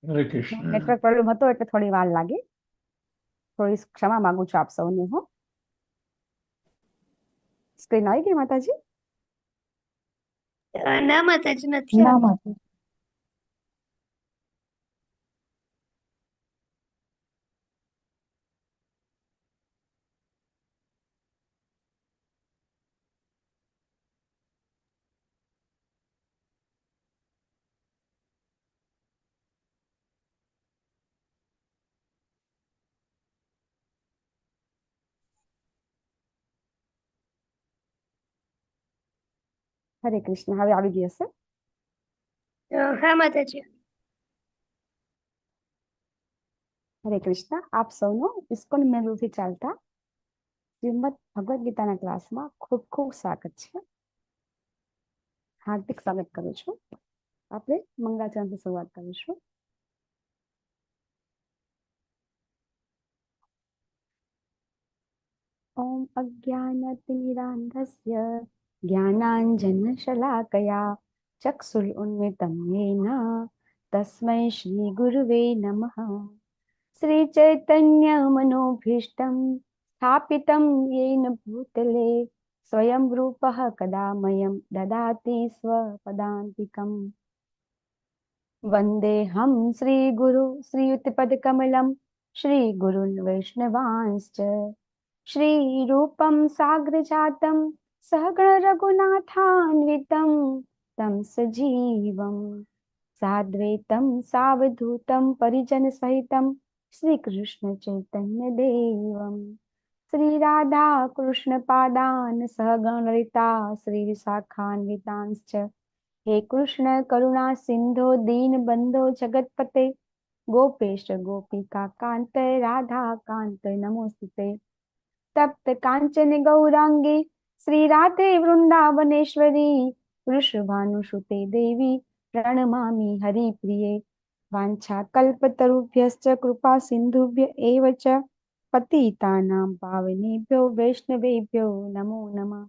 હરે Krishna. Network problem હતો એટલે થોડી વાર લાગી. થોડી ક્ષમા માંગુ છું આપ સૌને હું. સ્ક્રીન આવી ગઈ માતાજી? ના માતાજી, નથી ના આવી. માતાજી. હરે કૃષ્ણ. હવે આવી ગઈ હશે. હા માતાજી. હરે કૃષ્ણ. આપ સૌનો ઇસ્કોન મેળુથી ચાલતા શ્રીમદ ભગવદ ગીતાના ક્લાસમાં ખૂબ ખૂબ સ્વાગત છે. હાર્દિક સ્વાગત કરું છું. આપણે મંગળાચરણથી શરૂઆત કરીશું. ઓમ અજ્ઞાનતિમિરાન્ધસ્ય જ્ઞાનાંજનશલાકયા ચક્ષુરુન્મિલિतं येन તસ્मै શ્રી ગુરુવે નમઃ. શ્રી ચૈતન્ય મનોભીષ્ટં સ્થાપિतं येन ભૂતલે સ્વયં રૂપः કદા મह्यं દદાતિ સ્વપદાન્તિકम्. વંદેહં શ્રીગુરુ શ્રીયુતપદકમलं શ્રીગુરૂन् વૈષ્ણવાંશ્ચ श्रीरूपं साग्रजातं सहगण रघुनाथान्वितं तं सजीवं साद्वैतं सावधूतं परिजनसहितं श्रीकृष्ण चैतन्य देवं श्रीराधा कृष्ण पादान् सहगण ललिता श्रीविशाखान्वितांश्च हे कृष्ण करुणा सिंधो दीनबंधो जगत्पते गोपेश गोपिका कांत राधा कांत नमोस्तुते. तप्त कांचन गौरांगी श्री राधे वृंदावनेश्वरी वृषभानुसुते देवी प्रणमामि हरिप्रिये. वाञ्छा कल्पतरुभ्यश्च कृपा सिन्धुभ्य एव च पतितानां पावनेभ्यो वैष्णवेभ्यो नमो नमः.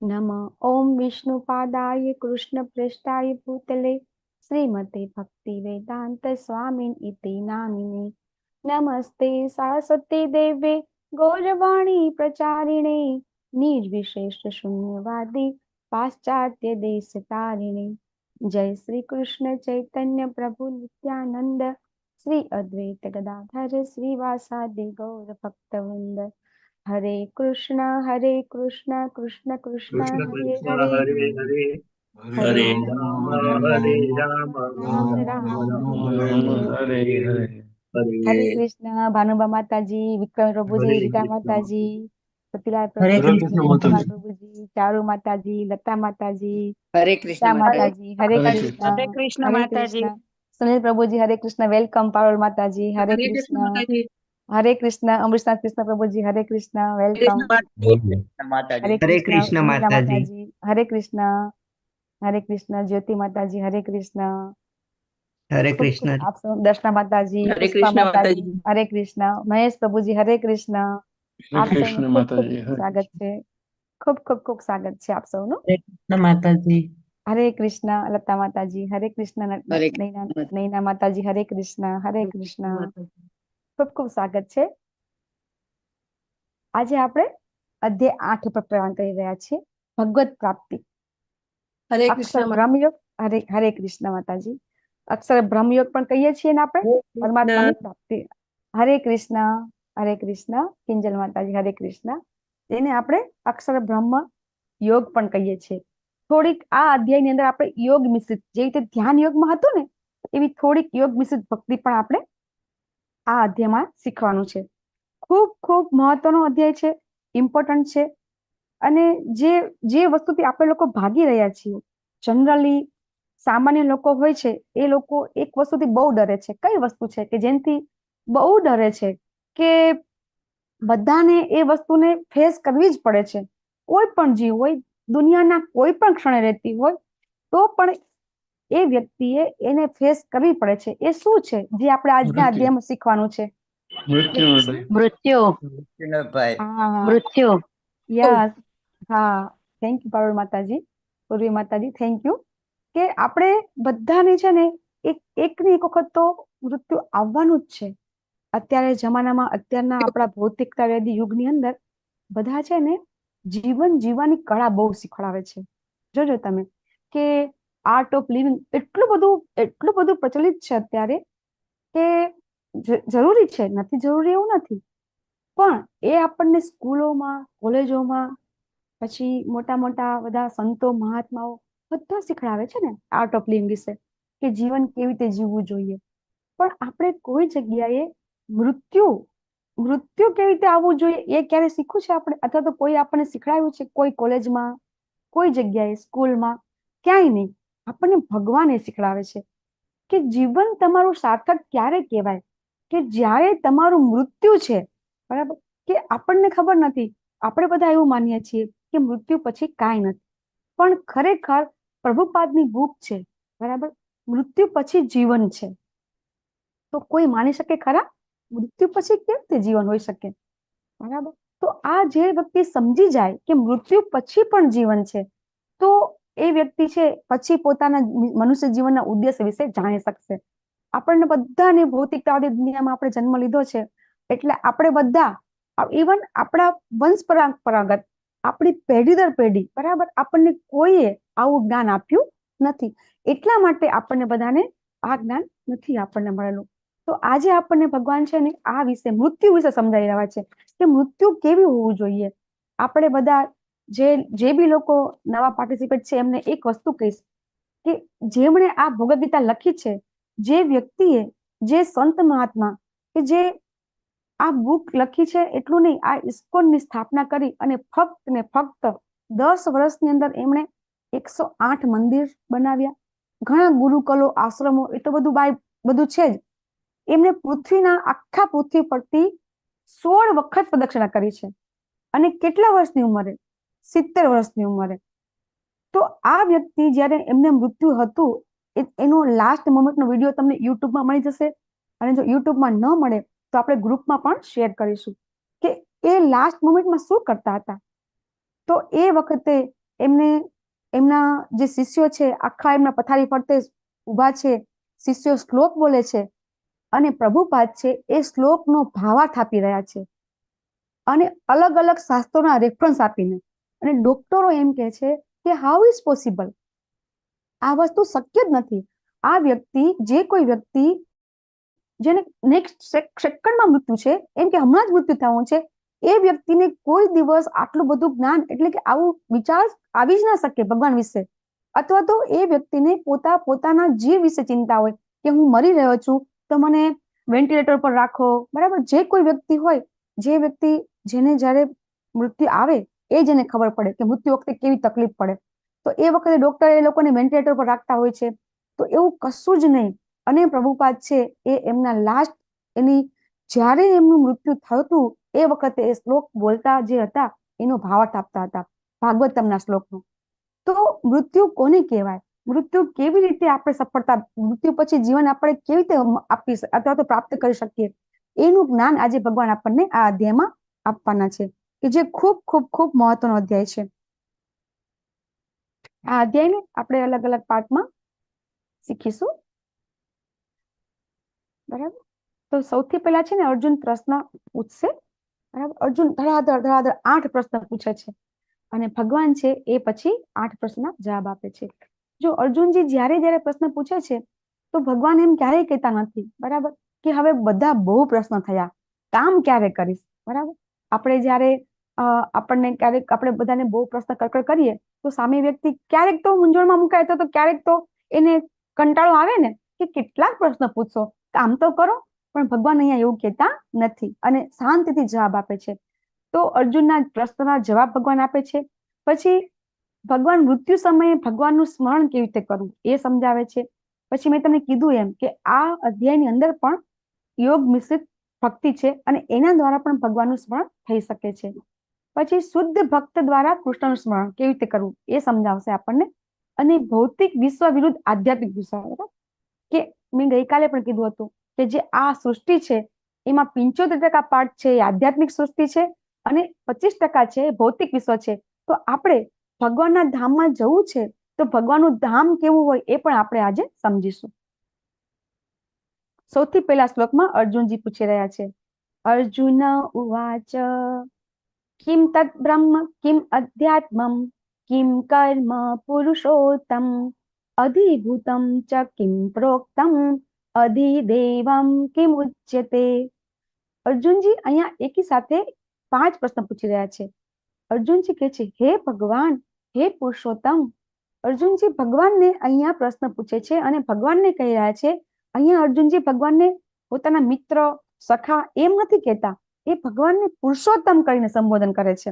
नमः ओम विष्णुपादाय कृष्णप्रेष्ठाय भूतले श्रीमते भक्तिवेदांत स्वामिन् इति नामिने. नमस्ते सरस्वती देवे गौरवाणी प्रचारिणे निर्विशेष शून्यवादी पाश्चात्य देश तारिणे. जय श्री कृष्ण चैतन्य प्रभु नित्यानंद श्री अद्वैत गदाधर श्रीवासादि गौर भक्तवृंद. हरे कृष्ण कृष्ण कृष्ण કૃષ્ણ हरे કૃષ્ણ हरे હરે હરે हरे હરે राम રામ હરે રામ राम રામ राम રામ हरे હરે હરે हरे હરે कृष्ण. भानुबा माताजी, विक्रम प्रभुजी, હરે રીટા કૃષ્ણ માતાજી, સતીલાલ હરે હરે પ્રભુજી, કૃષ્ણ કૃષ્ણ કુમાર માતાજી. પ્રભુજી, ચારુ માતાજી, લતા માતાજી, હરે કૃષ્ણ ગીતા માતાજી. માતાજી, હરે હરે કૃષ્ણ. કૃષ્ણ. હરે કૃષ્ણ હરે માતાજી. કૃષ્ણ. સુનિલ પ્રભુજી, હરે કૃષ્ણ. વેલકમ પારોલ માતાજી, હરે હરે કૃષ્ણ કૃષ્ણ. માતાજી. હરે કૃષ્ણ. અમૃતનાથ કૃષ્ણ પ્રભુજી, હરે કૃષ્ણ. વેલકમ. હરે હરે કૃષ્ણ. કૃષ્ણ ઉર્મિલા માતાજી. માતાજી, હરે કૃષ્ણ. હરે કૃષ્ણ. જ્યોતિ માતાજી, હરે કૃષ્ણ. હરે ખૂબ ખૂબ કૃષ્ણ. આપ સૌ. દર્શના માતાજી, હરે પુષ્પા કૃષ્ણ માતાજી, માતાજી. હરે કૃષ્ણ. મહેશ પ્રભુજી, હરે કૃષ્ણ. હરે આપ સૌનું કૃષ્ણ ખૂબ ખૂબ માતાજી. હરે સ્વાગત છે. ખૂબ ખૂબ ખૂબ સ્વાગત છે આપ સૌનું. હરે કૃષ્ણ માતાજી. હરે કૃષ્ણ. લતા માતાજી, હરે કૃષ્ણ. હરે નૈના કૃષ્ણ નૈના માતાજી, હરે કૃષ્ણ. હરે કૃષ્ણ. માતાજી. ખૂબ ખૂબ સ્વાગત છે. આજે આપણે અધ્યાય 8 પર પ્રયાણ કરી રહ્યા છીએ. ભગવત પ્રાપ્તિ. હરે અક્ષર કૃષ્ણ બ્રહ્મયોગ. હરે હરે કૃષ્ણ માતાજી. અક્ષર બ્રહ્મયોગ પણ કહીએ છીએ ને આપણે, પરમાત્માની પ્રાપ્તિ. હરે કૃષ્ણ. હરે કૃષ્ણ. કિંજલ માતાજી, હરે કૃષ્ણ. એને આપણે અક્ષર બ્રહ્મ યોગ પણ કહીએ છીએ. થોડીક આ અધ્યાયની અંદર આપણે યોગ મિશ્રિત, જે રીતે ધ્યાન યોગમાં હતું ને એવી થોડીક યોગ મિશ્રિત ભક્તિ પણ આપણે આ અધ્યાયમાં શીખવાનું છે. ખૂબ ખૂબ મહત્વનો અધ્યાય છે, ઇમ્પોર્ટન્ટ છે. અને જે જે વસ્તુથી આપણે લોકો ભાગી રહ્યા છીએ, જનરલી સામાન્ય લોકો હોય છે એ લોકો એક વસ્તુથી બહુ ડરે છે. કઈ વસ્તુ છે કે જેનાથી બહુ ડરે છે કે બધાને એ વસ્તુને ફેસ કરવી જ પડે છે. કોઈ પણ જીવ હોય, દુનિયાના કોઈ પણ ક્ષણે રહેતી હોય તો પણ એ વ્યક્તિએ એને ફેસ કરવી પડે છે. એ શું છે જે આપણે આજના મૃત્યુ. અધ્યાયમાં શીખવાનું છે? મૃત્યુનો ડર. મૃત્યુ. ભાઈ. હા, મૃત્યુ. યસ. હા, થેન્ક યુ પારુલ માતાજી, પૂર્વી માતાજી, થેન્ક યુ. કે આપણે બધાને છે ને એક ને એક વખત તો મૃત્યુ આવવાનું જ છે. અત્યારે જમાનામાં અત્યારના આપણા ભૌતિકતાવાદી યુગની અંદર બધા છે ને જીવન જીવવાની કળા બહુ શીખવાડે છે. જોજો તમે કે આર્ટ ઓફ લિવિંગ એટલું બધું પ્રચલિત છે અત્યારે કે જરૂરી છે, નથી જરૂરી એવું નથી, પણ એ આપણને સ્કૂલોમાં, કોલેજોમાં, પછી મોટા મોટા બધા સંતો મહાત્માઓ બધા શીખડાવે છે ને આર્ટ ઓફ લિવિંગ વિશે, કે જીવન કેવી રીતે જીવવું જોઈએ. પણ આપણે કોઈ જગ્યાએ મૃત્યુ કેવી રીતે આવવું જોઈએ એ ક્યારે શીખવું છે આપણે, અથવા તો કોઈ આપણને શીખડાવ્યું છે? કોઈ કોલેજમાં, કોઈ જગ્યાએ, સ્કૂલમાં, ક્યાંય નહીં. આપણને ભગવાન એ શીખડાવે છે કે જીવન તમારું સાર્થક ક્યારે કહેવાય, કે જ્યારે તમારું મૃત્યુ છે. બરાબર? કે આપણને ખબર નથી, આપણે બધા એવું માનીએ છીએ કે મૃત્યુ પછી કાંઈ નથી, પણ ખરેખર પ્રભુપાદની બુક છે, બરાબર, મૃત્યુ પછી જીવન છે. તો કોઈ માની શકે ખરા મૃત્યુ પછી કેમ તે જીવન હોઈ શકે? બરાબર? તો આ જે વ્યક્તિ સમજી જાય કે મૃત્યુ પછી પણ જીવન છે, તો એ વ્યક્તિ છે પછી પોતાના મનુષ્ય જીવનના ઉદ્દેશ્ય વિશે જાણી શકશે. આપણને બધાને ભૌતિકતાવાદી દુનિયામાં આપણે જન્મ લીધો છે, એટલે આપણે બધા, ઇવન આપણા વંશ પરંપરાગત, આપણી પેઢી દર પેઢી, બરાબર, આપણને કોઈએ આવું જ્ઞાન આપ્યું નથી. એટલા માટે આપણને બધાને આ જ્ઞાન નથી આપણને મળેલું. તો આજે આપણને ભગવાન છે ને આ વિશે, મૃત્યુ વિશે સમજાવી રહ્યા છે કે મૃત્યુ કેવી હોવું જોઈએ. આપણે બધા જે બી લોકો નવા પાર્ટિસિપેટ છે એમને એક વસ્તુ કહીશ કે જેમણે આ ભગવદ ગીતા લખી છે, જે વ્યક્તિએ, જે સંત મહાત્મા કે જે આ બુક લખી છે, એટલું નહીં, આ ઇસ્કોનની સ્થાપના કરી અને ફક્ત ને ફક્ત 10 વર્ષની અંદર એમણે 108 મંદિર બનાવ્યા, ઘણા ગુરુકુલો, આશ્રમો, એ તો બધું છે જ. એમને આખા પૃથ્વી પરથી 16 વખત પ્રદક્ષિણા કરી છે. અને કેટલા વર્ષની ઉંમરે? 70 વર્ષની ઉંમરે. તો આ વ્યક્તિ જ્યારે એમને મૃત્યુ હતું, એનો લાસ્ટ મોમેન્ટનો વિડીયો તમને યુટ્યુબમાં મળી જશે, અને જો યુટ્યુબમાં ન મળે તો આપણે ગ્રુપમાં પણ શેર કરીશું કે એ લાસ્ટ મોમેન્ટમાં શું કરતા હતા. તો એ વખતે એમના જે શિષ્યો છે, આખા એમના પથારી ફરતે ઊભા છે, શિષ્યો શ્લોક બોલે છે, અને પ્રભુપાદ છે એ શ્લોકનો ભાવાર્થ આપી રહ્યા છે, અને અલગ અલગ શાસ્ત્રોના રેફરન્સ આપીને. અને ડોક્ટરો એમ કહે છે કે હાઉ ઇઝ પોસિબલ, આ વસ્તુ શક્ય જ નથી. આ વ્યક્તિ, જે કોઈ વ્યક્તિ જેને નેક્સ્ટ સેકન્ડમાં મૃત્યુ છે, એમ કે હમણાં જ મૃત્યુ થવાનું છે, એ વ્યક્તિને કોઈ દિવસ આટલું બધું જ્ઞાન, એટલે કે આવું વિચાર આવી જ ના શકે ભગવાન વિશે. અથવા તો એ વ્યક્તિને પોતાના જીવ વિશે ચિંતા હોય કે હું મરી રહ્યો છું તો મને વેન્ટિલેટર પર રાખો, બરાબર. જે કોઈ વ્યક્તિ હોય, જે વ્યક્તિ, જેને જ્યારે મૃત્યુ આવે એ જેને ખબર પડે કે મૃત્યુ વખતે કેવી તકલીફ પડે, તો એ વખતે ડોક્ટર એ લોકોને વેન્ટિલેટર પર રાખતા હોય છે. તો એવું કશું જ નહીં. અને પ્રભુપાદ છે એ એમના લાસ્ટ, જ્યારે એમનું મૃત્યુ થયું એ વખતે એ શ્લોક બોલતા જે હતા, એનો ભાવાર્થ આપતા હતા, ભાગવતમના શ્લોકનો. તો મૃત્યુ કોને કહેવાય? મૃત્યુ કેવી રીતે આપણે સફળતા, મૃત્યુ પછી જીવન આપણે કેવી રીતે આપી અથવા તો પ્રાપ્ત કરી શકીએ, એનું જ્ઞાન આજે ભગવાન આપણને આ અધ્યાયમાં આપવાના છે, કે જે ખૂબ ખૂબ ખૂબ મહત્વનો અધ્યાય છે. આ અધ્યાયને આપણે અલગ અલગ પાર્ટમાં શીખીશું, બરાબર. તો સૌથી પહેલા છે ને અર્જુન પ્રશ્ન પૂછશે, બરાબર. અર્જુન ધડાધડ 8 પ્રશ્ન પૂછે છે, અને ભગવાન છે એ પછી 8 પ્રશ્નના જવાબ આપે છે. જો અર્જુનજી જ્યારે પ્રશ્ન પૂછે છે, તો ભગવાન એમ ક્યારેય કહેતા નથી, બરાબર, કે હવે બધા બહુ પ્રશ્ન થયા, કામ ક્યારે કરીશ, બરાબર. આપણે જ્યારે આપણને ક્યારેક આપણે બધાને બહુ પ્રશ્ન કડકડ કરીએ, તો સામે વ્યક્તિ ક્યારેક તો મૂંઝવણમાં મુકાય, તો ક્યારેક તો એને કંટાળો આવે ને કે કેટલાક પ્રશ્ન પૂછશો, કામ તો કરો. પણ ભગવાન અહીંયા એવું કહેતા નથી, અને શાંતિથી જવાબ આપે છે. તો અર્જુનના પ્રશ્નના જવાબ ભગવાન આપે છે. પછી ભગવાન મૃત્યુ સમયે ભગવાનનું સ્મરણ કેવી રીતે કરવું એ સમજાવે છે. પછી મેં તમને કીધું એમ કે આ અધ્યાયની અંદર પણ યોગ મિશ્રિત ભક્તિ છે, અને એના દ્વારા પણ ભગવાનનું સ્મરણ થઈ શકે છે. પછી શુદ્ધ ભક્ત દ્વારા કૃષ્ણનું સ્મરણ કેવી રીતે કરવું એ સમજાવશે આપણને. અને ભૌતિક વિશ્વ વિરુદ્ધ આધ્યાત્મિક વિશ્વ, કે મેં ગઈકાલે પણ કીધું હતું કે જે આ સૃષ્ટિ છે એમાં 75% પાર્ટ છે એ આધ્યાત્મિક સૃષ્ટિ છે, અને 25% છે એ ભૌતિક વિશ્વ છે. તો આપણે ભગવાનના ધામમાં જવું છે, તો ભગવાનનું ધામ કેવું હોય એ પણ આપણે આજે સમજીશું. સૌથી પહેલા શ્લોકમાં અર્જુનજી પૂછી રહ્યા છે. અર્જુન ઉવાચ કિમ તત બ્રહ્મ કિમ અધ્યાત્મમ કિમ કર્મ પુરુષોત્તમ અધિભૂતમ ચ કિમ પ્રોક્તમ અધિદેવમ કિમ ઉચ્યતે. અર્જુનજી અહીંયા એકી સાથે 5 પ્રશ્ન પૂછી રહ્યા છે. અર્જુનજી કહે છે, હે ભગવાન, હે પુરુષોત્તમ. અર્જુનજી ભગવાનને અહીંયા પ્રશ્ન પૂછે છે અને ભગવાનને કહી રહ્યા છે. અહીંયા અર્જુનજી ભગવાનને પોતાના મિત્ર, સખા એમ નથી કહેતા, એ ભગવાનને પુરુષોત્તમ કરીને સંબોધન કરે છે.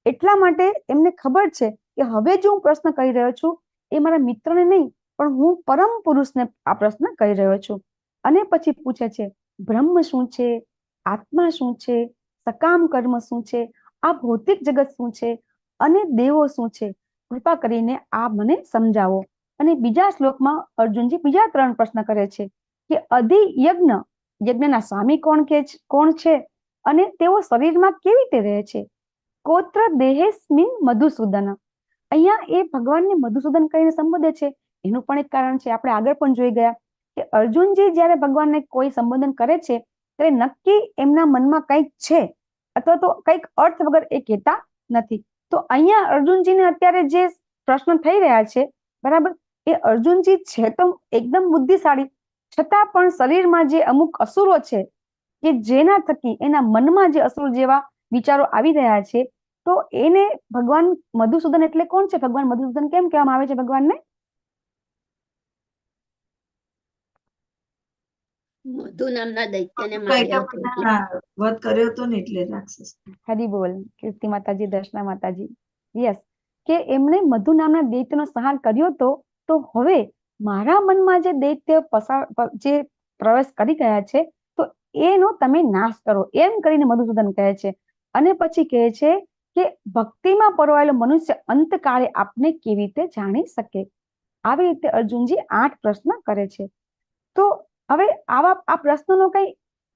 એટલા માટે એમને ખબર છે કે હવે જો હું પ્રશ્ન કરી રહ્યો છું એ મારા મિત્રને નહીં, પણ હું પરમ પુરુષને આ પ્રશ્ન કરી રહ્યો છું. અને પછી પૂછે છે, બ્રહ્મ શું છે, આત્મા શું છે, સકામ કર્મ શું છે, આ ભૌતિક જગત શું છે અને દેવો શું છે, કૃપા કરીને આ મને સમજાવો. અને બીજા શ્લોકમાં અર્જુનજી બીજા 3 પ્રશ્ન કરે છે કે અધિયજ્ઞ, યજ્ઞના સ્વામી કોણ છે અને તેઓ શરીરમાં કેવી રીતે રહે છે. કોત્ર દેહેસ્મિન મધુસૂદન. અહીંયા એ ભગવાનને મધુસૂદન કહીને સંબોધે છે. એનું પણ એક કારણ છે, આપણે આગળ પણ જોઈ ગયા કે અર્જુનજી જ્યારે ભગવાનને કોઈ સંબોધન કરે છે ત્યારે નક્કી એમના મનમાં કંઈક છે અથવા તો કંઈક અર્થ વગર એ કહેતા નથી. તો અહીંયા અર્જુનજીને અત્યારે જે પ્રશ્ન થઈ રહ્યા છે, બરાબર, એ અર્જુનજી છે તો એકદમ બુદ્ધિશાળી, છતાં પણ શરીરમાં જે અમુક અસુરો છે કે જેના થકી એના મનમાં જે અસુર જેવા વિચારો આવી રહ્યા છે, તો એને ભગવાન મધુસૂદન એટલે કોણ છે? ભગવાન મધુસૂદન કેમ કહેવામાં આવે છે ભગવાનને? મધુ નામના દૈત્યને માર્યો હતો એટલે. વધ કર્યો હતો ને એટલે રાક્ષસ. હરી બોલ. કીર્તિ માતાજી, દર્શના માતાજી. યસ, કે એમણે મધુ નામના દૈત્યનો સંહાર કર્યો હતો. તો હવે મારા મનમાં જે દૈત્ય જે પ્રવેશ કરી ગયા છે તો એનો તમે નાશ કરો, એમ કરીને મધુસૂદન કહે છે. અને પછી કહે છે કે ભક્તિમાં પરોવાયેલો મનુષ્ય અંતકાળે આપને કેવી રીતે જાણી શકે. આવી રીતે અર્જુનજી 8 પ્રશ્ન કરે છે. તો હવે આ પ્રશ્નનો કઈ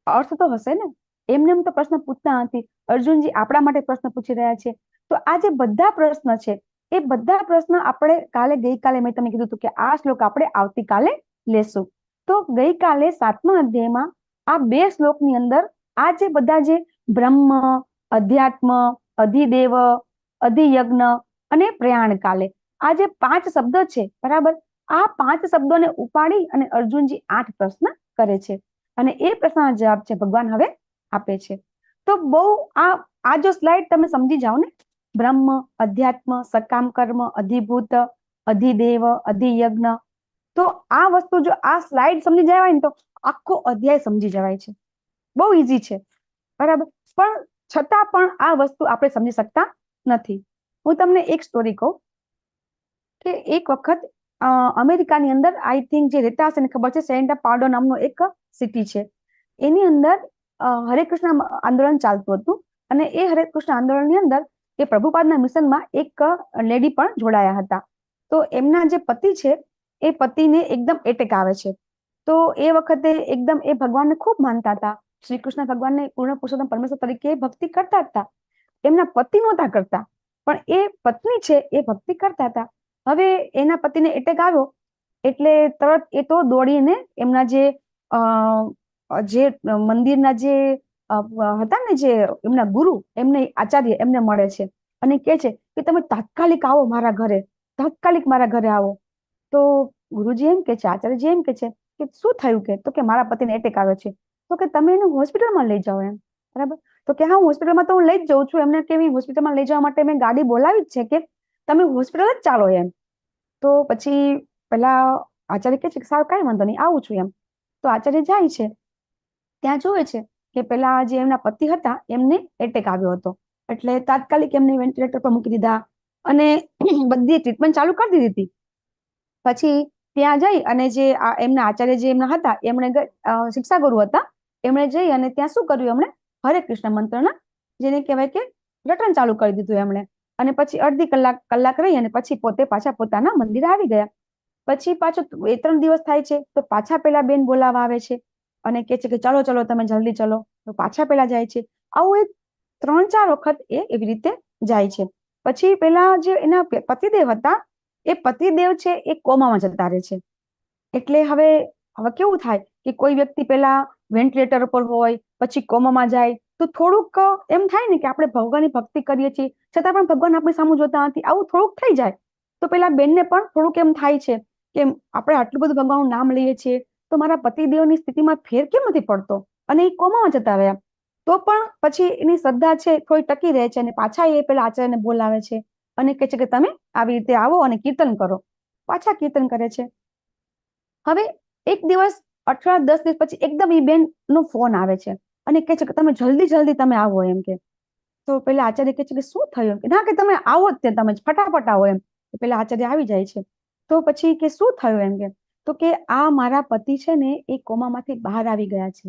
અર્થ તો હશે ને? એમને એમ તો પ્રશ્ન પૂછતા નથી. અર્જુનજી આપણા માટે પ્રશ્ન પૂછી રહ્યા છે. તો આ જે બધા પ્રશ્ન છે એ બધા પ્રશ્ન આપણે ગઈકાલે મેં તમને કીધું હતું કે આ શ્લોક આપણે આવતીકાલે લેશું. તો ગઈકાલે 7મા અધ્યાયમાં આ 2 શ્લોકની અંદર આ જે બધા જે બ્રહ્મ, અધ્યાત્મ, અધિદેવ, અધિયજ્ઞ અને પ્રયાણ કાલે, આ જે 5 શબ્દ છે, બરાબર, આ 5 શબ્દોને ઉપાડી અને અર્જુનજી 8 પ્રશ્ન કરે છે અને એ પ્રશ્નના જવાબ છે ભગવાન હવે આપે છે. તો બહુ આ જો સ્લાઇડ તમે સમજી જાઓ ને, બ્રહ્મ, અધ્યાત્મ, સકામ કર્મ, અધિભૂત, અધિદેવ, અધિયજ્ઞ, તો આ વસ્તુ જો આ સ્લાઇડ સમજી જવાય ને તો આખો અધ્યાય સમજી જવાય છે. બહુ ઈઝી છે, બરાબર, પણ છતાં પણ આ વસ્તુ આપણે સમજી શકતા નથી. હું તમને એક સ્ટોરી કહું કે એક વખત અમેરિકાની અંદર આઈ થિંક જે રહેતા હશે ને ખબર છે, સેન્ટા પાર્ડો નામનો એક સિટી છે, એની અંદર હરે કૃષ્ણ આંદોલન ચાલતું હતું. અને એ હરે કૃષ્ણ આંદોલનની અંદર એ પ્રભુપાદના મિશનમાં એક લેડી પણ જોડાયા હતા. તો એમના જે પતિ છે એ પતિને એકદમ એટેક આવે છે. તો એ વખતે એકદમ એ ભગવાનને ખૂબ માનતા હતા. શ્રી કૃષ્ણ ભગવાનને પૂર્ણ પુરુષોત્તમ પરમેશ્વર તરીકે ભક્તિ કરતા હતા. એમના પતિ નહોતા કરતા, પણ એ પત્ની છે એ ભક્તિ કરતા હતા. હવે એના પતિને એટેક આવ્યો એટલે તરત એ તો દોડીને એમના જે મંદિરના જે હતા ને, જે એમના ગુરુ, એમને આચાર્ય, એમને મળે છે અને કહે છે કે તમે તાત્કાલિક આવો મારા ઘરે, તાત્કાલિક મારા ઘરે આવો. તો ગુરુજી એમ કે છે, આચાર્યજી એમ કે છે કે શું થયું? તો કે મારા પતિને એટેક આવ્યો છે. તો કે તમે એને હોસ્પિટલમાં લઈ જાઓ એમ, બરાબર. તો કે હા, હોસ્પિટલમાં તો હું લઈ જ જઉં છું. એમને કેવી હોસ્પિટલમાં લઈ જવા માટે મેં ગાડી બોલાવી જ છે, કે તમે હોસ્પિટલ જ ચાલો એમ. તો પછી પેલા આચાર્ય કહે છે કે સારું, કાંઈ વાંધો નહીં, આવું છું એમ. તો આચાર્ય જાય છે, ત્યાં જોવે છે કે પેલા જે એમના પતિ હતા એમને એટેક આવ્યો હતો. એટલે તાત્કાલિક એમને વેન્ટિલેટર પર મૂકી દીધા અને બધી ટ્રીટમેન્ટ ચાલુ કરી દીધી હતી. પછી ત્યાં જઈ અને જે એમના આચાર્ય જે એમના હતા, એમણે શિક્ષા ગુરુ હતા, એમણે જઈ અને ત્યાં શું કર્યું? એમણે હરે કૃષ્ણ મંત્રના, જેને કહેવાય કે રટણ ચાલુ કરી દીધું એમણે. અને પછી અડધી કલાક રહી અને પછી પોતે પાછા પોતાના મંદિરે આવી ગયા. પછી પાછો 2-3 દિવસ થાય છે તો પાછા પેલા બેન બોલાવા આવે છે અને કહે છે કે ચલો ચલો તમે જલ્દી ચલો. તો પાછા પેલા જાય છે. આવું 3-4 વખત એ એવી રીતે જાય છે. પછી પેલા જે એના પતિદેવ હતા, એ પતિદેવ છે એ કોમામાં જતા રહે છે. એટલે હવે કેવું થાય કે કોઈ વ્યક્તિ પેલા વેન્ટિલેટર પર હોય પછી કોમામાં જાય તો થોડુંક એમ થાય ને કે આપણે ભગવાનની ભક્તિ કરીએ છીએ છતાં પણ ભગવાન આપણી સામે જોતા નથી, આવું થોડુંક થઈ જાય તો પેલા બેનને પણ થોડુંક એમ થાય છે કે આપણે આટલું બધું ભગવાનનું નામ લઈએ છીએ તો મારા પતિદેવની સ્થિતિમાં ફેર કેમ નથી પડતો, અને એ કોમામાં જતા રહ્યા. તો પણ પછી એની શ્રદ્ધા છે થોડી ટકી રહે છે અને પાછા એ પેલા આચાર્યને બોલાવે છે અને કહે છે કે તમે આવી રીતે આવો અને કીર્તન કરો. પાછા કીર્તન કરે છે. હવે એક દિવસ 10 દિવસ પછી એકદમ એ બેન નો ફોન આવે છે અને કહે છે કે તમે જલ્દી તમે આવો એમ કે. તો પેલા આચાર્ય કહે છે કે શું થયું, ના કે તમે આવો જ તે, તમે ફટાફટ આવો એમ. પેલા આચાર્ય આવી જાય છે. તો પછી કે શું થયું એમ કે, તો કે આ મારા પતિ છે ને એ કોમામાંથી બહાર આવી ગયા છે.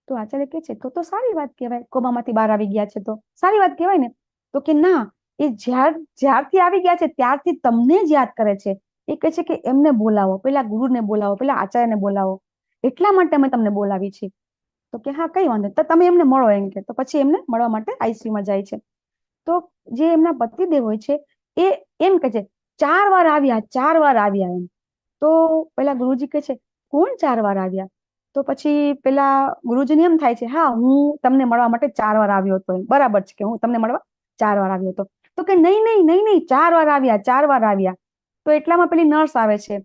તો આચાર્ય કહે છે તો સારી વાત કહેવાય, કોમામાંથી બહાર આવી ગયા છે તો સારી વાત કહેવાય ને. તો કે ના, એ જ્યારથી આવી ગયા છે ત્યારથી તમને જ યાદ કરે છે. એ કહે છે કે એમને બોલાવો, પેલા ગુરુને બોલાવો, પેલા આચાર્યને બોલાવો, એટલા માટે અમે તમને બોલાવી છે. તો કે હા કઈ વાંધો તો તમે એમને મળો એમ કે. તો પછી એમને મળવા માટે આઈસીયુમાં જાય છે. તો જે એમના પતિદેવ હોય છે એ એમ કહે છે 4 વાર આવ્યા એમ. તો પેલા ગુરુજી કહે છે કોણ 4 વાર આવ્યા? તો પછી પેલા ગુરુજીને એમ થાય છે હા હું તમને મળવા માટે 4 વાર આવ્યો હતો, બરાબર છે કે હું તમને મળવા 4 વાર આવ્યો હતો. તો કે નહીં 4 વાર આવ્યા. તો એટલામાં પેલી નર્સ આવે છે.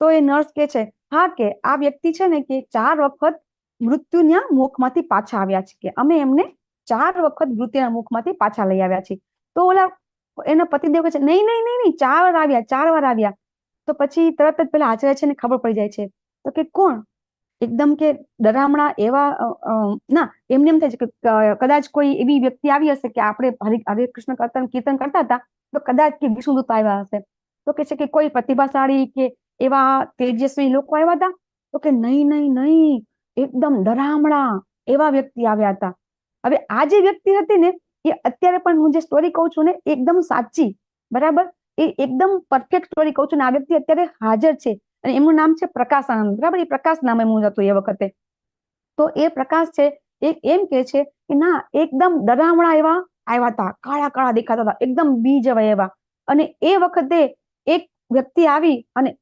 તો એ નર્સ કે છે હા કે આ વ્યક્તિ છે ને કે 4 વખત મૃત્યુના મુખમાંથી પાછા આવ્યા છે, કે અમે એમને 4 વખત મૃત્યુના મુખમાંથી પાછા લઈ આવ્યા છીએ. તો ઓલા એના પતિદેવ કહે છે નહીં 4 વાર આવ્યા. તો પછી તરત જ પેલા આચાર્ય છે ને ખબર પડી જાય છે. તો કે કોણ? એકદમ કે ડરામણા એવા ના એમને એમ થાય છે કે કદાચ કોઈ એવી વ્યક્તિ આવી હશે કે આપણે હરે કૃષ્ણ કીર્તન કરતા હતા તો કદાચ કે વિષ્ણુદૂત આવ્યા હશે. તો કે છે કે કોઈ પ્રતિભાશાળી કે એવા તેજસ્વી લોકો આવ્યા હતા? તો કે નહીં એકદમ ડરામણા એવા વ્યક્તિ આવ્યા હતા. હવે આ જે વ્યક્તિ હતી ને એ અત્યારે પણ હું જે સ્ટોરી કહું છું ને એકદમ સાચી, બરાબર, એ એકદમ પરફેક્ટ સ્ટોરી કહું છું ને આ વ્યક્તિ અત્યારે હાજર છે અને એમનું નામ છે પ્રકાશાનંદ, બરાબર. એ પ્રકાશ નામે હું હતું એ વખતે. તો એ પ્રકાશ છે એ એમ કે છે કે ના એકદમ ડરામણા એવા આવ્યા હતા, કાળા દેખાતા હતા, એકદમ બી જેવા એવા. અને એ વખતે એક વ્યક્તિ આવી અને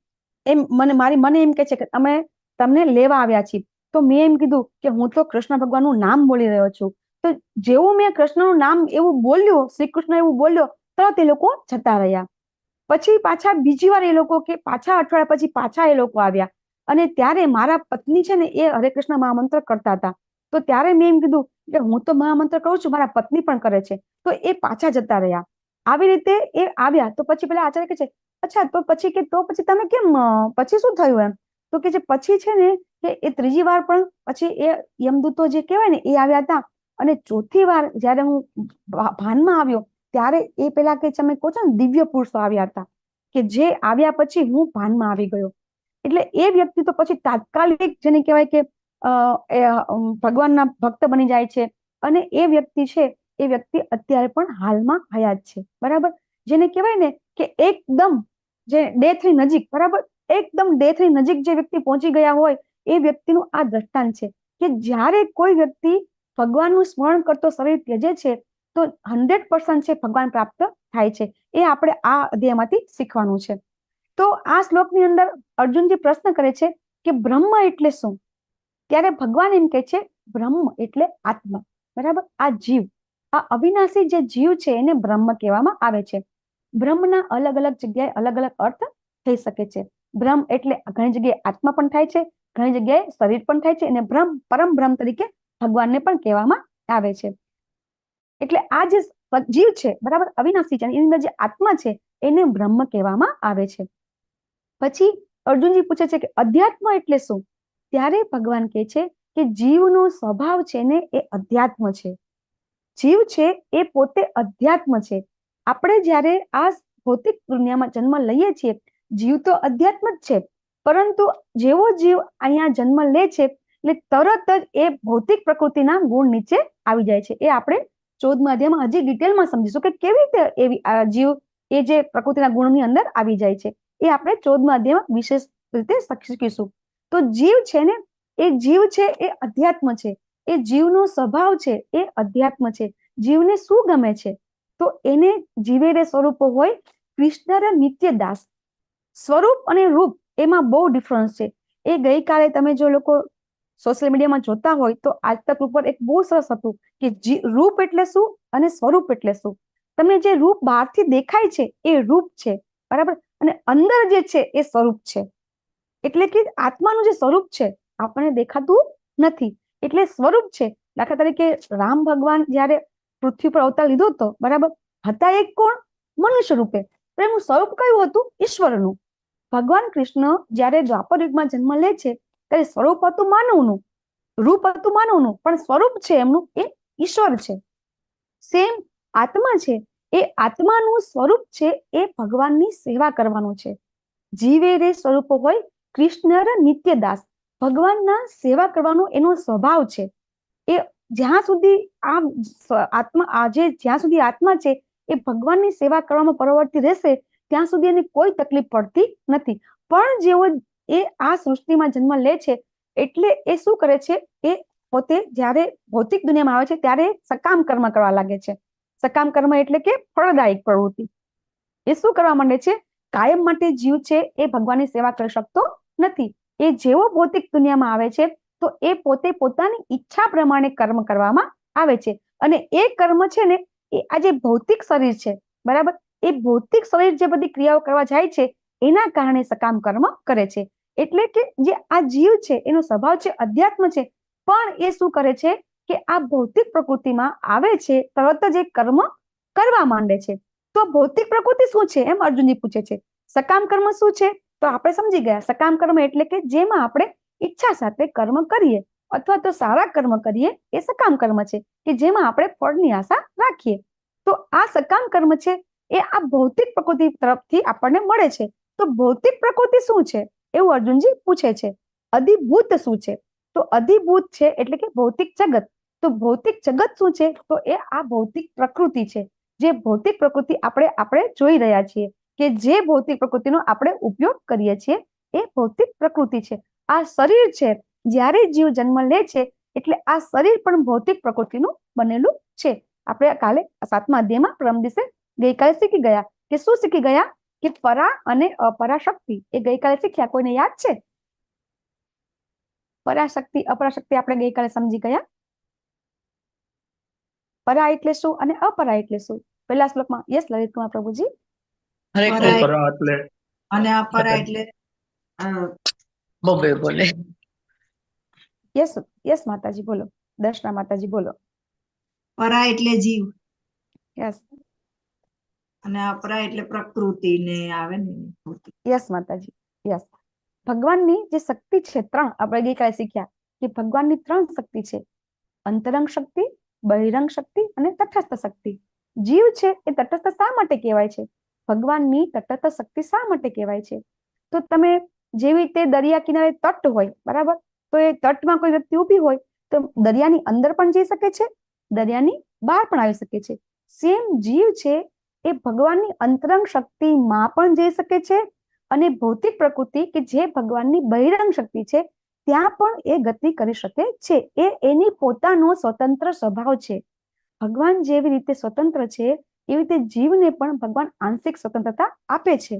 એમ મને એમ કે છે કે અમે તમને લેવા આવ્યા છીએ. તો મેં એમ કીધું કે હું તો કૃષ્ણ ભગવાનનું નામ બોલી રહ્યો છું. તો જેવું મેં કૃષ્ણનું નામ એવું બોલ્યું, શ્રી કૃષ્ણ એવું બોલ્યો, તરત એ લોકો જતા રહ્યા. પછી પાછા બીજી વાર એ લોકો કે પાછા અઠવાડિયા પછી પાછા એ લોકો આવ્યા અને ત્યારે મારા પત્ની છે ને એ હરે કૃષ્ણ મહામંત્ર કરતા હતા. તો ત્યારે મેં એમ કીધું કે હું તો મહામંત્ર કરું છું, મારા પત્ની પણ કરે છે. તો એ પાછા જતા રહ્યા. આવી રીતે એ આવ્યા. તો પછી પેલા આચાર્ય કહે છે અચ્છા તો પછી તમે કેમ પછી શું થયું એમ? તો કે જે પછી છે ને કે એ ત્રીજી વાર પણ પછી એ યમદૂતો જે કહેવાય ને એ આવ્યા હતા અને ચોથી વાર જયારે હું ભાનમાં આવ્યો ત્યારે એ પેલા કે તમે કહો છો ને દિવ્ય પુરુષો આવ્યા હતા કે જે આવ્યા પછી હું ભાનમાં આવી ગયો. એટલે એ વ્યક્તિ તો પછી તાત્કાલિક જેને કહેવાય કે ભગવાનના ભક્ત બની જાય છે અને એ વ્યક્તિ છે એ વ્યક્તિ અત્યારે પણ હાલમાં હયાત છે, બરાબર. જેને કહેવાય ને કે એકદમ જે ડેથની નજીક, બરાબર, એકદમ ડેથની નજીક જે વ્યક્તિ પહોંચી ગયા હોય એ વ્યક્તિનું આ દ્રષ્ટાંત છે કે જ્યારે કોઈ વ્યક્તિ ભગવાનનું સ્મરણ કરતો શરીર ત્યજે છે તો 100% છે ભગવાન પ્રાપ્ત થાય છે. એ આપણે આ અધ્યાયમાંથી શીખવાનું છે. તો આ શ્લોકની અંદર અર્જુનજી પ્રશ્ન કરે છે કે બ્રહ્મ એટલે શું? ત્યારે ભગવાન એમ કહે છે બ્રહ્મ એટલે આત્મા, બરાબર. આ જીવ, આ અવિનાશી જે જીવ છે એને બ્રહ્મ કહેવામાં આવે છે. બ્રહ્મના અલગ અલગ જગ્યાએ અલગ અલગ અર્થ થઈ શકે છે. બ્રહ્મ એટલે ઘણી જગ્યાએ આત્મા પણ થાય છે, ઘણી જગ્યાએ શરીર પણ થાય છે અને પરમ બ્રહ્મ તરીકે ભગવાનને પણ કહેવામાં આવે છે. એટલે આ જે જીવ છે, બરાબર, અવિનાશી છે, એની અંદર જે આત્મા છે એને બ્રહ્મ કહેવામાં આવે છે. પછી અર્જુનજી પૂછે છે કે અધ્યાત્મ એટલે શું? ત્યારે ભગવાન કહે છે કે જીવનો સ્વભાવ છે ને એ અધ્યાત્મ છે. જીવ છે એ પોતે અધ્યાત્મ છે. આપણે જ્યારે આ ભૌતિક દુનિયામાં જન્મ લઈએ છીએ જીવ તો અધ્યાત્મ જ છે, પરંતુ જેવો જીવ અહીંયા જન્મ લે છે એટલે તરત જ એ ભૌતિક પ્રકૃતિના ગુણ નીચે આવી જાય છે. એ આપણે 14મા અધ્યાયમાં હજી ડિટેલમાં સમજીશું કે કેવી રીતે એવી જીવ એ જે પ્રકૃતિના ગુણની અંદર આવી જાય છે. એ આપણે 14મા અધ્યાયમાં વિશેષ રીતે શીખીશું. તો જીવ છે ને એ જીવ છે એ અધ્યાત્મ છે. એ જીવનો સ્વભાવ છે એ અધ્યાત્મ છે. જીવને શું ગમે છે? તો એને જીવેરે સ્વરૂપો હોય કૃષ્ણર નિત્ય દાસ. સ્વરૂપ અને રૂપ એમાં બહુ ડિફરન્સ છે. એ ગઈકાલે તમે જો લોકો સોશિયલ મીડિયામાં જોતા હોય તો આજ તક ઉપર એક બહુ સરસ હતું કે રૂપ એટલે શું અને સ્વરૂપ એટલે શું. તમને જે રૂપ બહારથી દેખાય છે એ રૂપ છે, બરાબર, અને અંદર જે છે એ સ્વરૂપ છે. એટલે કે આત્માનું જે સ્વરૂપ છે આપણને દેખાતું નથી, એટલે સ્વરૂપ છે. દાખલા તરીકે રામ ભગવાન જયારે પૃથ્વી પર અવતાર લીધો હતો, બરાબર, હતા એક કોણ? મનુષ્ય રૂપે. પણ એનું સ્વરૂપ કયું હતું? ઈશ્વરનું. ભગવાન કૃષ્ણ જયારે દ્વાપર યુગમાં જન્મ લે છે ત્યારે સ્વરૂપ હતું માનવનું, રૂપ હતું માનવનું, પણ સ્વરૂપ છે એમનું એ ઈશ્વર છે. સેમ આત્મા છે, એ આત્માનું સ્વરૂપ છે એ ભગવાનની સેવા કરવાનું છે. જીવે રે સ્વરૂપ હોય કૃષ્ણ નિત્યદાસ. ભગવાનના સેવા કરવાનો એનો સ્વભાવ છે. એ જ્યાં સુધી જ્યાં સુધી આત્મા છે એ ભગવાનની સેવા કરવામાં પરવર્તી રહેશે ત્યાં સુધી એને કોઈ તકલીફ પડતી નથી. પણ જેવો એ આ સૃષ્ટિમાં જન્મ લે છે એટલે એ શું કરે છે, એ પોતે જ્યારે ભૌતિક દુનિયામાં આવે છે ત્યારે સકામ કર્મ કરવા લાગે છે. સકામ કર્મ એટલે કે ફળદાયક પ્રવૃત્તિ. એ શું કરવા માંડે છે? કાયમ માટે જીવ છે એ ભગવાનની સેવા કરી શકતો નથી. એ જેવો ભૌતિક દુનિયામાં આવે છે તો એ પોતે પોતાની ઈચ્છા પ્રમાણે કર્મ કરવામાં આવે છે. અને એ કર્મ છે ને એ આ જે ભૌતિક શરીર છે, બરાબર, એ ભૌતિક શરીર જે બધી ક્રિયાઓ કરવા જાય છે એના કારણે સકામ કર્મ કરે છે. એટલે કે જે આ જીવ છે એનો સ્વભાવ છે અધ્યાત્મ છે, પણ એ શું કરે છે કે આ ભૌતિક પ્રકૃતિમાં આવે છે તરત જ એ કર્મ કરવા માંડે છે. તો ભૌતિક પ્રકૃતિ શું છે એમ અર્જુનજી પૂછે છે. સકામ કર્મ શું છે? તો આપણે સમજી ગયા. સકામ કર્મ એટલે કે જેમાં આપણે ઈચ્છા સાથે કર્મ કરીએ અથવા તો સારા કર્મ કરીએ એ સકામ કર્મ છે, કે જેમાં આપણે ફળની આશા રાખીએ. તો આ સકામ કર્મ છે એ આ ભૌતિક પ્રકૃતિ તરફથી આપણને મળે છે. તો ભૌતિક પ્રકૃતિ શું છે એવું અર્જુનજી પૂછે છે. અધિભૂત શું છે? તો અધિભૂત છે એટલે કે ભૌતિક જગત. તો ભૌતિક જગત શું છે? તો એ આ ભૌતિક પ્રકૃતિ છે. જે ભૌતિક પ્રકૃતિ આપણે જોઈ રહ્યા છીએ, કે જે ભૌતિક પ્રકૃતિનો આપણે ઉપયોગ કરીએ છીએ એ ભૌતિક પ્રકૃતિ છે. આ શરીર છે, જ્યારે જીવ જન્મ લે છે એટલે આ શરીર પણ ભૌતિક પ્રકૃતિનું બનેલું છે. આપણે કાલે 7મા અધ્યાયમાં પરમ દિવસે ગઈકાલે શીખી ગયા કે શું શીખી ગયા? કે પરા અને અપરા શક્તિ એ ગઈકાલે શીખ્યા. કોઈને યાદ છે? પરાશક્તિ અપરાશક્તિ આપણે ગઈકાલે સમજી ગયા. પરા એટલે શું અને અપરા એટલે શું? પહેલા શ્લોકમાં યસ લલિત કુમાર પ્રભુજી. પરા એટલે અને અપરા એટલે બબે બોલે. યસ યસ માતાજી બોલો. દર્શના માતાજી બોલો. પરા એટલે જીવ યસ અને અપરા એટલે પ્રકૃતિ ને આવે ને યસ માતાજી યસ. ભગવાનની જે શક્તિ છે 3 આપણે ગઈકાલે શીખ્યા કે ભગવાનની 3 શક્તિ છે. અંતરંગ શક્તિ, બહિરંગ શક્તિ અને તટસ્થ શક્તિ. જીવ છે એ તટસ્થ શા માટે કહેવાય છે? ભગવાનની તટસ્થ શક્તિ શા માટે કહેવાય છે? તો તમે જેવી રીતે દરિયા કિનારે તટ હોય, બરાબર, તો એ તટમાં કોઈ વ્યક્તિ ઊભી હોય તો દરિયાની અંદર પણ જઈ શકે છે, દરિયાની બહાર પણ આવી શકે છે. સેમ જીવ છે એ ભગવાનની અંતરંગ શક્તિમાં પણ જઈ શકે છે અને ભૌતિક પ્રકૃતિ કે જે ભગવાનની બહિરંગ શક્તિ છે ત્યાં પણ એ ગતિ કરી શકે છે. એ એની પોતાનો સ્વતંત્ર સ્વભાવ છે. ભગવાન જેવી રીતે સ્વતંત્ર છે એવી રીતે જીવને પણ ભગવાન આંશિક સ્વતંત્રતા આપે છે.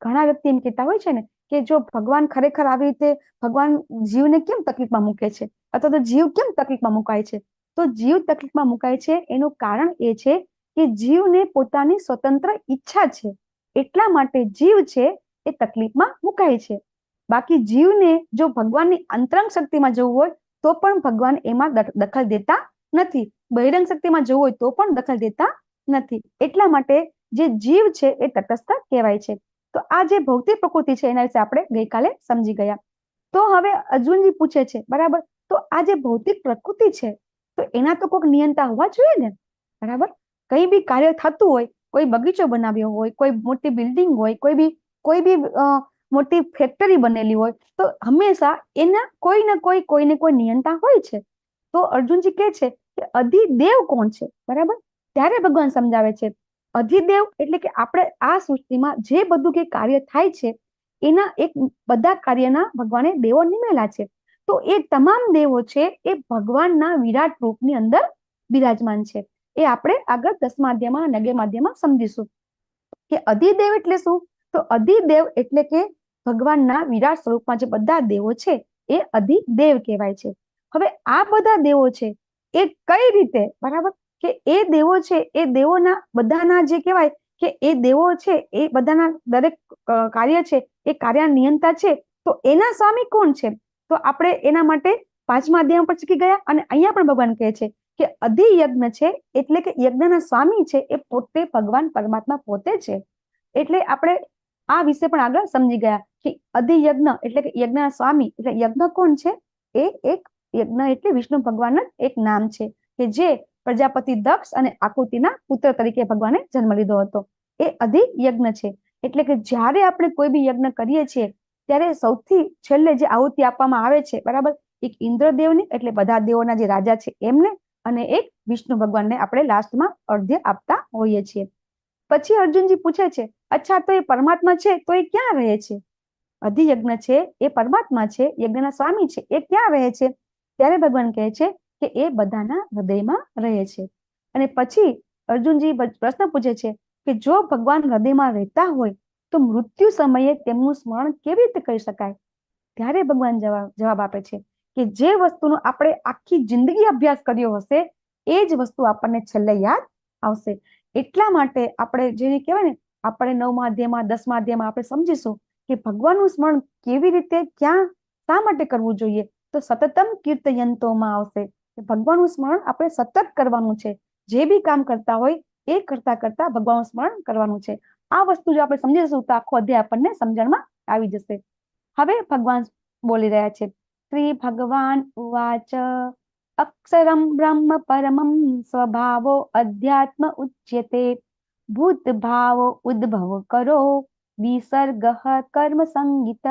ઘણા વ્યક્તિ એમ કહેતા હોય છે ને કે જો ભગવાન ખરેખર આવી રીતે ભગવાન જીવને કેમ તકલીફમાં મૂકે છે અથવા તો જીવ કેમ તકલીફમાં મુકાય છે? તો જીવ તકલીફમાં મુકાય છે એનું કારણ એ છે કે જીવને પોતાની સ્વતંત્ર ઈચ્છા છે, એટલા માટે જીવ છે એ તકલીફમાં મુકાય છે. બાકી જીવને જો ભગવાનની અંતરંગ શક્તિમાં જવું હોય તો પણ ભગવાન એમાં દખલ દેતા નથી. બહિરંગ શક્તિમાં જવું હોય તો પણ દખલ દેતા નથી. એટલા માટે જે જીવ છે એ તટસ્થ કહેવાય છે. તો આ જે ભૌતિક પ્રકૃતિ છે એના વિશે આપણે ગઈકાલે સમજી ગયા. તો હવે અર્જુનજી પૂછે છે, બરાબર, તો આ જે ભૌતિક પ્રકૃતિ છે તો એના તો કોઈક નિયંતા હોવા જોઈએ ને, બરાબર. કઈ બી કાર્ય થતું હોય, કોઈ બગીચો બનાવ્યો હોય, કોઈ મોટી બિલ્ડિંગ હોય, કોઈ બી મોટી ફેક્ટરી બનેલી હોય તો હંમેશા એના કોઈને કોઈ નિયંતા હોય છે. તો અર્જુનજી કહે છે કે અધિદેવ કોણ છે, બરાબર. ત્યારે ભગવાન સમજાવે છે અધિદેવ એટલે કે આપણે આ સૃષ્ટિમાં જે બધું કે કાર્ય થાય છે એના એક બધા કાર્યના ભગવાને દેવો નિમેલા છે. તો એ તમામ દેવો છે એ ભગવાનના વિરાટ રૂપની અંદર બિરાજમાન છે. એ આપણે આગળ 10મા અધ્યાયમાં 11મા અધ્યાયમાં સમજીશું કે અધિદેવ એટલે શું. તો અધિદેવ એટલે કે ભગવાનના વિરાટ સ્વરૂપમાં જે બધા દેવો છે એ અધિદેવ કહેવાય છે. હવે આ બધા દેવો છે એ કઈ રીતે, બરાબર, કે એ દેવો છે એ દેવોના બધાના જે કહેવાય કે એ દેવો છે એ બધાના દરેક કાર્ય છે એ કાર્ય નિયંતા છે. તો એના સ્વામી કોણ છે? તો આપણે એના માટે 5મા અધ્યાય પર ચૂકી ગયા, અને અહીંયા પણ ભગવાન કહે છે કે અધિયજ્ઞ છે એટલે કે યજ્ઞના સ્વામી છે એ પોતે ભગવાન પરમાત્મા પોતે છે. એટલે આપણે આ વિશે પણ આગળ સમજી ગયા કે અધિયજ્ઞ એટલે કે યજ્ઞના સ્વામી એટલે યજ્ઞ કોણ છે? એ એક યજ્ઞ એટલે વિષ્ણુ ભગવાન જ એક નામ છે કે જે પ્રજાપતિ દક્ષ અને આકૃતિના પુત્ર તરીકે ભગવાને જન્મ લીધો હતો. એ અધિયજ્ઞ છે. એટલે કે જ્યારે આપણે કોઈ બી યજ્ઞ કરીએ છીએ ત્યારે સૌથી છેલ્લે જે આહુતિ આપવામાં આવે છે, બરાબર, એક ઇન્દ્રદેવને એટલે બધા દેવોના જે રાજા છે એમને, અને એક વિષ્ણુ ભગવાનને આપણે લાસ્ટમાં અર્ધ્ય આપતા હોઈએ છીએ. પછી અર્જુનજી પૂછે છે, અચ્છા તો એ પરમાત્મા છે તો એ ક્યાં રહે છે? અધિયજ્ઞ છે એ પરમાત્મા છે, યજ્ઞના સ્વામી છે, એ ક્યાં રહે છે? ત્યારે ભગવાન કહે છે કે એ બધાના હૃદયમાં રહે છે. અને પછી અર્જુનજી પ્રશ્ન પૂછે છે કે જો ભગવાન હૃદયમાં રહેતા હોય તો મૃત્યુ સમયે તેમનું સ્મરણ કેવી રીતે કરી શકાય? ત્યારે ભગવાન જવાબ આપે છે કે જે વસ્તુનો આપણે આખી જિંદગી અભ્યાસ કર્યો હશે એ જ વસ્તુ આપણને છેલ્લે યાદ આવશે. એટલા માટે આપણે જેને કહેવાય ને, આપણે 9મા અધ્યાયમાં 10મા અધ્યાયમાં આપણે સમજીશું કે ભગવાનનું સ્મરણ કેવી રીતે, ક્યાં, શા માટે કરવું જોઈએ. તો સતતમ કીર્તયંતોમાં આવશે કે ભગવાનનું સ્મરણ આપણે સતત કરવાનું છે. જે બી કામ કરતા હોય એ કરતા કરતા ભગવાનનું સ્મરણ કરવાનું છે. આ વસ્તુ જો આપણે સમજી જશું તો આખો અધ્યાય આપણને સમજણમાં આવી જશે. હવે ભગવાન બોલી રહ્યા છે, શ્રી ભગવાન ઉવાચ અક્ષરમ બ્રહ્મ પરમમ સ્વભાવો અધ્યાત્મ ઉચ્યતે ભૂત ભાવો ઉદ્ભવ કરો વિસર્ગ કર્મ સંગીત.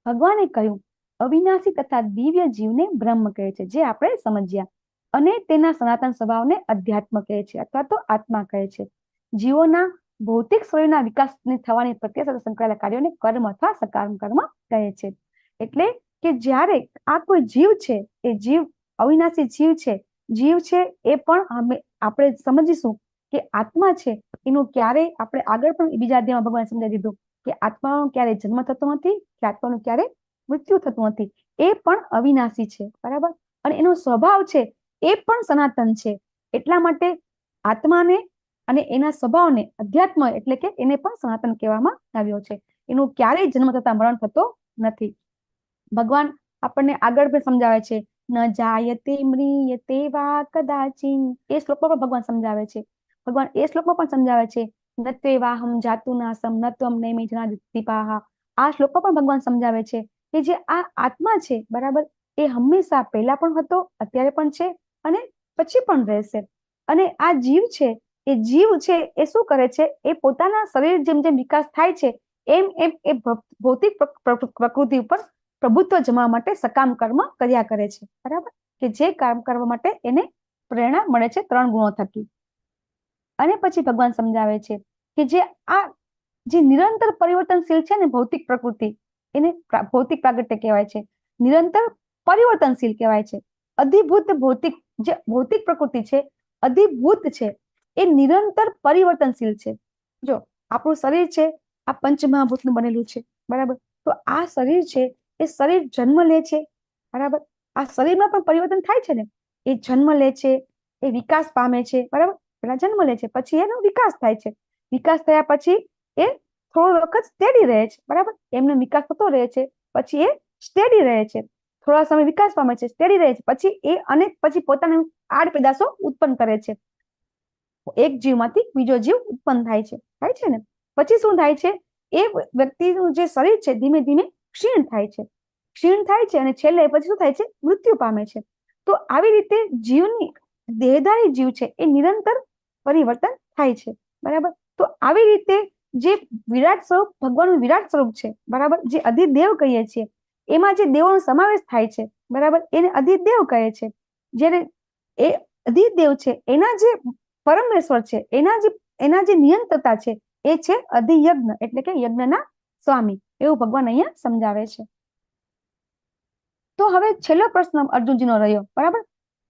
ભગવાને કહ્યું અવિનાશી તથા દિવ્ય જીવને બ્રહ્મ કહે છે, જે આપણે સમજ્યા, અને તેના સનાતન સ્વભાવને અધ્યાત્મ કહે છે અથવા તો આત્મા કહે છે. જીવોના ભૌતિક શરીરના વિકાસની થવાની પ્રક્રિયા સાથે સંકળાયેલા કાર્યોને કર્મ અથવા સકામ કર્મ કહે છે. એટલે કે જ્યારે આ કોઈ જીવ છે, એ જીવ અવિનાશી જીવ છે. જીવ છે એ પણ આપણે સમજીશું કે આત્મા છે એનું ક્યારેય, આપણે આગળ પણ બીજા અધ્યાયમાં ભગવાન સમજાવી દીધું કે આત્માનો ક્યારેય જન્મ થતો નથી કે આત્માનું ક્યારેય મૃત્યુ થતું નથી. એ પણ અવિનાશી છે, બરાબર, અને એનો સ્વભાવ છે એ પણ સનાતન છે. એટલા માટે આત્માને અને એના સ્વભાવને અધ્યાત્મ એટલે કે એને પણ સનાતન કહેવામાં આવ્યો છે. એનું ક્યારેય જન્મ થતા મરણ થતો નથી. ભગવાન આપણને આગળ પણ સમજાવે છે, ન જાયતે મ્રિયતે વા કદાચિન. એ શ્લોકમાં પણ ભગવાન સમજાવે છે. ભગવાન એ શ્લોકમાં પણ સમજાવે છે, નત્વેવાહમ જાતુનાસમ નત્વમ નૈમે જનાદીપાહ. આ શ્લોકમાં પણ ભગવાન સમજાવે છે કે જે આ આત્મા છે, બરાબર, એ હંમેશા પહેલા પણ હતો, અત્યારે પણ છે અને પછી પણ રહેશે. અને આ જીવ છે એ જીવ છે એ શું કરે છે? એ પોતાના શરીર જેમ જેમ વિકાસ થાય છે એમ એમ એ ભૌતિક પ્રકૃતિ ઉપર પ્રભુત્વ જમાવવા માટે સકામ કર્મ કર્યા કરે છે, બરાબર, કે જે કામ કરવા માટે એને પ્રેરણા મળે છે 3 ગુણો થકી. અને પછી ભગવાન સમજાવે છે કે જે આ જે નિરંતર પરિવર્તનશીલ છે ને ભૌતિક પ્રકૃતિ, એને ભૌતિક પ્રાગટ્ય કહેવાય છે. નિરંતર પરિવર્તનશીલ કહેવાય છે. અધિભૂત ભૌતિક, જે ભૌતિક પ્રકૃતિ છે અધિભૂત છે, એ નિરંતર પરિવર્તનશીલ છે. જો આપણું શરીર છે આ પંચમહાભૂતનું બનેલું છે, બરાબર, તો આ શરીર છે એ શરીર જન્મ લે છે, બરાબર, આ શરીરમાં પણ પરિવર્તન થાય છે ને, એ જન્મ લે છે, એ વિકાસ પામે છે, બરાબર, પેલા જન્મ લે છે પછી એનો વિકાસ થાય છે. વિકાસ થયા પછી એ થોડો વખત સ્ટેડી રહે છે, બરાબર, એમનો વિકાસ થતો રહે છે, પછી એ સ્ટેડી રહે છે, થોડા સમય વિકાસ પામે છે, સ્ટેડી રહે છે, પછી એ અને પછી પોતાની આડ પેદાશો ઉત્પન્ન કરે છે. એક જીવમાંથી બીજો જીવ ઉત્પન્ન થાય છે ને. પછી શું થાય છે? એ વ્યક્તિનું જે શરીર છે ધીમે ધીમે ક્ષીણ થાય છે અને છેલ્લે પછી શું થાય છે? મૃત્યુ પામે છે. તો આવી રીતે જીવની દેહધારી જીવ છે એ નિરંતર પરિવર્તન થાય છે, બરાબર. તો આવી રીતે જે વિરાટ સ્વરૂપ, ભગવાનનું વિરાટ સ્વરૂપ છે, બરાબર, જે અધિદેવ કહીએ છીએ, એમાં જે દેવોનો સમાવેશ થાય છે, બરાબર, એને અધિદેવ કહે છે. જ્યારે એ અધિદેવ છે એના જે પરમેશ્વર છે, એના જે નિયંત્રતા છે એ છે અધિયજ્ઞ એટલે કે યજ્ઞના સ્વામી, એવું ભગવાન અહીંયા સમજાવે છે. તો હવે છેલ્લો પ્રશ્ન અર્જુનજીનો રહ્યો, બરાબર.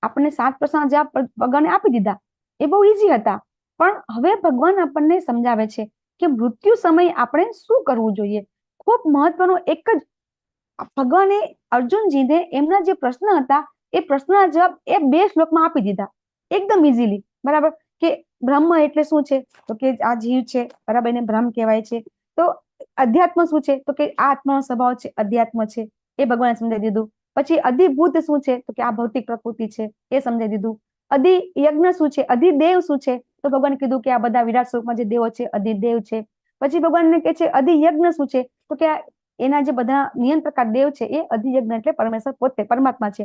આપણને 7 પ્રશ્નના જવાબ ભગવાને આપી દીધા, એ બહુ ઈઝી હતા. પણ હવે ભગવાન આપણને સમજાવે છે કે મૃત્યુ સમયે આપણે શું કરવું જોઈએ. ખૂબ મહત્વનો એક જ ભગવાને અર્જુનજીને એમના જે પ્રશ્ન હતા એ પ્રશ્નના જવાબ એ 2 શ્લોકમાં આપી દીધા એકદમ ઇઝીલી, બરાબર. કે બ્રહ્મ એટલે શું છે? તો કે આ જીવ છે, બરાબર, એને બ્રહ્મ કહેવાય છે. તો અધ્યાત્મ શું છે? તો કે આ આત્માનો સ્વભાવ છે, અધ્યાત્મ છે, એ ભગવાને સમજાવી દીધું. પછી અધિભૂત શું છે? તો કે આ ભૌતિક પ્રકૃતિ છે, એ સમજાવી દીધું. અધિયજ્ઞ શું છે? અધિદેવ શું છે? તો ભગવાને કીધું કે આ બધા વિરાટ સ્વરૂપમાં જે દેવો છે અધિદેવ છે. પછી ભગવાનને કહે છે અધિયજ્ઞ શું છે? તો કે એના જે બધા નિયંત્રકાર દેવ છે એ અધિયજ્ઞ એટલે પરમેશ્વર પોતે પરમાત્મા છે.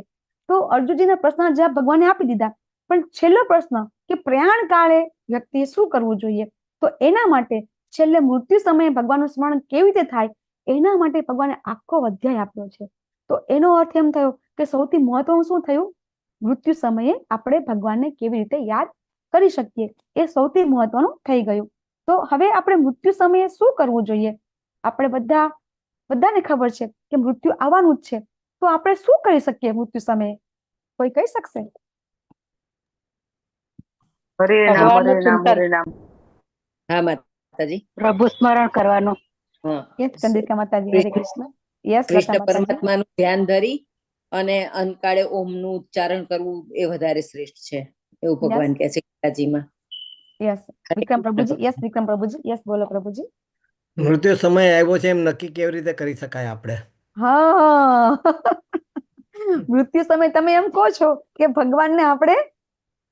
તો અર્જુનજીના પ્રશ્નના જવાબ ભગવાને આપી દીધા. પણ છેલ્લો પ્રશ્ન કે પ્રયાણ કાળે વ્યક્તિએ શું કરવું જોઈએ? તો એના માટે છેલ્લે મૃત્યુ સમયે ભગવાનનું સ્મરણ કેવી રીતે થાય એના માટે ભગવાને આખો અધ્યાય આપ્યો છે. તો એનો અર્થ એમ થયો કે સૌથી મહત્વનું શું થયું? મૃત્યુ સમયે આપણે ભગવાનને કેવી રીતે યાદ કરી શકીએ એ સૌથી મહત્વનું થઈ ગયું. તો હવે આપણે મૃત્યુ સમયે શું કરવું જોઈએ? આપણે બધાને ખબર છે કે મૃત્યુ આવવાનું જ છે. તો આપણે શું કરી શકીએ મૃત્યુ સમયે? કોઈ કહી શકશે? ભગવાનનું ચિંતન. હા માતાજી. પ્રભુ સ્મરણ કરવાનું. હા, યસ ચંદ્રિકા માતાજી, હરે કૃષ્ણ. યસ કૃષ્ણ લતા માતાજી. પરમાત્માનું ધ્યાન ધરી અને અંતકાળે ઓમનું ઉચ્ચારણ કરવું એ વધારે શ્રેષ્ઠ છે એવું ભગવાન કહે છે ગીતાજીમાં. યસ વિક્રમ પ્રભુજી. યસ વિક્રમ પ્રભુજી. યસ બોલો પ્રભુજી. મૃત્યુ સમય આવ્યો છે એમ નક્કી કેવી રીતે કરી શકાય આપણે? હા મૃત્યુ સમય તમે એમ કહો છો કે ભગવાનને આપણે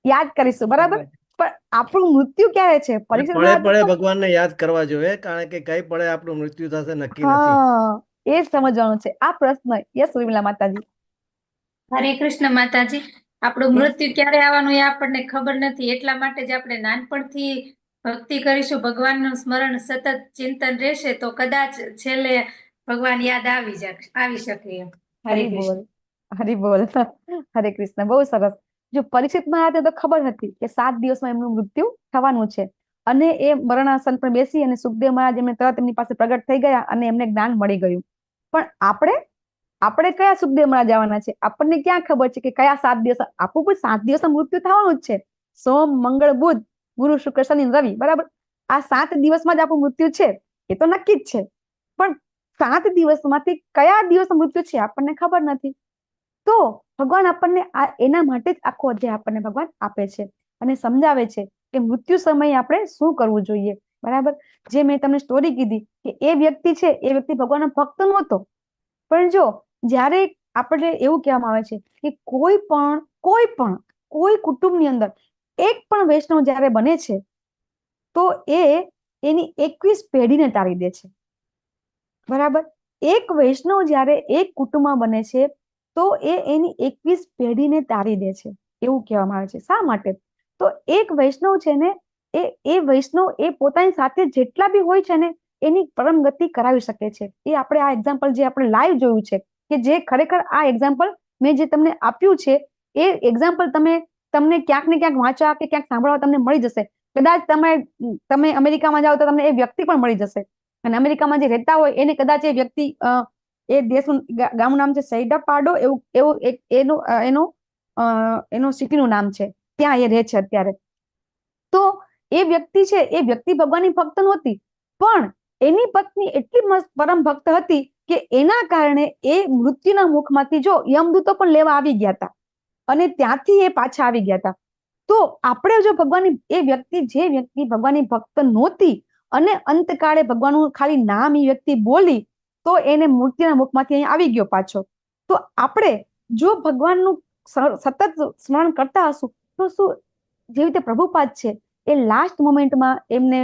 યાદ કરીશું, બરાબર. પણ આપણું મૃત્યુ ક્યારે છે? પરીક્ષિત પડે મહારાજ પડે તો- ભગવાનને યાદ કરવા જોઈએ, કારણ કે કઈ પડે આપણું મૃત્યુ થશે નક્કી નથી. હા એ જ સમજવાનું છે આ પ્રશ્ન. યસ ઉર્મિલા માતાજી. હરે કૃષ્ણ માતાજી. આપણું Yes. મૃત્યુ ક્યારે આવવાનું એ આપણને ખબર નથી, એટલા માટે જ આપણે નાનપણથી ભક્તિ કરીશું, ભગવાનનું સ્મરણ સતત ચિંતન રહેશે તો કદાચ છેલ્લે ભગવાન યાદ આવી શકે એમ. હરે હરી કૃષ્ણ. બોલ, હરી બોલ. હરે કૃષ્ણ. બહુ સરસ. જો પરીક્ષિત મહારાજને તો ખબર હતી કે 7 દિવસમાં એમનું મૃત્યુ થવાનું છે અને એ મરણાસન પર બેસી અને સુખદેવ મહારાજ એમને તરત એમની પાસે પ્રગટ થઈ ગયા અને એમને જ્ઞાન મળી ગયું. પણ આપણે કયા સુખદેવ મહારાજ જવાના છે? આપણને ક્યાં ખબર છે કે કયા 7 દિવસ? આપણું કોઈ 7 દિવસમાં મૃત્યુ થવાનું જ છે. સોમ, મંગળ, બુધ, ગુરુ, શુક્ર, શનિ, રવિ, બરાબર. આ 7 દિવસમાં જ આપણું મૃત્યુ છે એ તો નક્કી જ છે. પણ 7 દિવસમાંથી કયા દિવસનું મૃત્યુ છે આપણને ખબર નથી. તો ભગવાન આપણને એના માટે જ આખો અધ્યાય આપણને ભગવાન આપે છે અને સમજાવે છે કે મૃત્યુ સમયે આપણે શું કરવું જોઈએ, બરાબર. જે મેં તમને સ્ટોરી કીધી કે એ વ્યક્તિ છે એ વ્યક્તિ ભગવાનનો ભક્ત નહોતો, પણ જો જ્યારે આપણે એવું કહેવામાં આવે છે કે કોઈ કુટુંબની અંદર એક પણ વૈષ્ણવ જ્યારે બને છે તો એની 21 પેઢીને ટાળી દે છે, બરાબર. એક વૈષ્ણવ જ્યારે એક કુટુંબમાં બને છે તો એની 21 પેઢીને તારી દે છે એવું કહેવામાં આવે છે. શા માટે? તો એક વૈષ્ણવ છે ને એ વૈષ્ણવ એ પોતાની સાથે જેટલા બી હોય છે ને એની પરમ ગતિ કરાવી શકે છે. એ આપણે આ એક્ઝામ્પલ જે આપણે લાઈવ જોયું છે કે જે ખરેખર આ એક્ઝામ્પલ મેં જે તમને આપ્યું છે એ એક્ઝામ્પલ તમને ક્યાંક ને ક્યાંક વાંચવા કે ક્યાંક સાંભળવા તમને મળી જશે. કદાચ તમે અમેરિકામાં જાઓ તો તમને એ વ્યક્તિ પણ મળી જશે અને અમેરિકામાં જે રહેતા હોય એને કદાચ એ વ્યક્તિ એ દેશનું ગામનું નામ છે સૈડા પાડો, એવું એક એનું સિટીનું નામ છે, ત્યાં એ રહે છે અત્યારે. તો એ વ્યક્તિ છે એ વ્યક્તિ ભગવાનની ભક્ત નહોતી, પણ એની પત્ની એટલી મસ્ત પરમ ભક્ત હતી કે એના કારણે એ મૃત્યુના મુખમાંથી જો યમદૂતો પણ લેવા આવી ગયા હતા અને ત્યાંથી એ પાછા આવી ગયા હતા. તો આપણે જો જે વ્યક્તિ ભગવાનની ભક્ત નહોતી અને અંતકાળે ભગવાનનું ખાલી નામ એ વ્યક્તિ બોલી તો એને મૃત્યુના મુખમાંથી અહીં આવી ગયો પાછો. તો આપણે જો ભગવાનનું સતત સ્મરણ કરતા હશું તો શું, જે રીતે પ્રભુપાદ છે એ લાસ્ટ મોમેન્ટમાં એમને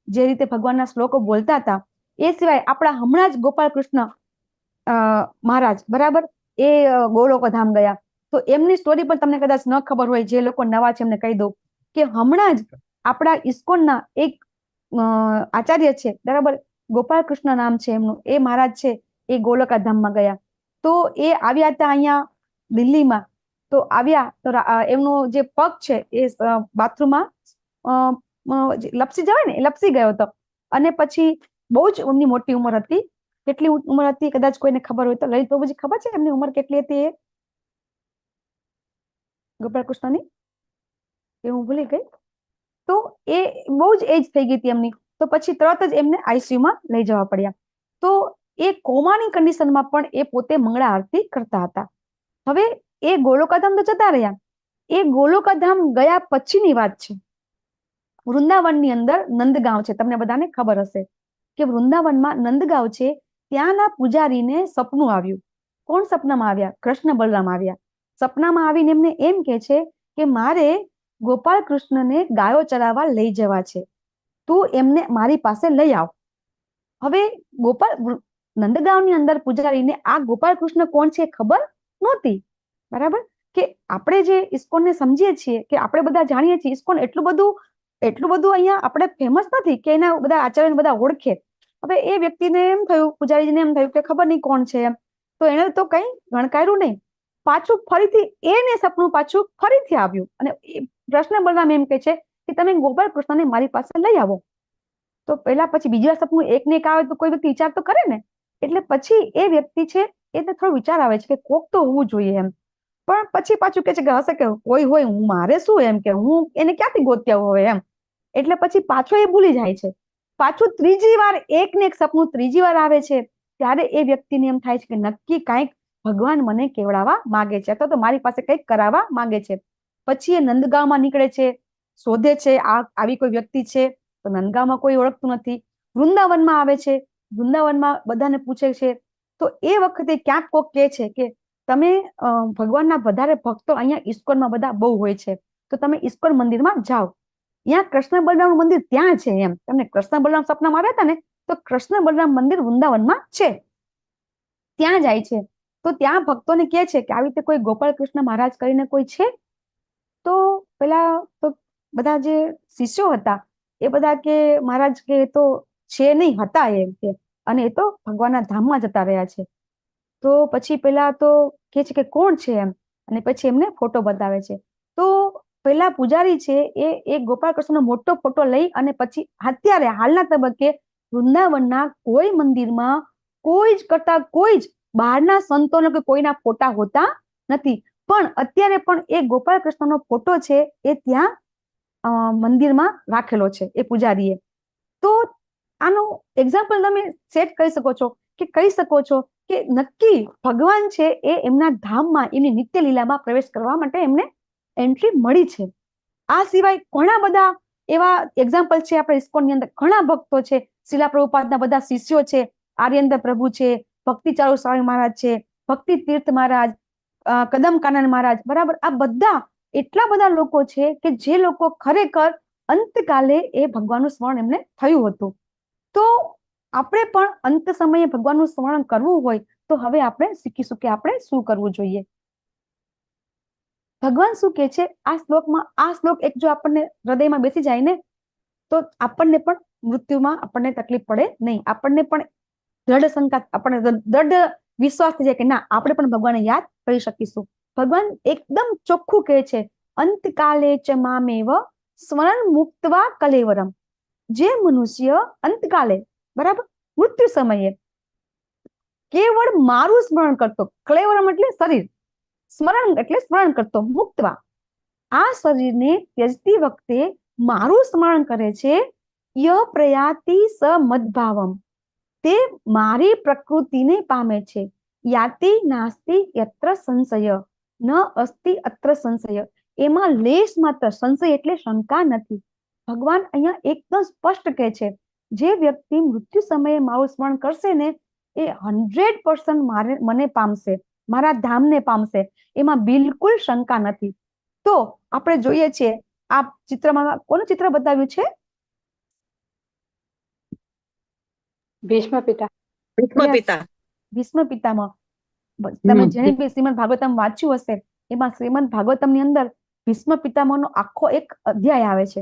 જે રીતે ભગવાનના શ્લોકો બોલતા હતા એ સિવાય આપણા હમણાં જ ગોપાલ કૃષ્ણ મહારાજ, બરાબર, એ ગોલોકધામ ગયા. તો એમની સ્ટોરી પણ તમને કદાચ ન ખબર હોય, જે લોકો નવા છે એમને કહી દઉં કે હમણાં જ આપણા ઇસ્કોનના એક આચાર્ય છે, બરાબર, ગોપાલ કૃષ્ણ નામ છે એમનું, એ મહારાજ છે એ ગોલોકધામમાં ગયા. તો એ આવ્યા હતા અહીંયા દિલ્હીમાં. તો આવ્યા તો એમનો જે પગ છે એ બાથરૂમમાં લપસી જવાય ને, એ લપસી ગયો હતો અને પછી બહુ જ એમની મોટી ઉંમર હતી. કેટલી ઉંમર હતી કદાચ કોઈને ખબર હોય તો લલિત પ્રભુજી ખબર છે એમની ઉંમર કેટલી હતી? એ ગોપાલ કૃષ્ણની એ હું ભૂલી ગઈ. તો એ બહુ જ એજ થઈ ગઈ હતી એમની. તો પછી તરત જ એમને આઈસીયુમાં લઈ જવા પડ્યા. તો એ કોમાની કન્ડિશનમાં પણ એ પોતે મંગળા આરતી કરતા હતા. હવે એ ગોલોકાધામ તો જતા રહ્યા. એ ગોલોકાધામ ગયા પછીની વાત છે. વૃંદાવનની અંદર નંદગાંવ છે, તમને બધાને ખબર હશે કે વૃંદાવનમાં નંદગાંવ છે. ત્યાંના પૂજારીને સપનું આવ્યું. કોણ સપનામાં આવ્યા? કૃષ્ણ બલરામ આવ્યા. સપનામાં આવીને એમને એમ કે છે કે મારે ગોપાલ કૃષ્ણને ગાયો ચરાવવા લઈ જવા છે, તું એમને મારી પાસે લઈ આવ. હવે નંદગાંવની અંદર પૂજારીને આ ગોપાલ કૃષ્ણ કોણ છે ખબર નહોતી. બરાબર? કે આપણે જે ઇસ્કોનને સમજીએ છીએ, કે આપણે બધા જાણીએ છીએ, ઇસ્કોન એટલું બધું અહીંયા આપણે ફેમસ નથી કે એના બધા આચાર્યને બધા ઓળખે. હવે એ વ્યક્તિને એમ થયું, પૂજારીને એમ થયું કે ખબર નહીં કોણ છે એમ, તો એને તો કઈ ગણકાર્યું નહીં. પાછું ફરીથી એને સપનું પાછું ફરીથી આવ્યું અને કૃષ્ણ બલરામ એમ કે છે કે તમે ગોપાલ કૃષ્ણને મારી પાસે લઈ આવો. તો પહેલા પછી બીજી વાર સપનું એક ને એક આવે તો કોઈ વ્યક્તિ વિચાર તો કરે ને. એટલે પછી એ વ્યક્તિ છે એને થોડો વિચાર આવે છે કે કોક તો હોવું જોઈએ એમ. પણ પછી પાછું કે છે કે હશે કે કોઈ હોય, હું મારે શું એમ, કે હું એને ક્યાંથી ગોત્યા હોય એમ. એટલે પછી પાછો એ ભૂલી જાય છે. પાછું ત્રીજી વાર એક ને એક સપનું ત્રીજી વાર આવે છે, ત્યારે એ વ્યક્તિને એમ થાય છે કે નક્કી કાંઈક ભગવાન મને કેવડાવવા માંગે છે, અથવા તો મારી પાસે કંઈક કરાવવા માંગે છે. પછી એ નંદગાંવમાં નીકળે છે, શોધે છે આવી કોઈ વ્યક્તિ છે, તો નંદગાંવમાં કોઈ ઓળખતું નથી. વૃંદાવનમાં આવે છે, વૃંદાવનમાં બધાને પૂછે છે, તો એ વખતે ક્યાંક કોક કહે છે કે તમે ભગવાનના વધારે ભક્તો અહીંયા ઇસ્કોનમાં બધા બહુ હોય છે, તો તમે ઇસ્કોન મંદિરમાં જાઓ. ત્યાં કૃષ્ણ બલરામનું મંદિર ત્યાં છે એમ. તમને કૃષ્ણ બલરામ સપનામાં આવ્યા હતા ને, તો કૃષ્ણ બલરામ મંદિર વૃંદાવનમાં છે. ત્યાં જાય છે. તો ત્યાં ભક્તોને કહે છે કે આવી રીતે કોઈ ગોપાલ કૃષ્ણ મહારાજ કરીને કોઈ છે. તો પેલા તો બધા જે શિષ્યો હતા એ બધા કે મહારાજ કે એ તો છે નહીં, હતા એમ કે, અને એ તો ભગવાનના ધામમાં જતા રહ્યા છે. તો પછી પેલા તો કે છે કે કોણ છે એમ, અને પછી એમને ફોટો બતાવે છે. તો પેલા પૂજારી છે એ ગોપાલ કૃષ્ણનો મોટો ફોટો લઈ અને પછી અત્યારે હાલના તબક્કે વૃંદાવનના કોઈ મંદિરમાં કોઈ જ કરતા કોઈ જ બહારના સંતોનો કે કોઈના ફોટા હોતા નથી. પણ અત્યારે પણ એ ગોપાલ કૃષ્ણનો ફોટો છે એ ત્યાં મંદિરમાં રાખેલો છે એ પૂજારીએ. તો આનું એક્ઝામ્પલ તમે સેટ કરી શકો છો કે કહી શકો છો કે નક્કી ભગવાન છે એ એમના ધામમાં એમની નિત્ય લીલામાં પ્રવેશ કરવા માટે એમને એન્ટ્રી મળી છે. આ સિવાય ઘણા બધા એવા એક્ઝામ્પલ છે આપણા ઇસ્કોનની અંદર. ઘણા ભક્તો છે, શિલા પ્રભુપાદના બધા શિષ્યો છે, આર્યંદર પ્રભુ છે, ભક્તિ ચારુ સ્વામી મહારાજ છે, ભક્તિ તીર્થ મહારાજ, કદમ કાનન મહારાજ, બરાબર. આ બધા એટલા બધા લોકો છે કે જે લોકો ખરેખર અંતકાલે એ ભગવાનનું સ્મરણ એમને થયું હતું. તો આપણે પણ અંત સમયે ભગવાનનું સ્મરણ કરવું હોય તો હવે આપણે શીખીશું કે આપણે શું કરવું જોઈએ. ભગવાન શું કે છે આ શ્લોકમાં? આ શ્લોક એક જો આપણને હૃદયમાં બેસી જાય ને, તો આપણને પણ મૃત્યુમાં આપણને તકલીફ પડે નહીં. આપણને પણ દ્રઢ શંકા, આપણને દ્રઢ વિશ્વાસ થઈ જાય કે ના, આપણે પણ ભગવાનને યાદ કરી શકીશું. ભગવાન એકદમ ચોખ્ખું કહે છે, અંતકાલે ચ મામેવ સ્મરણ મુક્તવા કલેવરમ. જે મનુષ્ય અંતકાલે, બરાબર, મૃત્યુ સમયે કેવળ મારું સ્મરણ કરતો, કલેવરમ એટલે શરીર, સ્મરણ એટલે સ્મરણ કરતો, મુક્તવા, આ શરીરને ત્યજતી વખતે મારું સ્મરણ કરે છે, ય પ્રયાતિ સ મદભાવમ, તે મારી પ્રકૃતિને પામે છે. યાતિ નાસ્તિ યત્ર સંશય ન અસ્તિ અત્ર સંશય. એમાં લેશ માત્ર સંશય એટલે શંકા નથી. ભગવાન અહીંયા એકદમ સ્પષ્ટ કહે છે, જે વ્યક્તિ મૃત્યુ સમયે મારું સ્મરણ કરશે ને એ 100% મને પામશે, મારા ધામને પામશે. એમાં બિલકુલ શંકા નથી. તો આપણે જોઈએ છીએ આ ચિત્રમાં કોનું ચિત્ર બતાવ્યું છે? ભીષ્મ પિતા. ભીષ્મ પિતામહ. તમે જેને બી શ્રીમદ ભાગવતમ વાંચ્યું હશે, એમાં શ્રીમદ ભાગવતમની અંદર ભીષ્મ પિતામહનો આખો એક અધ્યાય આવે છે.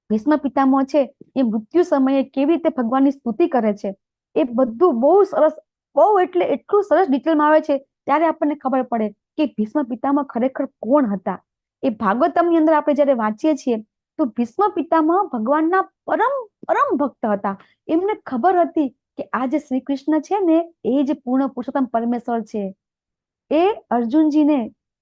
ભીષ્મ પિતામહ છે એ મૃત્યુ સમયે કેવી રીતે ભગવાનની સ્તુતિ કરે છે, એ બધું બહુ સરસ, બહુ એટલે એટલું સરસ ડિટેલમાં આવે છે. ત્યારે આપણને ખબર પડે કે ભીષ્મ પિતામહ ખરેખર કોણ હતા. એ ભાગવતમની અંદર આપણે જયારે વાંચીએ છીએ તો ભીષ્મ પિતામહ ભગવાનના પરમ પરમ ભક્ત હતા. એમને ખબર હતી કે આ જે શ્રી કૃષ્ણ છે ને એ જ પૂર્ણ પુરુષોત્તમ પરમેશ્વર છે. એ અર્જુનજીને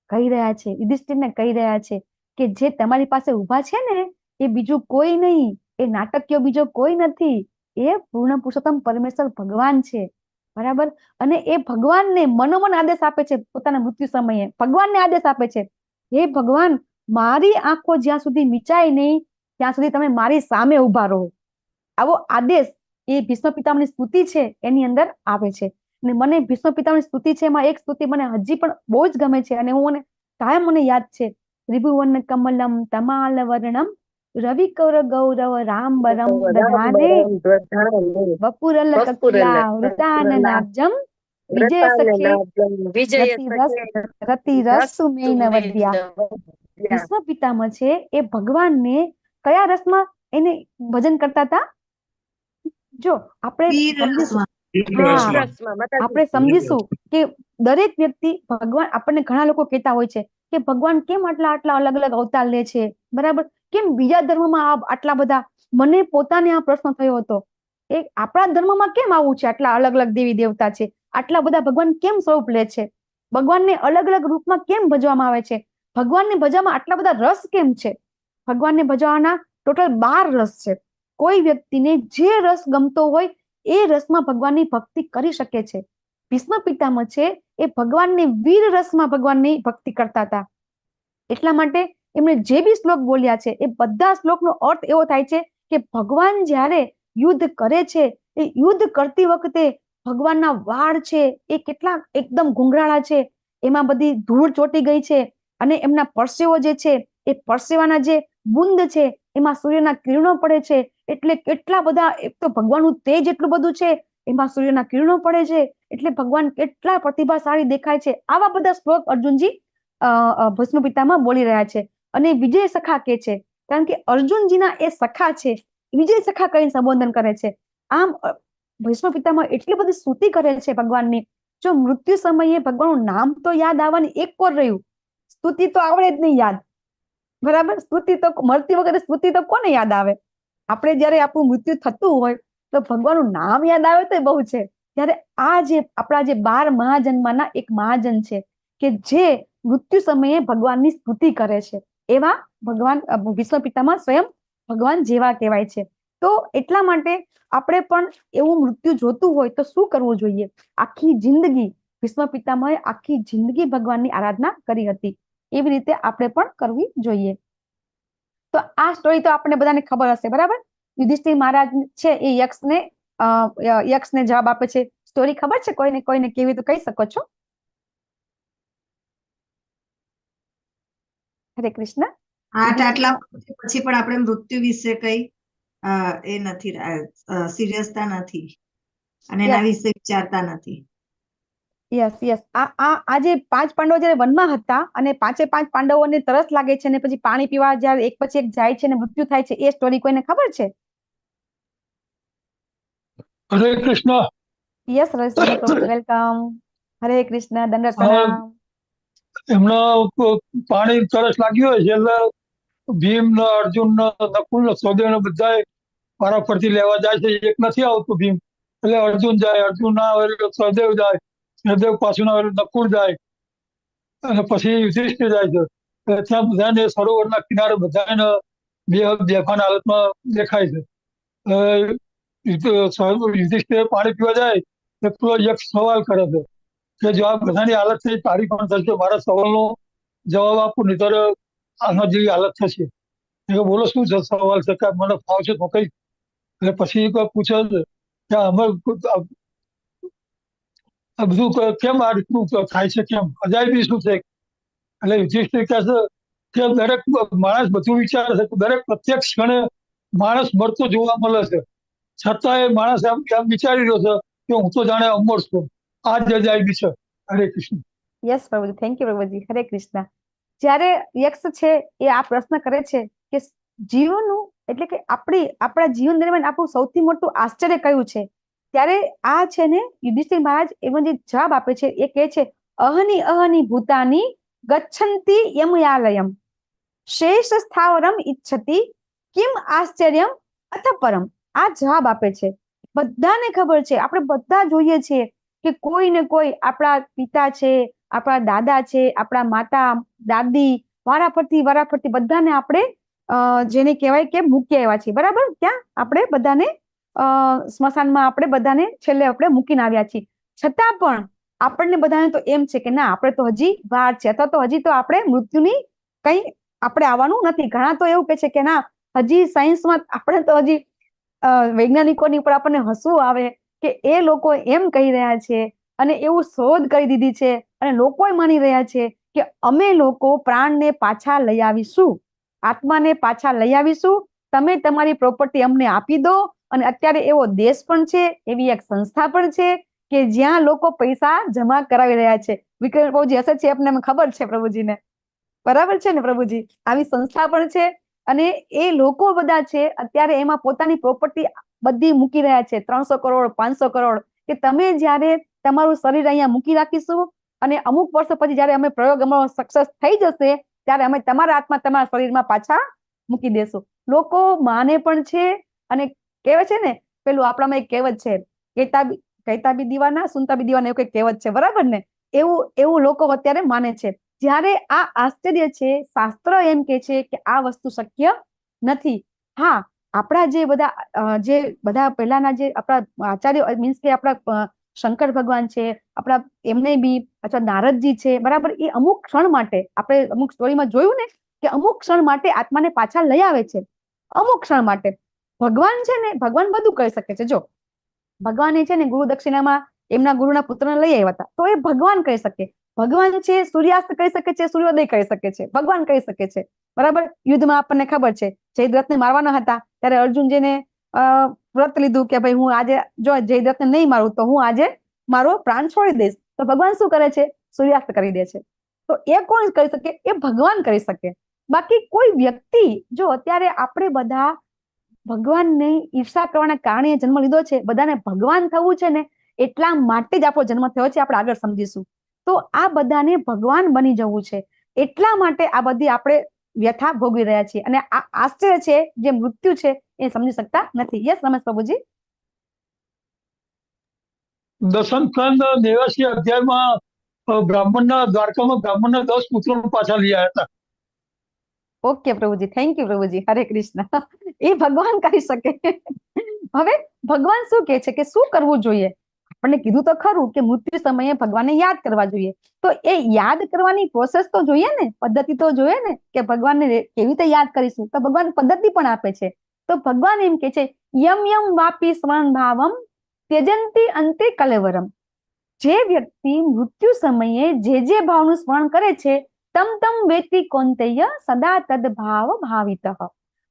કહી રહ્યા છે, યુધિષ્ઠિરને કહી રહ્યા છે કે જે તમારી પાસે ઊભા છે ને એ બીજું કોઈ નહીં, એ નાટકીય બીજો કોઈ નથી, એ પૂર્ણ પુરુષોત્તમ પરમેશ્વર ભગવાન છે. બરાબર. અને એ ભગવાનને મનોમન આદેશ આપે છે પોતાના મૃત્યુ સમયે. ભગવાનને આદેશ આપે છે, હે ભગવાન, મારી આંખો જ્યાં સુધી મીચાય નહીં ત્યાં સુધી તમે મારી સામે ઉભા રહો. આવો આદેશ એ ભીષ્મ પિતામહની સ્તુતિ છે એની અંદર આવે છે. અને મને ભીષ્મ પિતામહની સ્તુતિ છે એમાં એક સ્તુતિ મને હજી પણ બહુ જ ગમે છે અને હું કાયમ મને યાદ છે. ત્રિભુવન કમલમ તમાલ વર્ણમ રવિકર ગૌરવ રામબરમ દધાને વપુરલ કકિલા વૃતાનનાબ્જમ વિજય સખે રતિ રસુ મેન વદ્યા. ભીષ્મ પિતામહ છે એ ભગવાનને કયા રસમાં એને ભજન કરતા હતા? જો આપણે વીર સમજીશું, રસમાં. આપણે સમજીશું કે દરેક વ્યક્તિ ભગવાન, આપણને ઘણા લોકો કહેતા હોય છે કે ભગવાન કેમ આટલા અલગ અલગ અવતાર લે છે, બરાબર, કેમ બીજા ધર્મમાં આટલા બધા. મને પોતાને આ પ્રશ્ન થયો હતો, આપણા ધર્મમાં કેમ આવું છે, આટલા અલગ અલગ દેવી દેવતા છે, આટલા બધા ભગવાન કેમ સ્વરૂપ લે છે, ભગવાનને અલગ અલગ રૂપમાં કેમ ભજવામાં આવે છે, ભગવાનને ભજવામાં આટલા બધા રસ કેમ છે? ભગવાનને ભજવાના ટોટલ 12 રસ છે. કોઈ વ્યક્તિને જે રસ ગમતો હોય એ રસમાં ભગવાનની ભક્તિ કરી શકે છે. ભીષ્મ પિતામહ છે એ ભગવાનને વીર રસમાં ભગવાનની ભક્તિ કરતા હતા. એટલા માટે એમણે જે બી શ્લોક બોલ્યા છે એ બધા શ્લોકનો અર્થ એવો થાય છે કે ભગવાન જ્યારે યુદ્ધ કરે છે એ યુદ્ધ કરતી વખતે ભગવાનના વાળ છે એ કેટલા એકદમ ઘૂંઘરાળા છે, એમાં બધી ધૂળ ચોટી ગઈ છે અને એમના પરસેવો જે છે એ પરસેવાના જે બુંદ છે એમાં સૂર્યના કિરણો પડે છે. એટલે કેટલા બધા, એક તો ભગવાનનું તેજ એટલું બધું છે, એમાં સૂર્યના કિરણો પડે છે, એટલે ભગવાન કેટલા પ્રતિભાશાળી દેખાય છે. આવા બધા શ્લોક અર્જુનજી ભીષ્મ પિતામહ બોલી રહ્યા છે. અને વિજય સખા કે છે, કારણ કે અર્જુનજીના એ સખા છે, વિજય સખા કહીને સંબોધન કરે છે. આમ ભીષ્મ પિતામહ એટલી બધી સ્તુતિ કરે છે ભગવાનની. જો મૃત્યુ સમયે ભગવાનનું નામ તો યાદ આવવાની એક પર રહ્યું, સ્તુતિ તો આવડે જ નહીં યાદ, બરાબર. સ્તુતિ તો મરતી વખતે સ્તુતિ તો કોને યાદ આવે? આપણે જયારે આપણું મૃત્યુ થતું હોય તો ભગવાનનું નામ યાદ આવે તો બહુ છે. ત્યારે આ જે આપણા જે 12 મહાજન્મના એક મહાજન છે કે જે મૃત્યુ સમયે ભગવાનની સ્તુતિ કરે છે, એવા ભગવાન ભીષ્મ પિતામહ સ્વયં ભગવાન જેવા કહેવાય છે. તો એટલા માટે આપણે પણ એવું મૃત્યુ જોતું હોય તો શું કરવું જોઈએ? આખી જિંદગી ભીષ્મ પિતામહે આખી જિંદગી ભગવાનની આરાધના કરી હતી, એવી રીતે આપણે પણ કરવી જોઈએ. તો આ સ્ટોરી તો આપણને બધાને ખબર હશે, બરાબર. યુધિષ્ઠિર મહારાજ છે એ યક્ષને જવાબ આપે છે. સ્ટોરી ખબર છે કોઈને કેવી તો કહી શકો છો. હરે કૃષ્ણ. આટલા પછી પણ આપણે મૃત્યુ વિશે કઈ એ નથી, સિરિયસતા નથી અને એના વિશે વિચારતા નથી. યસ. આ જે 5 પાંડવો જયારે વનમાં હતા અને 5 પાંડવોને તરસ લાગે છે અને પછી પાણી પીવા જયારે એક પછી એક જાય છે અને મૃત્યુ થાય છે, એ સ્ટોરી કોઈને ખબર છે? હરે કૃષ્ણ. Yes welcome. હરે કૃષ્ણ, દંડવત પ્રણામ. એમના પાણી તરસ લાગ્યું હોય છે એટલે ભીમ ને અર્જુન ને નકુલ ને સહદેવ ને બધા મારા પરથી લેવા જાય છે. એક નથી આવતું ભીમ, એટલે અર્જુન જાય, અર્જુન ના આવે એટલે સહદેવ જાય, સહદેવ પાછું ના આવે એટલે નકુલ જાય અને પછી યુધિષ્ઠિર જાય છે. ત્યાં બધાને સરોવરના કિનારે બધાને બેભાન હાલતમાં દેખાય છે. યુધિષ્ઠિર પાણી પીવા જાય તો પેલો યક્ષ સવાલ કરે છે કે જો આ બધાની હાલત થઈ તારી પણ થશે, મારા સવાલનો જવાબ આપું નહીં તો આના જેવી હાલત થશે. બોલો શું છે સવાલ છે? કે મને ફાવશે તો કઈ. એટલે પછી પૂછે છે કે અમે આ બધું કેમ આ રીતનું થાય છે, કેમ અજાયબી શું છે? એટલે યુધિષ્ઠિર કહે છે કે દરેક માણસ બધું વિચારે છે, દરેક પ્રત્યક્ષ ક્ષણે માણસ મરતો જોવા મળે છે, છતાં એ માણસ એમ વિચારી રહ્યો છે કે હું તો જાણે અમર છું. આ જ અજાયબી છે. હરે કૃષ્ણ. યસ પ્રભુજી, થેન્ક યુ પ્રભુજી. હરે કૃષ્ણ. જ્યારે યક્ષ છે એ આ પ્રશ્ન કરે છે કે જીવનનું એટલે કે આપણા જીવન દરમિયાન આપણું સૌથી મોટું આશ્ચર્ય કયું છે, ત્યારે આ છે ને યુધિષ્ઠિર મહારાજ એમાં જે જવાબ આપે છે એ કહે છે અહની ભૂતાની ગચ્છન્તિ યમયાલયમ શેષ સ્થાવરમ ઈચ્છતિ કિમ આશ્ચર્યમ અથ પરમ. આ જવાબ આપે છે. બધાને ખબર છે, આપણે બધા જોઈએ છીએ કે કોઈ ને કોઈ આપણા પિતા છે, આપણા દાદા છે, આપણા માતા દાદી વારાફરતી બધાને આપણે જેને કહેવાય કે મૂકી આવ્યા છીએ, બરાબર. ત્યાં આપણે બધાને સ્મશાનમાં આપણે બધાને છેલ્લે આપણે મૂકીને આવ્યા છીએ, છતાં પણ આપણને બધાને તો એમ છે કે ના, આપણે તો હજી વાર છે, અથવા તો હજી તો આપણે મૃત્યુની કઈ આપણે આવવાનું નથી. ઘણા તો એવું કે છે કે ના, હજી સાયન્સમાં આપણે તો હજી વૈજ્ઞાનિકોની ઉપર આપણને હસવું આવે કે એ લોકો એમ કહી રહ્યા છે અને એવું શોધ કરી દીધી છે અને લોકો માની રહ્યા છે કે અમે લોકો પ્રાણને પાછા લઈ આવીશું, આત્માને પાછા લઈ આવીશું, તમે તમારી પ્રોપર્ટી અમને આપી દો. અને અત્યારે એવો દેશ પણ છે, એવી એક સંસ્થા પણ છે કે જ્યાં લોકો પૈસા જમા કરાવી રહ્યા છે. વિક્રમ પ્રભુજી હશે છે, આપણને ખબર છે પ્રભુજીને, બરાબર છે ને પ્રભુજી? આવી સંસ્થા પણ છે અને એ લોકો બધા છે અત્યારે એમાં પોતાની પ્રોપર્ટી બધી મૂકી રહ્યા છે, 300 કરોડ 500 કરોડ, કે તમે જ્યારે તમારું શરીર અહીંયા મૂકી રાખીશું અને અમુક વર્ષો પછી જ્યારે અમે પ્રયોગ અમારો સક્સેસ થઈ જશે ત્યારે અમે તમારા આત્મા તમારા શરીરમાં પાછા મૂકી દેશું. લોકો માને પણ છે અને કહેવાય છે ને, પેલું આપણામાં એક કહેવત છે, કહેતા બી દીવાના સુનતા બી દીવાના, એવું કઈ કહેવત છે, બરાબર ને? એવું લોકો અત્યારે માને છે. જ્યારે આ આશ્ચર્ય છે, શાસ્ત્ર એમ કે છે કે આ વસ્તુ શક્ય નથી. હા, આપણા જે બધા પહેલાના જે આપણા આચાર્ય મીન્સ કે આપણા શંકર ભગવાન છે, આપણા એમને બી અથવા નારદજી છે, બરાબર, એ અમુક ક્ષણ માટે આપણે અમુક સ્ટોરીમાં જોયું ને કે અમુક ક્ષણ માટે આત્માને પાછા લઈ આવે છે, અમુક ક્ષણ માટે. ભગવાન છે ને, ભગવાન બધું કરી શકે છે. જો ભગવાન છે ને, ગુરુ દક્ષિણામાં એમના ગુરુના પુત્રને લઈ આવ્યા હતા, તો એ ભગવાન કરી શકે. ભગવાન છે સૂર્યાસ્ત કરી શકે છે, સૂર્યોદય કરી શકે છે, ભગવાન કરી શકે છે, બરાબર. યુદ્ધમાં આપણને ખબર છે, જયદ્રથને મારવાના હતા ત્યારે અર્જુનજીને વ્રત લીધું કે ભાઈ હું આજે જો જયદ્રથને નહીં મારું તો હું આજે મારો પ્રાણ છોડી દઈશ. તો ભગવાન શું કરે છે? સૂર્યાસ્ત કરી દે છે. તો એ કોણ કરી શકે? એ ભગવાન કરી શકે. બાકી કોઈ વ્યક્તિ, જો અત્યારે આપણે બધા ભગવાનને ઈર્ષા કરવાના કારણે જન્મ લીધો છે, બધાને ભગવાન થવું છે ને એટલા માટે જ આપણો જન્મ થયો છે, આપણે આગળ સમજીશું. તો આ બધાને ભગવાન બની જવું છે, એટલા માટે આ બધી આપણે વ્યથા ભોગવી રહ્યા છીએ અને આ આશ્ચર્ય છે જે મૃત્યુ છે એ સમજી શકતા નથી. યસ રમેશ પ્રભુજી? દશમસ્કંદ 89 અધ્યાયમાં દ્વારકામાં બ્રાહ્મણના 10 પુત્રો પાછા લઈ આવ્યા હતા. ઓકે પ્રભુજી, થેન્ક યુ પ્રભુજી. હરે કૃષ્ણ. એ ભગવાન કરી શકે. હવે ભગવાન શું કે છે કે શું કરવું જોઈએ? આપણને કીધું તો ખરું કે મૃત્યુ સમયે ભગવાનને યાદ કરવા જોઈએ. તો એ યાદ કરવાની પ્રોસેસ તો જોઈએ ને, પદ્ધતિ તો જોઈએ ને, કે ભગવાનને કેવી રીતે યાદ કરીશું. તો ભગવાન પદ્ધતિ પણ આપે છે. તો ભગવાન એમ કે છે, યમ યમ વાપી સ્મરણ ભાવમ ત્યજંતી અંતે કલેવરમ. જે વ્યક્તિ મૃત્યુ સમયે જે ભાવનું સ્મરણ કરે છે, તમ તમ વેતિ કૌંતેય સદા તદ ભાવ ભાવિતઃ.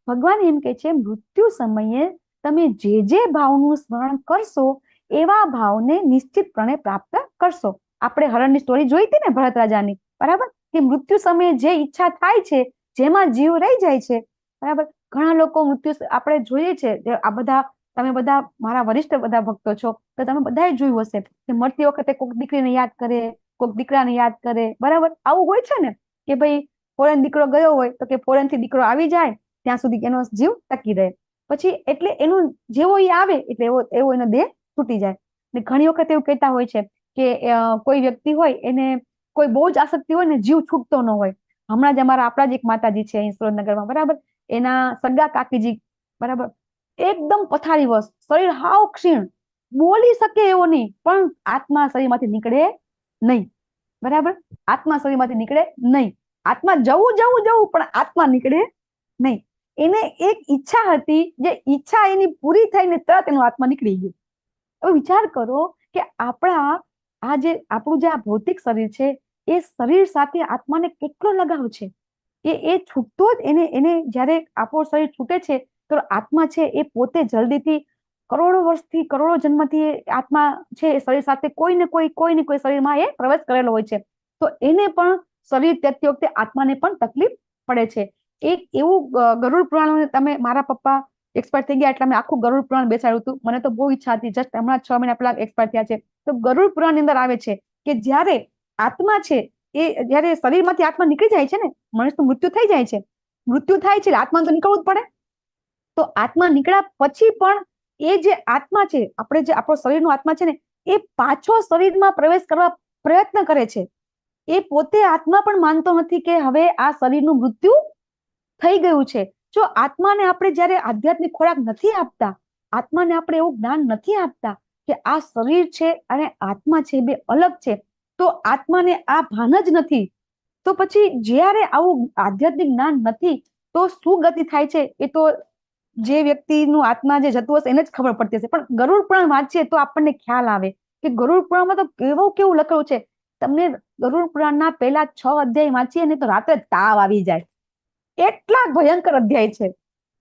ભગવાન એમ કે છે, મૃત્યુ સમયે તમે જે ભાવનું સ્મરણ કરશો એવા ભાવને નિશ્ચિતપણે પ્રાપ્ત કરશો. આપણે હરણની સ્ટોરી જોઈ હતી ને, ભરત રાજાની, બરાબર, કે મૃત્યુ સમયે જે ઈચ્છા થાય છે, જેમાં જીવ રહી જાય છે, બરાબર. ઘણા લોકો મૃત્યુ આપણે જોઈએ છે, આ બધા તમે બધા મારા વરિષ્ઠ બધા ભક્તો છો, તો તમે બધાએ જોયું હશે કે મરતી વખતે કોઈક દીકરીને યાદ કરે, કોઈક દીકરાને યાદ કરે, બરાબર. આવું હોય છે ને કે ભાઈ ફોરેન દીકરો ગયો હોય તો કે ફોરેન થી દીકરો આવી જાય ત્યાં સુધી એનો જીવ ટકી રહે, પછી એટલે એનું જેવો એ આવે એટલે એવો એનો દેહ છૂટી જાય. ને ઘણી વખત એવું કહેતા હોય છે કે કોઈ વ્યક્તિ હોય એને કોઈ બહુ જ આસક્તિ હોય ને, જીવ છૂટતો ન હોય. હમણાં જ આપણા જ એક માતાજી છે અહીં સુરેન્દ્રનગરમાં, બરાબર, એના સગા કાકીજી, બરાબર, એકદમ પથારીવશ, શરીર હાવ ક્ષીણ, બોલી શકે એવો નહીં, પણ આત્મા શરીરમાંથી નીકળે નહીં, બરાબર. આત્મા શરીરમાંથી નીકળે નહીં. આત્મા જવું પણ આત્મા નીકળે નહીં. એને એક ઈચ્છા હતી, જે ઈચ્છા એની પૂરી થઈને તરત એનો આત્મા નીકળી ગયો. હવે વિચાર કરો કે આપણું જે આ ભૌતિક શરીર છે, એ શરીર સાથે આત્માને કેટલો લગાવ છે. એ છૂટતો જ એને જ્યારે આપણું શરીર છૂટે છે તો આત્મા છે એ પોતે જલ્દીથી કરોડો વર્ષથી, કરોડો જન્મથી આત્મા છે એ શરીર સાથે કોઈ ને કોઈ શરીરમાં એ પ્રવેશ કરેલો હોય છે. તો એને પણ શરીર ત્યજતી વખતે આત્માને પણ તકલીફ પડે છે. એક એવું ગરુડ પુરાણ, તમે મારા પપ્પા એક્સપાયર થઈ ગયા એટલે મેં આખું ગરુડ પુરાણ બેસાડ્યું હતું. મને તો બહુ ઈચ્છા હતી, જસ્ટ હમણાં 6 મહિના પહેલા એક્સપાયર થયા છે. તો ગરુડ પુરાણ ની અંદર આવે છે કે જ્યારે આત્મા છે એ જ્યારે શરીરમાંથી આત્મા નીકળી જાય છે ને, મનુષ્યનું મૃત્યુ થઈ જાય છે, મૃત્યુ થાય છે, આત્મા તો નીકળવું જ પડે. તો આત્મા નીકળ્યા પછી પણ એ જે આત્મા છે, આપણે જે આપણો શરીરનો આત્મા છે ને, એ પાછો શરીરમાં પ્રવેશ કરવા પ્રયત્ન કરે છે. એ પોતે આત્મા પણ માનતો નથી કે હવે આ શરીરનું મૃત્યુ થઈ ગયું છે. જો આત્માને આપણે જ્યારે આધ્યાત્મિક ખોરાક નથી આપતા, આત્માને આપણે એવું જ્ઞાન નથી આપતા, કે આ શરીર છે અને આત્મા છે બે અલગ છે, તો આત્માને આ ભાન જ નથી, તો પછી જ્યારે આવું આધ્યાત્મિક જ્ઞાન નથી તો શું ગતિ થાય છે એ તો જે વ્યક્તિનું આત્મા જે જતું હશે એને જ ખબર પડતી હશે. પણ ગરુડ પુરાણ વાંચીએ તો આપણને ખ્યાલ આવે કે ગરુડ પુરાણમાં તો કેવું લખેલું છે. તમને ગરુડ પુરાણના પહેલા 6 અધ્યાય વાંચીએ ને તો રાત્રે તાવ આવી જાય, એટલા ભયંકર અધ્યાય છે.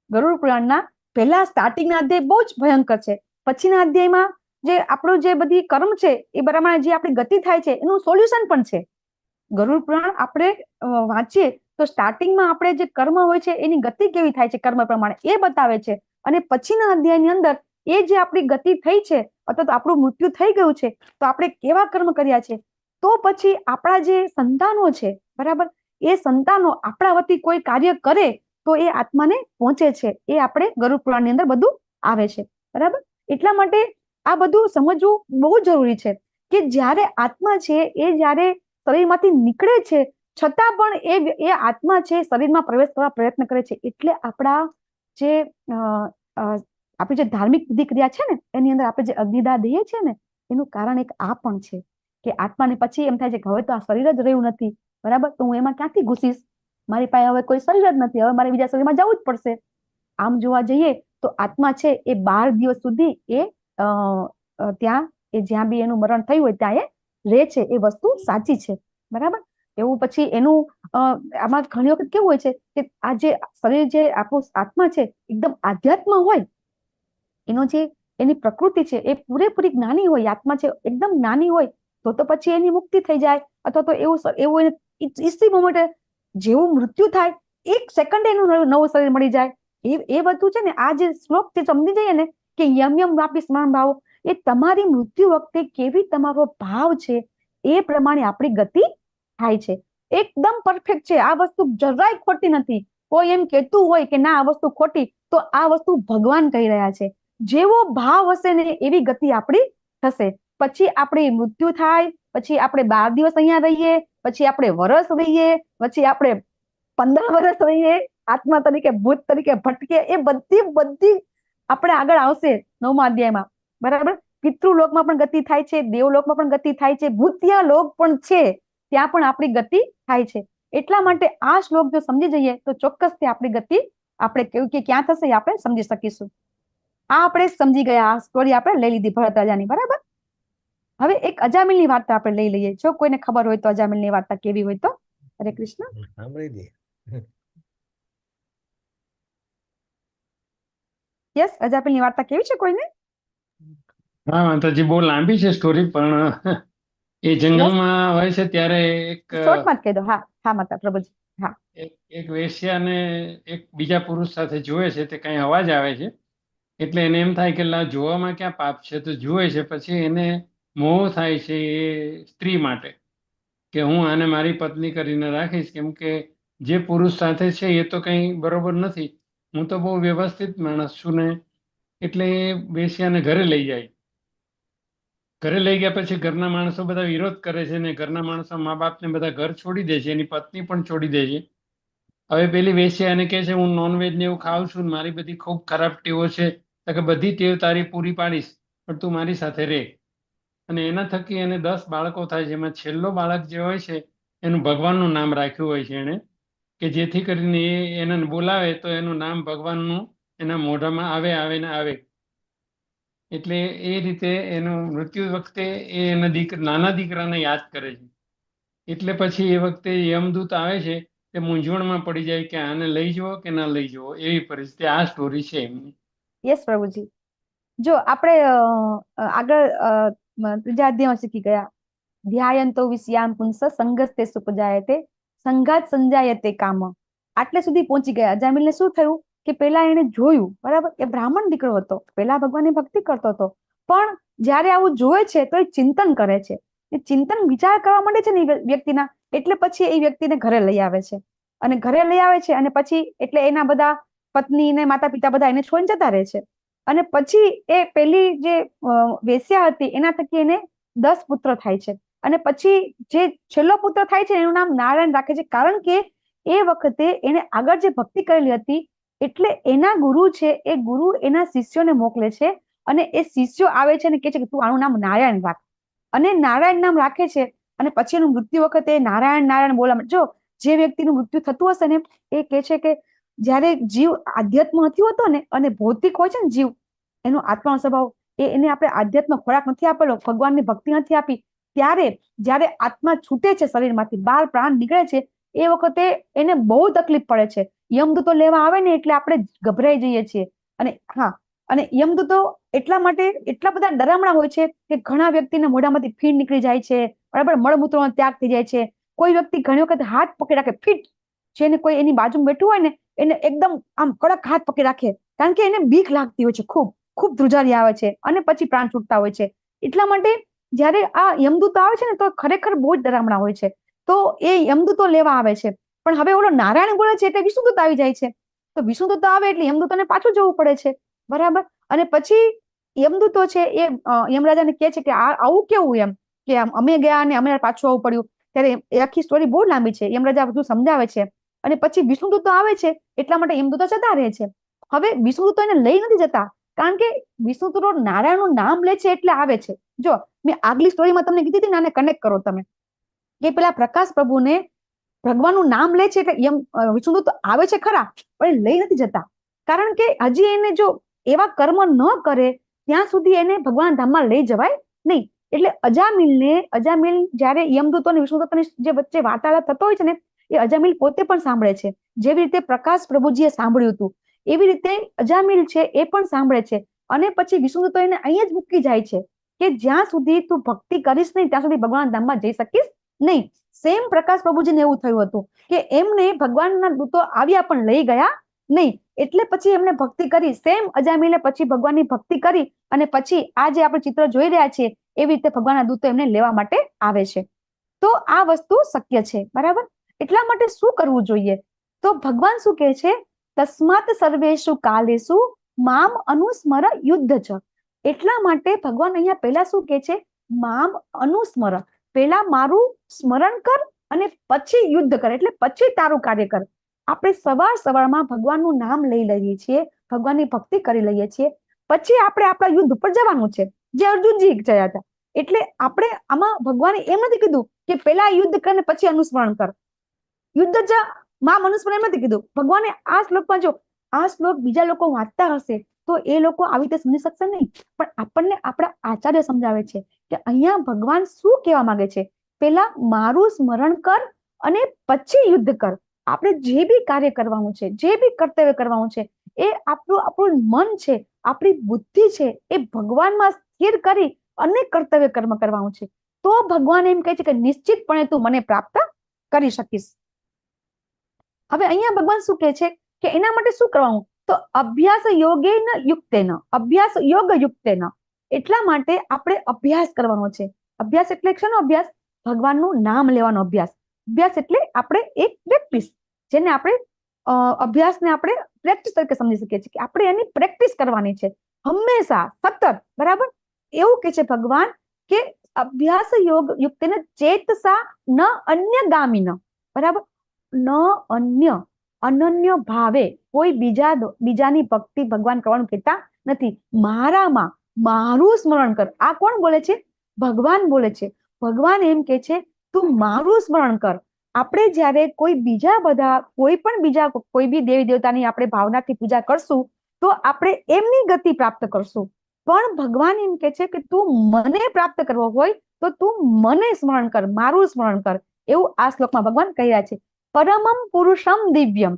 ગરુડ પુરાણના પહેલા સ્ટાર્ટિંગના અધ્યાય બહુ જ ભયંકર છે. પછીના અધ્યાયમાં જે આપણું જે બધી કર્મ છે એ પ્રમાણે જે આપણી ગતિ થાય છે એનું સોલ્યુશન પણ છે. ગરુડ પુરાણ આપણે વાંચીએ તો સ્ટાર્ટિંગમાં આપણે જે કર્મ હોય છે એની ગતિ કેવી થાય છે કર્મ પ્રમાણે એ બતાવે છે, અને પછીના અધ્યાયની અંદર એ જે આપણી ગતિ થઈ છે અથવા તો આપણું મૃત્યુ થઈ ગયું છે તો આપણે કેવા કર્મ કર્યા છે, તો પછી આપણા જે સંતાનો છે બરાબર, એ સંતાનો આપણા વતી કોઈ કાર્ય કરે તો એ આત્માને પહોંચે છે. એ આપણે ગરુડ પુરાણની અંદર બધું આવે છે બરાબર. એટલા માટે આ બધું સમજવું બહુ જરૂરી છે કે જ્યારે આત્મા છે એ જ્યારે શરીરમાંથી નીકળે છે છતાં પણ એ આત્મા છે શરીરમાં પ્રવેશ કરવા પ્રયત્ન કરે છે. એટલે આપણા જે આપણી જે ધાર્મિક વિધિ ક્રિયા છે ને એની અંદર આપણે જે અગ્નિદાહ દઈએ છીએ ને એનું કારણ એક આ પણ છે કે આત્માને પછી એમ થાય છે કે હવે તો આ શરીર જ રહ્યું નથી બરાબર, તો હું એમાં ક્યાંથી ઘૂસીશ, મારી પાસે હવે કોઈ શરીર જ નથી, હવે મારે બીજા શરીરમાં જવું જ પડશે. આમ જોવા જઈએ તો આત્મા છે એ 12 દિવસ સુધી એ ત્યાં એ જ્યાં બી એનું મરણ થયું હોય ત્યાં એ રહે છે. એ વસ્તુ સાચી છે બરાબર. એવું પછી એનું આમાં ઘણી વખત કેવું હોય છે કે આ જે શરીર જે આપણું આત્મા છે એકદમ આધ્યાત્મ હોય, એનો જે એની પ્રકૃતિ છે એ પૂરેપૂરી જ્ઞાની હોય, આત્મા છે એકદમ જ્ઞાની હોય તો પછી એની મુક્તિ થઈ જાય, અથવા તો એવું ઇસી મોમેન્ટે જેવું મૃત્યુ થાય 1 સેકન્ડ એનું નવું શરીર મળી જાય. એ બધું છે ને આ જે શ્લોક જે સમજી જઈએ ને કે યમ યમ વાપી સ્મરણ ભાવ, એ તમારી મૃત્યુ વખતે કેવી તમારો ભાવ છે એ પ્રમાણે આપણી ગતિ થાય છે. એકદમ પરફેક્ટ છે, આ વસ્તુ જરાય ખોટી નથી. કોઈ એમ કહેતું હોય કે ના આ વસ્તુ ખોટી, તો આ વસ્તુ ભગવાન કહી રહ્યા છે. જેવો ભાવ હશે ને એવી ગતિ આપણી થશે. પછી આપણી મૃત્યુ થાય, પછી આપણે 12 દિવસ અહીંયા રહીએ, પછી આપણે વર્ષ રહીએ, પછી આપણે 15 વર્ષ રહીએ, આત્મા તરીકે ભૂત તરીકે ભટકે, એ બધી આપણે આગળ આવશે 9મા અધ્યાયમાં બરાબર. પિતૃલોકમાં પણ ગતિ થાય છે, દેવલોકમાં પણ ગતિ થાય છે, ભૂતિયા લોક પણ છે ત્યાં પણ આપણી ગતિ થાય છે. એટલા માટે આ શ્લોક જો સમજી જઈએ તો ચોક્કસથી આપણી ગતિ આપણે કેવું કે ક્યાં થશે એ આપણે સમજી શકીશું. આ આપણે સમજી ગયા, આ સ્ટોરી આપણે લઈ લીધી ભરત રાજાની બરાબર. હવે એક અજામિલની વાર્તા આપણે લઈ લઈએ, જો કોઈને ખબર હોય તો અજામિલની વાર્તા કેવી હોય તો. હરે કૃષ્ણ. સાંભળી દે. યસ, અજામિલની વાર્તા કેવી છે કોઈને? હા માતાજી, બહુ લાંબી છે સ્ટોરી, પણ એ જંગલમાં હોય છે ત્યારે શોર્ટમાં જ કહી દો. હા હા માતા પ્રભુજી. હા. એક વેશ્યાને એક બીજા પુરુષ સાથે જુએ છે, તે કઈ અવાજ આવે છે એટલે એને એમ થાય કે જોવામાં ક્યાં પાપ છે, તો જુએ છે. પછી એને મોહ થાય છે એ સ્ત્રી માટે કે હું આને મારી પત્ની કરીને રાખીશ, કેમ કે જે પુરુષ સાથે છે એ તો કઈ બરોબર નથી, હું તો બહુ વ્યવસ્થિત માણસ છું ને. એટલે એ વેશ્યાને ઘરે લઈ જાય. ઘરે લઈ ગયા પછી ઘરના માણસો બધા વિરોધ કરે છે ને ઘરના માણસો મા બાપને બધા ઘર છોડી દે છે, એની પત્ની પણ છોડી દે છે. હવે પેલી વેશ્યા એને કહે છે હું નોનવેજ ને એવું ખાઉં છું, મારી બધી ખૂબ ખરાબ ટેવો છે, તો કે બધી ટેવ તારી પૂરી પાડીશ પણ તું મારી સાથે રહે. અને એના થકી એને 10 બાળકો થાય છે, એમાં છેલ્લો બાળક જે હોય છે એનું ભગવાનનું નામ રાખ્યું હોય છે એને, કે જેથી કરીને એને બોલાવે તો એનું નામ ભગવાનનું એના મોઢામાં આવે ને આવે. એટલે એ રીતે એનું મૃત્યુ વખતે એ એના નાના દીકરાને યાદ કરે છે. એટલે પછી એ વખતે યમદૂત આવે છે તે મૂંઝવણમાં પડી જાય કે આને લઈ જવો કે ના લઈ જવો, એવી પરિસ્થિતિ. આ સ્ટોરી છે એમની. યસ પ્રભુજી. જો આપણે આગળ ત્રીજા અધ્યાયમાં શીખી ગયા, ધ્યાયંતો વિષયાન પુંસ સંગસ્તે સુપજાયતે સંઘાત સંજાયતે કામ. આટલે સુધી પહોંચી ગયા. અજામિલને શું થયું કે પેલા એને જોયું બરાબર, એ બ્રાહ્મણ દીકરો હતો, પેલા ભગવાનની ભક્તિ કરતો હતો, પણ જ્યારે આવું જોવે છે તો એ ચિંતન કરે છે. એ ચિંતન વિચાર કરવા માંડે છે ને એ વ્યક્તિના, એટલે પછી એ વ્યક્તિને ઘરે લઈ આવે છે. અને ઘરે લઈ આવે છે અને પછી એટલે એના બધા પત્ની ને માતા પિતા બધા એને છોડીને જતા રહે છે. અને પછી એ પેલી જે વેશ્યા હતી એના થકી એને 10 પુત્ર થાય છે. અને પછી જે છેલ્લો પુત્ર થાય છે એનું નામ નારાયણ રાખે છે, કારણ કે એ વખતે એને આગળ જે ભક્તિ કરેલી હતી એટલે એના ગુરુ છે એ ગુરુ એના શિષ્યોને મોકલે છે અને એ શિષ્યો આવે છે અને કહે છે કે તું આનું નામ નારાયણ રાખ, અને નારાયણ નામ રાખે છે. અને પછી એનું મૃત્યુ વખતે નારાયણ નારાયણ બોલા. જો જે વ્યક્તિનું મૃત્યુ થતું હશે ને એ કહે છે કે જ્યારે જીવ આધ્યાત્મ નથી હોતો ને અને ભૌતિક હોય છે ને જીવ, એનો આત્માનો સ્વભાવ, એને આપણે આધ્યાત્મ ખોરાક નથી આપેલો, ભગવાનની ભક્તિ નથી આપી, ત્યારે જ્યારે આત્મા છૂટે છે શરીરમાંથી, બહાર પ્રાણ નીકળે છે, એ વખતે એને બહુ તકલીફ પડે છે. યમદૂતો લેવા આવે ને એટલે આપણે ગભરાઈ જઈએ છીએ. અને હા, અને યમદૂતો એટલા માટે એટલા બધા ડરામણા હોય છે કે ઘણા વ્યક્તિના મોઢામાંથી ફીણ નીકળી જાય છે, બરાબર, મળમૂત્રનો ત્યાગ થઈ જાય છે. કોઈ વ્યક્તિ ઘણી વખત હાથ પકડી રાખે, ફીટ, જેને કોઈ એની બાજુમાં બેઠું હોય ને એને એકદમ આમ કડક હાથ પકડી રાખે, કારણ કે એને બીક લાગતી હોય છે, ખૂબ ખૂબ ધ્રુજારી આવે છે, અને પછી પ્રાણ છૂટતા હોય છે. એટલા માટે જ્યારે આ યમદૂતો આવે છે ને તો ખરેખર બહુ જ ડરામણા હોય છે. તો એ યમદૂતો લેવા આવે છે. પણ હવે ઓલો નારાયણ બોલે છે એટલે વિષ્ણુદૂત આવી જાય છે. તો વિષ્ણુદૂત આવે એટલે યમદૂતોને પાછું જવું પડે છે, બરાબર. અને પછી યમદૂતો છે એ યમરાજાને કહે છે કે આવું કેવું, એમ કે અમે ગયા અને અમે પાછું આવવું પડ્યું. ત્યારે એ આખી સ્ટોરી બહુ લાંબી છે, યમરાજા બધું સમજાવે છે. અને પછી વિષ્ણુદૂતો આવે છે એટલા માટે યમદૂતો જતા રહે છે. હવે વિષ્ણુદૂતો એને લઈ નથી જતા, કારણ કે વિષ્ણુદૂતો નારાયણનું નામ લે છે એટલે આવે છે. જો મેં આગલી સ્ટોરીમાં તમને કીધી હતી ને, આને કનેક્ટ કરો તમે, કે પેલા પ્રકાશ પ્રભુને ભગવાનનું નામ લે છે એટલે વિષ્ણુદૂત આવે છે ખરા, પણ લઈ નથી જતા, કારણ કે હજી એને જો એવા કર્મ ન કરે ત્યાં સુધી એને ભગવાન ધામમાં લઈ જવાય નહીં. એટલે અજામિલ જયારે યમદૂતો અને વિષ્ણુદૂતોની જે વચ્ચે વાર્તાલાપ થતો હોય છે ને, એ અજામિલ પોતે પણ સાંભળે છે. જેવી રીતે પ્રકાશ પ્રભુજીએ સાંભળ્યું હતું એવી રીતે અજામિલ છે એ પણ સાંભળે છે. અને પછી વિષ્ણુદૂતો એને અહીંયા જ મૂકી જાય છે કે જ્યાં સુધી તું ભક્તિ કરીશ નહીં ત્યાં સુધી ભગવાન ધામમાં જઈ શકીશ નહીં. સેમ પ્રકાશ પ્રભુજીને એવું થયું હતું કે એમને ભગવાનના દૂતો આવ્યા પણ લઈ ગયા નહીં. એટલે પછી એમને ભક્તિ કરી, સેમ અજામિલે પછી ભગવાનની ભક્તિ કરી, અને પછી આ જે આપણે ચિત્ર જોઈ રહ્યા છીએ એવી રીતે ભગવાનના દૂતો એમને લેવા માટે આવે છે. તો આ વસ્તુ શક્ય છે, બરાબર. એટલા માટે શું કરવું જોઈએ? તો ભગવાન શું કહે છે? તસ્માત સર્વેષુ કાલેષુ મામ અનુસ્મર યુદ્ધ છે. એટલા માટે ભગવાન અહીંયા પહેલા શું કહે છે? મામ અનુસ્મર, પહેલા મારું સ્મરણ કર અને પછી યુદ્ધ કર, એટલે પછી તારું કાર્ય કર. આપણે સવારમાં ભગવાનનું નામ લઈ લઈએ છીએ, ભગવાનની ભક્તિ કરી લઈએ છીએ, પછી આપણે આપણા યુદ્ધ ઉપર જવાનું છે, જે અર્જુનજી ગયા હતા. એટલે આપણે આમાં ભગવાને એમ નથી કીધું કે પહેલા યુદ્ધ કર ને પછી અનુસ્મરણ કર. યુદ્ધ જ મામ અનુસ્મરણ એમ નથી કીધું ભગવાને. આ શ્લોકમાં જો આ શ્લોક બીજા લોકો વાંચતા હશે તો એ લોકો આવી રીતે સમજી શકશે નહીં, પણ આપણને આપણા આચાર્ય સમજાવે છે કે અહીંયા ભગવાન શું કહેવા માંગે છે? પહેલા મારું સ્મરણ કર અને પછી યુદ્ધ કર. આપણે જે બી કાર્ય કરવાનું છે, જે બી કર્તવ્ય કરવાનું છે, એ આપણું મન છે, આપણી બુદ્ધિ છે, એ ભગવાનમાં સ્થિર કરી અને કર્તવ્ય કર્મ કરવાનું છે. તો ભગવાન એમ કહે છે કે નિશ્ચિતપણે તું મને પ્રાપ્ત કરી શકીશ. હવે અહીંયા ભગવાન શું કહે છે કે એના માટે શું કરવાનું? તો અભ્યાસ યોગેન યુક્તેન, અભ્યાસ યોગ યુક્તેન. એટલા માટે આપણે અભ્યાસ કરવાનો છે. અભ્યાસ એટલે શેનો અભ્યાસ? ભગવાનનું નામ લેવાનો અભ્યાસ. અભ્યાસ એટલે આપણે એક પ્રેક્ટિસ, જેને આપણે અભ્યાસને આપણે પ્રેક્ટિસ તરીકે સમજી શકીએ છીએ કે આપણે એની પ્રેક્ટિસ કરવાની છે હંમેશા, સતત, બરાબર. એવું કે છે ભગવાન કે અભ્યાસ યોગ યુક્તેન ચેતસા ન અન્ય ગામિન, બરાબર. ન અનન્ય ભાવે કોઈ બીજાની ભક્તિ ભગવાન કરવાનું કહેતા નથી. મારામાં મારું સ્મરણ કર. આ કોણ બોલે છે? ભગવાન બોલે છે. ભગવાન એમ કે છે તું મારું સ્મરણ કર. આપણે જ્યારે કોઈ બી દેવી દેવતાની આપણે ભાવનાથી પૂજા કરશું તો આપણે એમની ગતિ પ્રાપ્ત કરશું. પણ ભગવાન એમ કે છે કે તું મને પ્રાપ્ત કરવો હોય તો તું મને સ્મરણ કર, મારું સ્મરણ કર. એવું આ શ્લોકમાં ભગવાન કહી રહ્યા છે. પરમમ પુરુષમ દિવ્યમ.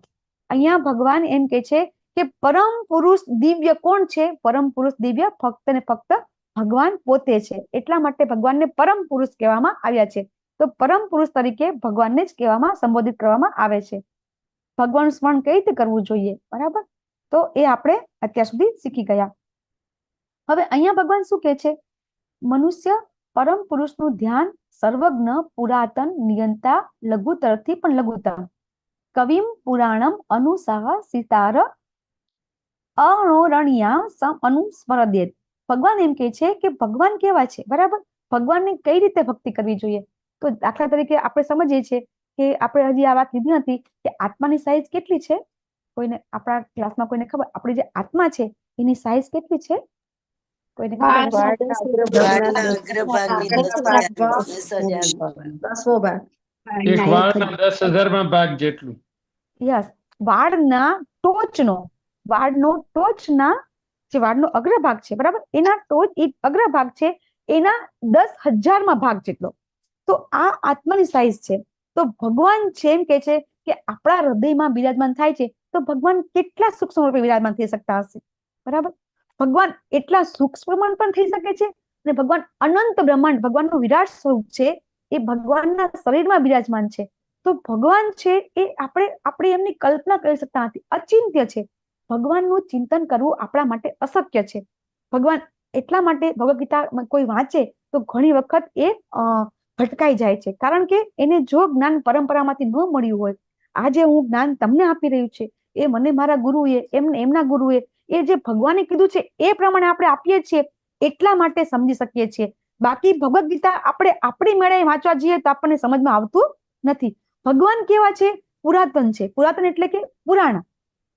અહીંયા ભગવાન એમ કે છે કે પરમ પુરુષ દિવ્ય કોણ છે? પરમ પુરુષ દિવ્ય ફક્ત ને ફક્ત ભગવાન પોતે છે. એટલા માટે ભગવાનને પરમ પુરુષ કહેવામાં આવ્યા છે. તો પરમ પુરુષ તરીકે ભગવાનને જ કહેવામાં, સંબોધિત કરવામાં આવે છે. ભગવાનનું સ્મરણ કઈ રીતે કરવું જોઈએ, બરાબર. તો એ આપણે અત્યાર સુધી શીખી ગયા. હવે અહીંયા ભગવાન શું કહે છે? મનુષ્ય પરમ પુરુષનું ધ્યાન સર્વજ્ઞ પુરાતન નિયંતા લઘુતરથી પણ લઘુતમ કવિમ પુરાણમ અનુસાહ સિતાર અણોરણ્યા સમ અનુસ્મરદેત. ભગવાન એમ કહે છે કે ભગવાન કેવા છે, બરાબર. ભગવાનની કઈ રીતે ભક્તિ કરવી જોઈએ? તો દાખલા તરીકે આપણે સમજીએ છીએ કે આપણે હજી આ વાત લીધી હતી કે આત્માની સાઈઝ કેટલી છે? કોઈને આપણા ક્લાસમાં કોઈને ખબર? આપણી જે આત્મા છે એની સાઈઝ કેટલી છે? કોઈને ખબર હોય? વાળના અગ્રભાગની 10,000 દસમો ભાગ. એક વાળના 10,000માં ભાગ જેટલું. યસ, વાળના ટોચના જે વાળનો અગ્રભાગ છે, બરાબર, એના ટોચ એ અગ્રભાગ છે એના 10,000માં ભાગ જેટલો. તો આ આત્માની સાઈઝ છે. તો ભગવાન છે એમ કે છે કે આપણા હૃદયમાં બિરાજમાન થાય છે, તો ભગવાન કેટલા સૂક્ષ્મ રૂપે બિરાજમાન થઈ શકતા હશે, બરાબર. ભગવાન એટલા સૂક્ષ્મ પણ થઈ શકે છે, અને ભગવાન અનંત બ્રહ્માંડ, ભગવાનનું વિરાટ સ્વરૂપ છે, એ ભગવાનના શરીરમાં બિરાજમાન છે. તો ભગવાન છે એ આપણે એમની કલ્પના કરી શકતા નથી, અચિંત્ય છે. ભગવાનનું ચિંતન કરવું આપણા માટે અશક્ય છે. ભગવાન એટલા માટે ભગવદ ગીતા કોઈ વાંચે તો ઘણી વખત એ ભટકાઈ જાય છે, કારણ કે એને જો જ્ઞાન પરંપરામાંથી ન મળ્યું હોય, આજે હું જ્ઞાન તમને આપી રહ્યું છે, એ મને મારા ગુરુએ એમના ગુરુએ એ જે ભગવાને કીધું છે એ પ્રમાણે આપણે આપીએ છીએ, એટલા માટે સમજી શકીએ છીએ. બાકી ભગવદ ગીતા આપણે આપણી મેળે વાંચવા જઈએ તો આપણને સમજમાં આવતું નથી. ભગવાન કેવા છે? પુરાતન છે. પુરાતન એટલે કે પુરાણા,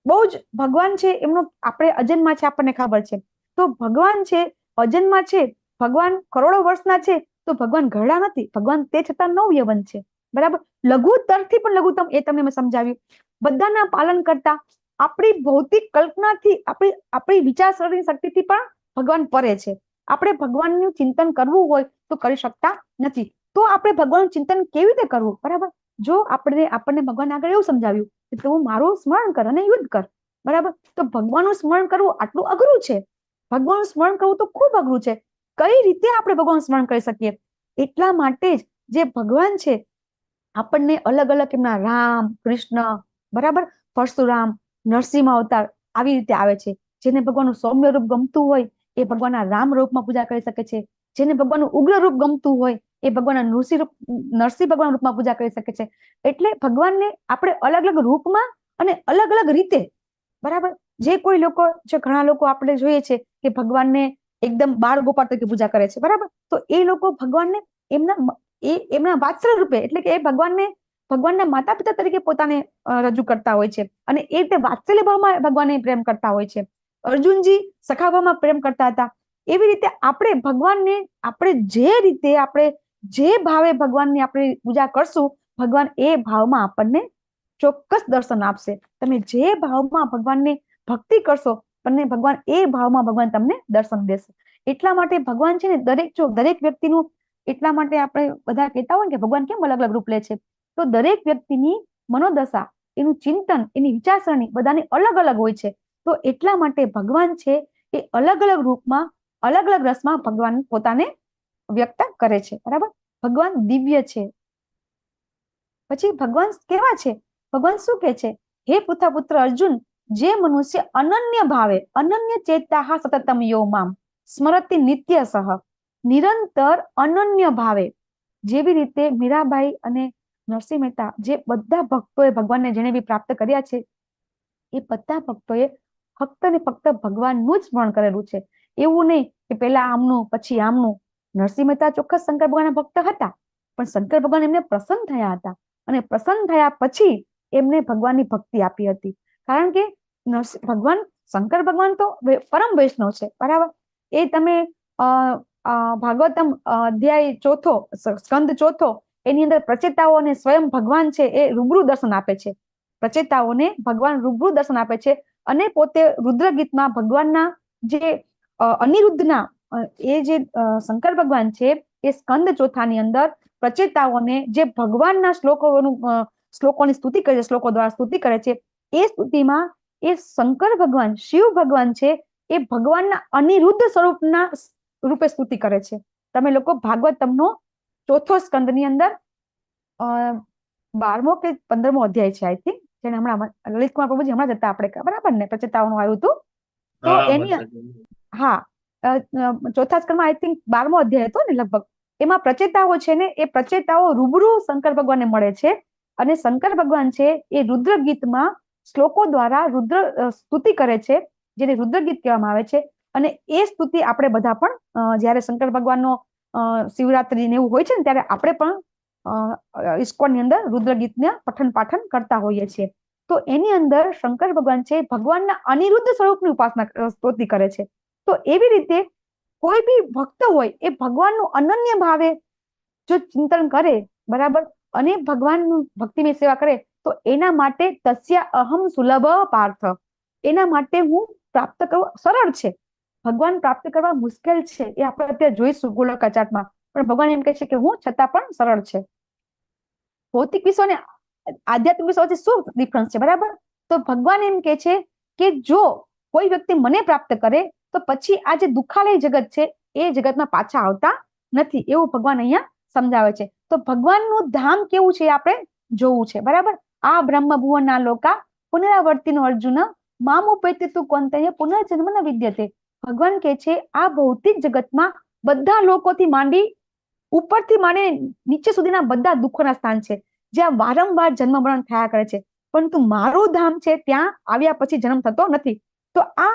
બહુ જ ભગવાન છે એમનો આપણે અજન્મા છે, આપણને ખબર છે. તો ભગવાન છે અજન્મા છે, ભગવાન કરોડો વર્ષના છે, તો ભગવાન ઘરડા નથી, ભગવાન તે છતાં નવયવન છે, બરાબર. લઘુત્તરથી પણ લઘુત્તમ, એ તમને મેં સમજાવ્યું. બધાના પાલન કરતા, આપણી ભૌતિક કલ્પનાથી, આપણી વિચારસરણી શક્તિથી પણ ભગવાન પરે છે. આપણે ભગવાનનું ચિંતન કરવું હોય તો કરી શકતા નથી. તો આપણે ભગવાનનું ચિંતન કેવી રીતે કરવું, બરાબર? જો આપણને ભગવાન આગળ એવું સમજાવ્યું કે તું મારું સ્મરણ કર અને યુદ્ધ કર, બરાબર. તો ભગવાનનું સ્મરણ કરવું આટલું અઘરું છે, ભગવાનનું સ્મરણ કરવું તો ખૂબ અઘરું છે. કઈ રીતે આપણે ભગવાનનું સ્મરણ કરી શકીએ? એટલા માટે જ જે ભગવાન છે આપણને અલગ અલગ એમના રામ, કૃષ્ણ, બરાબર, પરશુરામ, નરસિંહ અવતાર આવી રીતે આવે છે. જેને ભગવાનનું સૌમ્ય રૂપ ગમતું હોય એ ભગવાનના રામ રૂપમાં પૂજા કરી શકે છે. જેને ભગવાનનું ઉગ્ર રૂપ ગમતું હોય એ ભગવાનના નરસિંહ ભગવાન રૂપમાં પૂજા કરી શકે છે. એટલે ભગવાનને આપણે અલગ અલગ રૂપમાં અને અલગ અલગ રીતે, બરાબર. જે કોઈ લોકો, જે ઘણા લોકો આપણે જોઈએ છે કે ભગવાનને એકદમ બાળ ગોપાળ તરીકે પૂજા કરે છે, બરાબર. તો એ લોકો ભગવાનને એમના વાત્સલ્ય રૂપે, એટલે કે એ ભગવાનના માતા પિતા તરીકે પોતાને રજૂ કરતા હોય છે, અને એ રીતે વાત્સલ્ય ભાવમાં ભગવાનને પ્રેમ કરતા હોય છે. અર્જુનજી સખા ભાવમાં પ્રેમ કરતા હતા. એવી રીતે આપણે ભગવાનને આપણે જે ભાવે ભગવાનની આપણે પૂજા કરશું, ભગવાન એ ભાવમાં આપણને ચોક્કસ દર્શન આપશે. તમે જે ભાવમાં ભગવાનની ભક્તિ કરશો, ભગવાન એ ભાવમાં ભગવાન તમને દર્શન દેશે. એટલા માટે ભગવાન છે ને દરેક વ્યક્તિનું, એટલા માટે આપણે બધા કહેતા હોય કે ભગવાન કેમ અલગ અલગ રૂપ લે છે, તો દરેક વ્યક્તિની મનોદશા, એનું ચિંતન, એની વિચારસરણી બધાની અલગ અલગ હોય છે. તો એટલા માટે ભગવાન છે એ અલગ અલગ રૂપમાં, અલગ અલગ રસમાં ભગવાન પોતાને વ્યક્ત કરે છે, બરાબર. ભગવાન દિવ્ય છે. પછી ભગવાન કેવા છે? ભગવાન શું કે છે? હે પુત્ર અર્જુન, જે મનુષ્ય અનન્ય ભાવે, અનન્ય ચેતાહ સતતમ યો મામ સ્મરતિ નિત્ય સહ, નિરંતર અનન્ય ભાવે, જેવી રીતે મીરાબાઈ અને નરસિંહ મહેતા, જે બધા ભક્તોએ ભગવાનને જેને બી પ્રાપ્ત કર્યા છે, એ બધા ભક્તોએ ફક્ત ને ફક્ત ભગવાનનું જ સ્મરણ કરેલું છે. એવું નહીં કે પેલા આમનું પછી આમનું. નરસિંહ મહેતા ચોક્કસ શંકર ભગવાનના ભક્ત હતા, પણ શંકર ભગવાન એમને પ્રસન્ન થયા હતા, અને પ્રસન્ન થયા પછી એમને ભગવાનની ભક્તિ આપી હતી. કારણ કે શંકર ભગવાન તો પરમ વૈષ્ણવ છે, બરાબર. એ તમે ભાગવતમ અધ્યાય 4, સ્કંદ 4, એની અંદર પ્રચેતાઓ અને સ્વયં ભગવાન છે એ રૂબરૂ દર્શન આપે છે. પ્રચેતાઓને ભગવાન રૂબરૂ દર્શન આપે છે, અને પોતે રુદ્ર ગીતમાં ભગવાનના જે અનિરુદ્ધના એ જે શંકર ભગવાન છે એ સ્કંદ 4ની અંદર પ્રચેતાઓને જે ભગવાનના શ્લોકોની સ્તુતિ કરે છે, શ્લોકો દ્વારા સ્તુતિ કરે છે, એ સ્તુતિમાં એ શંકર ભગવાન, શિવ ભગવાન છે એ ભગવાનના અનિરુદ્ધ સ્વરૂપના રૂપે સ્તુતિ કરે છે. તમે લોકો ભાગવતમનો 4થો સ્કંદની અંદર 12મો કે 15મો અધ્યાય છે, આઈ થિંક, જેને હમણાં લલિત કુમાર પ્રભુજી હમણાં જતા આપણે, બરાબર ને, પ્રચેતાઓનું આવ્યું હતું. તો એની ચોથા સ્કંદમાં આઈ થિંક 12મો અધ્યાય હતો ને લગભગ. એમાં પ્રચેતાઓ છે ને, એ પ્રચેતાઓ રૂબરૂ શંકર ભગવાનને મળે છે, અને શંકર ભગવાન છે એ રુદ્ર ગીતમાં શ્લોકો દ્વારા રુદ્ર સ્તુતિ કરે છે, જેને રુદ્ર ગીત કહેવામાં આવે છે. અને એ સ્તુતિ આપણે બધા પણ જ્યારે શંકર ભગવાનનો શિવરાત્રી ને એવું હોય છે ને, ત્યારે આપણે પણ ઇસ્કોનની અંદર રુદ્ર ગીતના પઠન પાઠન કરતા હોઈએ છીએ. તો એની અંદર શંકર ભગવાન છે ભગવાનના અનિરુદ્ધ સ્વરૂપની ઉપાસના સ્તુતિ કરે છે. તો એવી રીતે કોઈ બી ભક્ત હોય એ ભગવાનનું અનન્ય ભાવે જો ચિંતન કરે, બરાબર, અને ભગવાનનું ભક્તિમય સેવા કરે તો એના માટે તસ્ય અહમ સુલભ પાર્થ, એના માટે હું પ્રાપ્ત કરવું સરળ છે. ભગવાન પ્રાપ્ત કરવા મુશ્કેલ છે એ આપણે અત્યારે જોઈશું ગોલોકાચાર્ટમાં, પણ ભગવાન એમ કહે છે કે હું છતાં પણ સરળ છે. ભૌતિક વિશ્વ અને આધ્યાત્મિક વિશ્વ વચ્ચે શું ડિફરન્સ છે, બરાબર? તો ભગવાન એમ કહે છે કે જો કોઈ વ્યક્તિ મને પ્રાપ્ત કરે તો પછી આ જે દુખાલય જગત છે એ જગતમાં પાછા આવતા નથી, એવું ભગવાન અહીંયા સમજાવે છે. તો ભગવાનનું ધામ કેવું છે એ આપણે જોવું છે, બરાબર? આ બ્રહ્મ ભુવનના લોકા પુનરાવર્તિનો અર્જુન મામુપેતિ તું કોંતેય પુનર્જન્મ ન વિદ્યતે. ભગવાન કહે છે આ ભૌતિક જગતમાં બધા લોકોથી માંડી ઉપરથી માંડીને નીચે સુધીના બધા દુઃખોના સ્થાન છે, જ્યાં વારંવાર જન્મ મરણ થયા કરે છે, પરંતુ મારું ધામ છે ત્યાં આવ્યા પછી જન્મ થતો નથી. તો આ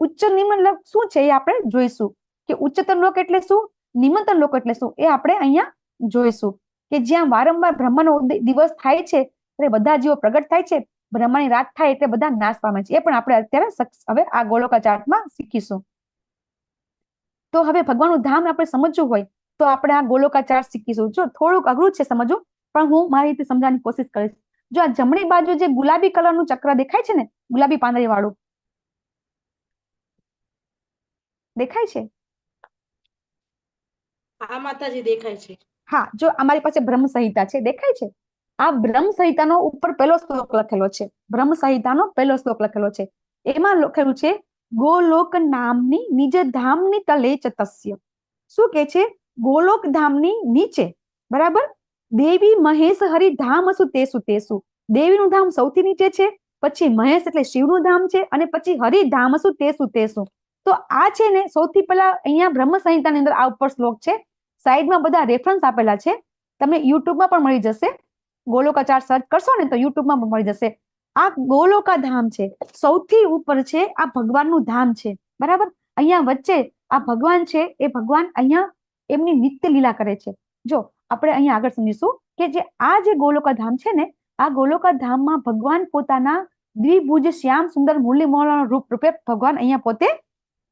ઉચ્ચ નિમ્ન લોક શું છે એ આપણે જોઈશું, કે ઉચ્ચતર લોક એટલે શું, નિમ્નતર લોક એટલે શું, એ આપણે અહીંયા જોઈશું. કે જ્યાં વારંવાર બ્રહ્માનો દિવસ થાય છે એટલે બધા જીવો પ્રગટ થાય છે, બ્રહ્માની રાત થાય એટલે બધા નાશ પામે છે. એ પણ આપણે અત્યારે હવે આ ગોલોકાચાર્ટમાં શીખીશું. તો હવે ભગવાનનું ધામ આપણે સમજવું હોય તો આપણે આ ગોલોકાચાર્ટ શીખીશું. જો થોડુંક અઘરું છે સમજવું, પણ હું મારી રીતે સમજવાની કોશિશ કરીશ. જો આ જમણી બાજુ જે ગુલાબી કલરનું ચક્ર દેખાય છે ને, ગુલાબી પાંદડી વાળું દેખાય છે? હા માતાજી દેખાય છે. હા, જો અમારી પાસે બ્રહ્મ સંહિતા છે, દેખાય છે? આ બ્રહ્મ સંહિતાનો ઉપર પહેલો શ્લોક લખેલો છે, બ્રહ્મ સંહિતાનો પહેલો શ્લોક લખેલો છે. એમાં લખેલું છે ગોલોક નામની નિજ ધામની તલે ચ તસ્ય. શું કે છે? ગોલોક ધામની નીચે, બરાબર, દેવી મહેશ હરિ ધામ અસુ તેસુ તેસુ. દેવીનું ધામ સૌથી નીચે છે, પછી મહેશ એટલે શિવનું ધામ છે, અને પછી હરિ ધામ અસુ તેસુ તેસુ. તો આ છે ને સૌથી પહેલા અહીંયા બ્રહ્મ સંહિતાની અંદર આ ઉપર શ્લોક છે. સાઈડમાં બધા રેફરન્સ આપેલા છે, તમને યુટ્યુબમાં પણ મળી જશે. ગોલોકાચાર્ટ સર્ચ કરશો ને તો યુટ્યુબમાં પણ મળી જશે. આ ગોલોકા ધામ છે, સૌથી ઉપર છે, આ ભગવાનનું ધામ છે, બરાબર? અહીંયા વચ્ચે આ ભગવાન છે, એ ભગવાન અહીંયા એમની નિત્ય લીલા કરે છે. જો આપણે અહીંયા આગળ સમજીશું કે જે આ જે ગોલોકા ધામ છે ને, આ ગોલોકા ધામમાં ભગવાન પોતાના દ્વિભુજ શ્યામ સુંદર મુરલીમોહનના રૂપ રૂપે ભગવાન અહીંયા પોતે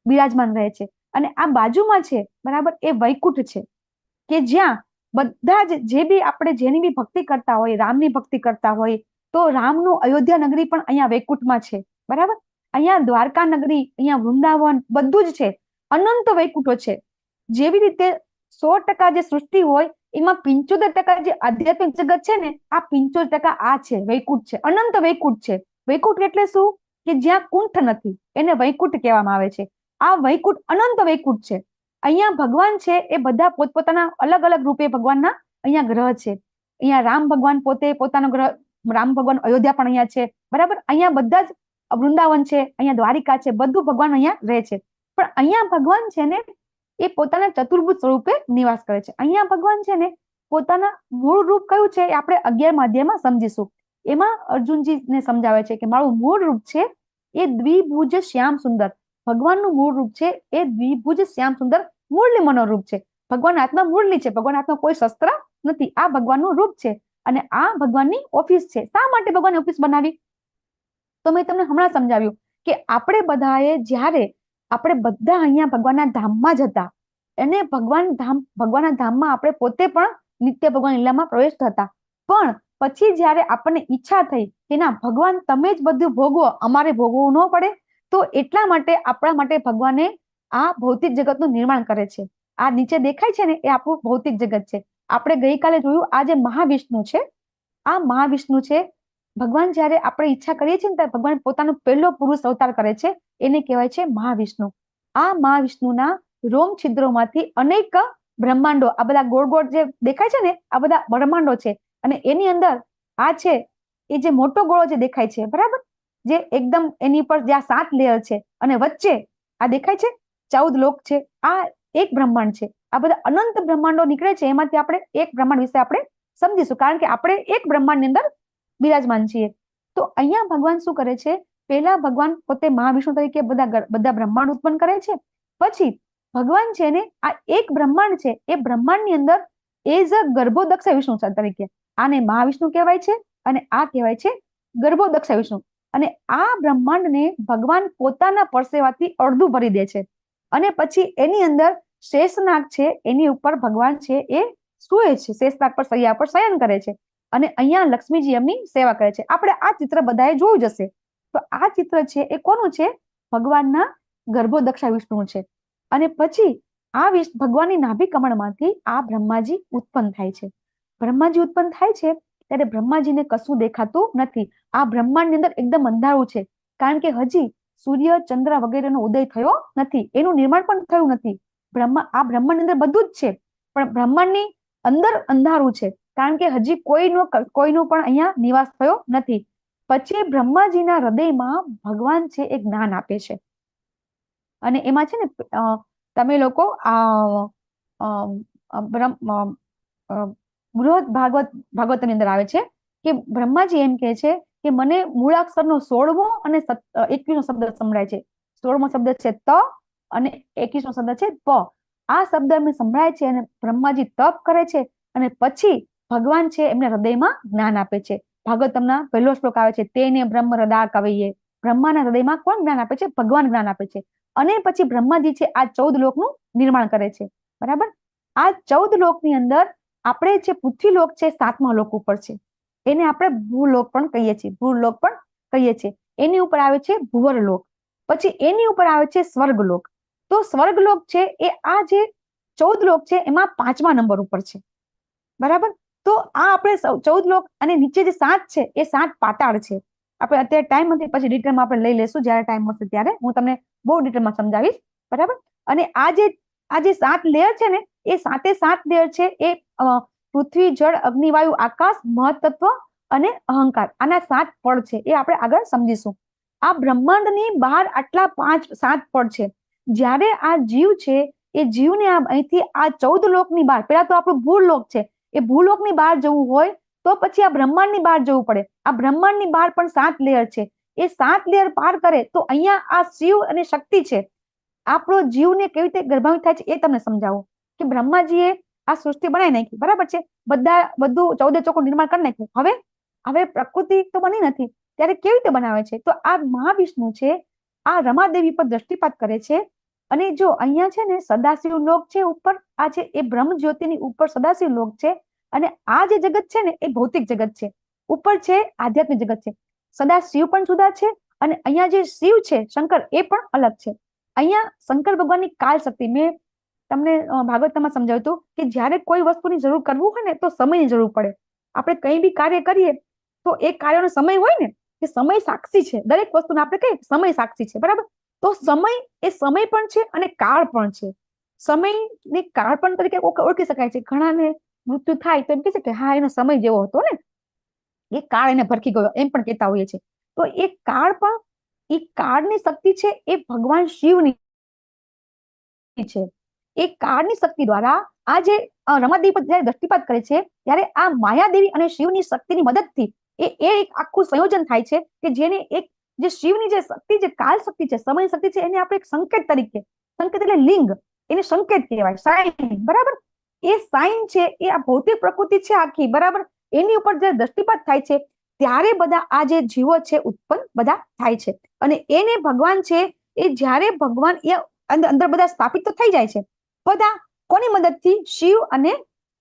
બિરાજમાન રહે છે. અને આ બાજુમાં છે, બરાબર, એ વૈકુંઠ છે, કે જ્યાં બધા જ જે બી આપણે જેની બી ભક્તિ કરતા હોય, રામની ભક્તિ કરતા હોય તો રામનું અયોધ્યા નગરી પણ અહીંયા વૈકુંઠમાં છે, બરાબર? અહીંયા દ્વારકા નગરી, અહીંયા વૃંદાવન બધું જ છે, અનંત વૈકુંઠો છે. જેવી રીતે 100% જે સૃષ્ટિ હોય એમાં 75% જે આધ્યાત્મિક જગત છે ને, આ 75% આ છે, વૈકુંઠ છે, અનંત વૈકુંઠ છે. વૈકુંઠ એટલે શું? કે જ્યાં કુંઠ નથી, એને વૈકુંઠ કહેવામાં આવે છે. આ વૈકુંઠ અનંત વૈકુંઠ છે. અહીંયા ભગવાન છે એ બધા પોતપોતાના અલગ અલગ રૂપે ભગવાનના અહીંયા ગ્રહ છે. અહીંયા રામ ભગવાન પોતે પોતાનો ગ્રહ, રામ ભગવાન અયોધ્યા પણ અહીંયા છે, બરાબર? અહીંયા બધા જ વૃંદાવન છે, અહીંયા દ્વારિકા છે, બધું ભગવાન અહીંયા રહે છે. પણ અહીંયા ભગવાન છે ને એ પોતાના ચતુર્ભુજ સ્વરૂપે નિવાસ કરે છે. અહીંયા ભગવાન છે ને પોતાના મૂળ રૂપ કયું છે એ આપણે 11મા અધ્યાયમાં સમજીશું. એમાં અર્જુનજીને સમજાવે છે કે મારું મૂળ રૂપ છે એ દ્વિભુજ શ્યામ સુંદર. ભગવાનનું મૂળ રૂપ છે એ દ્વિભુજ શ્યામ સુંદર મુરલી મનોરૂપ છે. ભગવાન હાથમાં મુરલી છે, ભગવાન હાથમાં કોઈ શસ્ત્ર નથી. આ ભગવાનનું રૂપ છે અને આ ભગવાનની ઓફિસ છે. શા માટે ભગવાનની ઓફિસ બનાવી? તો મેં તમને હમણાં સમજાવ્યું કે આપણે બધાએ જ્યારે આપણે બધા અહીંયા ભગવાનના ધામમાં જ હતા, અને ભગવાનના ધામમાં આપણે પોતે પણ નિત્ય ભગવાન લીલામાં પ્રવેશ હતા. પણ પછી જ્યારે આપણને ઈચ્છા થઈ કે ના ભગવાન તમે જ બધું ભોગવો, અમારે ભોગવવું ન પડે, તો એટલા માટે આપણા માટે ભગવાને આ ભૌતિક જગતનું નિર્માણ કરે છે. આ નીચે દેખાય છે ને એ આપણું ભૌતિક જગત છે. આપણે ગઈકાલે જોયું આ જે મહાવિષ્ણુ છે, આ મહાવિષ્ણુ છે. ભગવાન જ્યારે આપણે ઈચ્છા કરીએ છીએ ને ત્યારે ભગવાન પોતાનો પહેલો પુરુષ અવતાર કરે છે, એને કહેવાય છે મહાવિષ્ણુ. આ મહાવિષ્ણુના રોમ છિદ્રોમાંથી અનેક બ્રહ્માંડો, આ બધા ગોળ ગોળ જે દેખાય છે ને, આ બધા બ્રહ્માંડો છે. અને એની અંદર આ છે એ જે મોટો ગોળો જે દેખાય છે, બરાબર, જે એકદમ એની પર જ્યાં 7 લેયર છે, અને વચ્ચે આ દેખાય છે 14 લોક છે. આ એક બ્રહ્માંડ છે. આ બધા અનંત બ્રહ્માંડો નીકળે છે, એમાંથી આપણે એક બ્રહ્માંડ વિશે આપણે સમજીશું, કારણ કે આપણે એક બ્રહ્માંડની અંદર બિરાજમાન છીએ. તો અહીંયા ભગવાન શું કરે છે? પહેલા ભગવાન પોતે મહાવિષ્ણુ તરીકે બધા બ્રહ્માંડ ઉત્પન્ન કરે છે. પછી ભગવાન છે ને આ એક બ્રહ્માંડ છે, એ બ્રહ્માંડની અંદર એઝ અ ગર્ભોદક્ષ વિષ્ણુ તરીકે, આને મહાવિષ્ણુ કહેવાય છે અને આ કહેવાય છે ગર્ભોદક્ષ વિષ્ણુ. અને આ બ્રહ્માંડને ભગવાન પોતાના પરસેવાથી અડધું ભરી દે છે. અને પછી એની અંદર શેષનાગ છે, એની ઉપર ભગવાન છે એ સૂએ છે, શેષનાગ પર સૈયા પર શયન કરે છે, અને અહીંયા લક્ષ્મીજી એમની સેવા કરે છે. આપણે આ ચિત્ર બધાએ જોયું જ હશે. તો આ ચિત્ર છે એ કોનું છે? ભગવાનના ગર્ભોદક્ષા વિષ્ણુ છે. અને પછી આ ભગવાનની નાભી કમળમાંથી આ બ્રહ્માજી ઉત્પન્ન થાય છે. બ્રહ્માજી ઉત્પન્ન થાય છે ત્યારે બ્રહ્માજીને કશું દેખાતું નથી. આ બ્રહ્માંડની અંદર એકદમ અંધારું છે, કારણ કે હજી સૂર્ય, ચંદ્ર વગેરેનો ઉદય થયો નથી, એનું નિર્માણ પણ થયું નથી. આ બ્રહ્માંડની અંદર બધું જ છે, પણ બ્રહ્માંડની અંદર અંધારું છે, કારણ કે હજી કોઈનો પણ અહીંયા નિવાસ થયો નથી. પછી બ્રહ્માજીના હૃદયમાં ભગવાન છે એ જ્ઞાન આપે છે. અને એમાં છે ને તમે લોકો બૃહદ ભાગવતની અંદર આવે છે કે બ્રહ્માજી એમ કહે છે કે મને મૂળાક્ષરનો 16મો અને 21મો શબ્દ સંભળાય છે. 16મો શબ્દ છે ત અને 21મો શબ્દ છે પ. આ શબ્દ એમને સંભળાય છે અને બ્રહ્માજી તપ કરે છે, અને પછી ભગવાન છે એમને હૃદયમાં જ્ઞાન આપે છે. ભાગવતમના પહેલો શ્લોક આવે છે, તેને બ્રહ્મ હૃદા કવયે. બ્રહ્માના હૃદયમાં કોણ જ્ઞાન આપે છે? ભગવાન જ્ઞાન આપે છે. અને પછી બ્રહ્માજી છે આ 14 લોકનું નિર્માણ કરે છે. બરાબર. આ 14 લોકની અંદર આપણે જે પૃથ્વી લોક છે 7મા લોક ઉપર છે, એને આપણે ભૂલોક પણ કહીએ છીએ, ભૂલોક પણ કહીએ છીએ. એની ઉપર આવે છે ભુવરલોક, પછી એની ઉપર આવે છે સ્વર્ગલોક. તો સ્વર્ગલોક છે એ આ જે 14 લોક છે એમાં 5મા નંબર ઉપર છે. બરાબર. તો આ આપણે 14 લોક અને નીચે જે 7 છે એ 7 પાતાળ છે. આપણે અત્યારે ટાઈમ નથી, પછી ડિટેલમાં આપણે લઈ લેશું, જ્યારે ટાઈમ મળશે ત્યારે હું તમને બહુ ડિટેલમાં સમજાવીશ. બરાબર. અને આ જે 7 લેયર છે ને એ 7 લેયર છે એ પૃથ્વી, જળ, અગ્નિ, વાયુ, આકાશ, મહત્તત્વ અને અહંકાર, આના 7 પડ છે. એ આપણે આગળ સમજીશું. આ બ્રહ્માંડની બહાર આટલા 7 પડ છે. જ્યારે આ જીવ છે એ જીવને અહીંથી આ 14 લોકની બહાર, પેલા તો આપણું ભૂલોક છે, એ ભૂલોકની બહાર જવું હોય તો પછી આ બ્રહ્માંડની બહાર જવું પડે. આ બ્રહ્માંડની બહાર પણ 7 લેયર છે. એ 7 લેયર પાર કરે તો અહીંયા આ શિવ અને શક્તિ છે. આપણો જીવને કેવી રીતે ગર્ભાવિત થાય છે એ તમને સમજાવું કે બ્રહ્માજીએ આ સૃષ્ટિ બનાવી નાખી. બરાબર છે. બધું 14 ચોખ્ખું નિર્માણ કરી નાખ્યું. હવે પ્રકૃતિ તો બની નથી, ત્યારે કેવી રીતે બનાવે છે? તો આ મહાવિષ્ણુ છે આ રમાદેવી પર દ્રષ્ટિપાત કરે છે. અને જો અહીંયા છે ને સદાશિવ લોક છે ઉપર, આ છે એ બ્રહ્મ જ્યોતિની ઉપર સદાશિવ લોક છે. અને આ જે જગત છે ને એ ભૌતિક જગત છે, ઉપર છે આધ્યાત્મિક જગત છે. સદાશિવ પણ જુદા છે, અને અહીંયા જે શિવ છે શંકર એ પણ અલગ છે. અહીંયા શંકર ભગવાનની કાલ શક્તિ, મેં તમને ભાગવતમાં સમજાવ્યું હતું કે જ્યારે કોઈ વસ્તુની જરૂર કરવું હોય ને તો સમયની જરૂર પડે. આપણે કંઈ બી કાર્ય કરીએ તો એ કાર્યનો સમય હોય ને, કે સમય સાક્ષી છે. દરેક વસ્તુને આપણે કહીએ સમય સાક્ષી છે. બરાબર. તો સમય એ સમય પણ છે અને કાળ પણ છે. સમયને કાળ પણ તરીકે ઓળખી શકાય છે. ઘણાને મૃત્યુ થાય તો એમ કહે છે કે હા એનો સમય જેવો હતો ને, એ કાળ એને ભરખી ગયો, એમ પણ કહેતા હોઈએ છીએ. તો એ કાળ પણ, એ કાળની શક્તિ છે એ ભગવાન શિવની છે. એ કાળની શક્તિ દ્વારા આ જે રમાદેવી પર જયારે દ્રષ્ટિપાત કરે છે ત્યારે આ માયાદેવી અને શિવની શક્તિની મદદથી એક આખું સંયોજન થાય છે કે જેને એક જે શિવની જે શક્તિ, જે કાળ શક્તિ છે, સમય શક્તિ છે, એને આપણે એક સંકેત તરીકે, સંકેત એટલે લિંગ, એને સંકેત કહેવાય, સાઇન. બરાબર. એ સાઇન છે એ આ ભૌતિક પ્રકૃતિ છે આખી. બરાબર. એની ઉપર જયારે દ્રષ્ટિપાત થાય છે ત્યારે બધા આ જે જીવો છે ઉત્પન્ન બધા થાય છે. અને એને ભગવાન છે એ જ્યારે ભગવાન એ અંદર બધા સ્થાપિત તો થઈ જાય છે, બધા કોની મદદથી? શિવ અને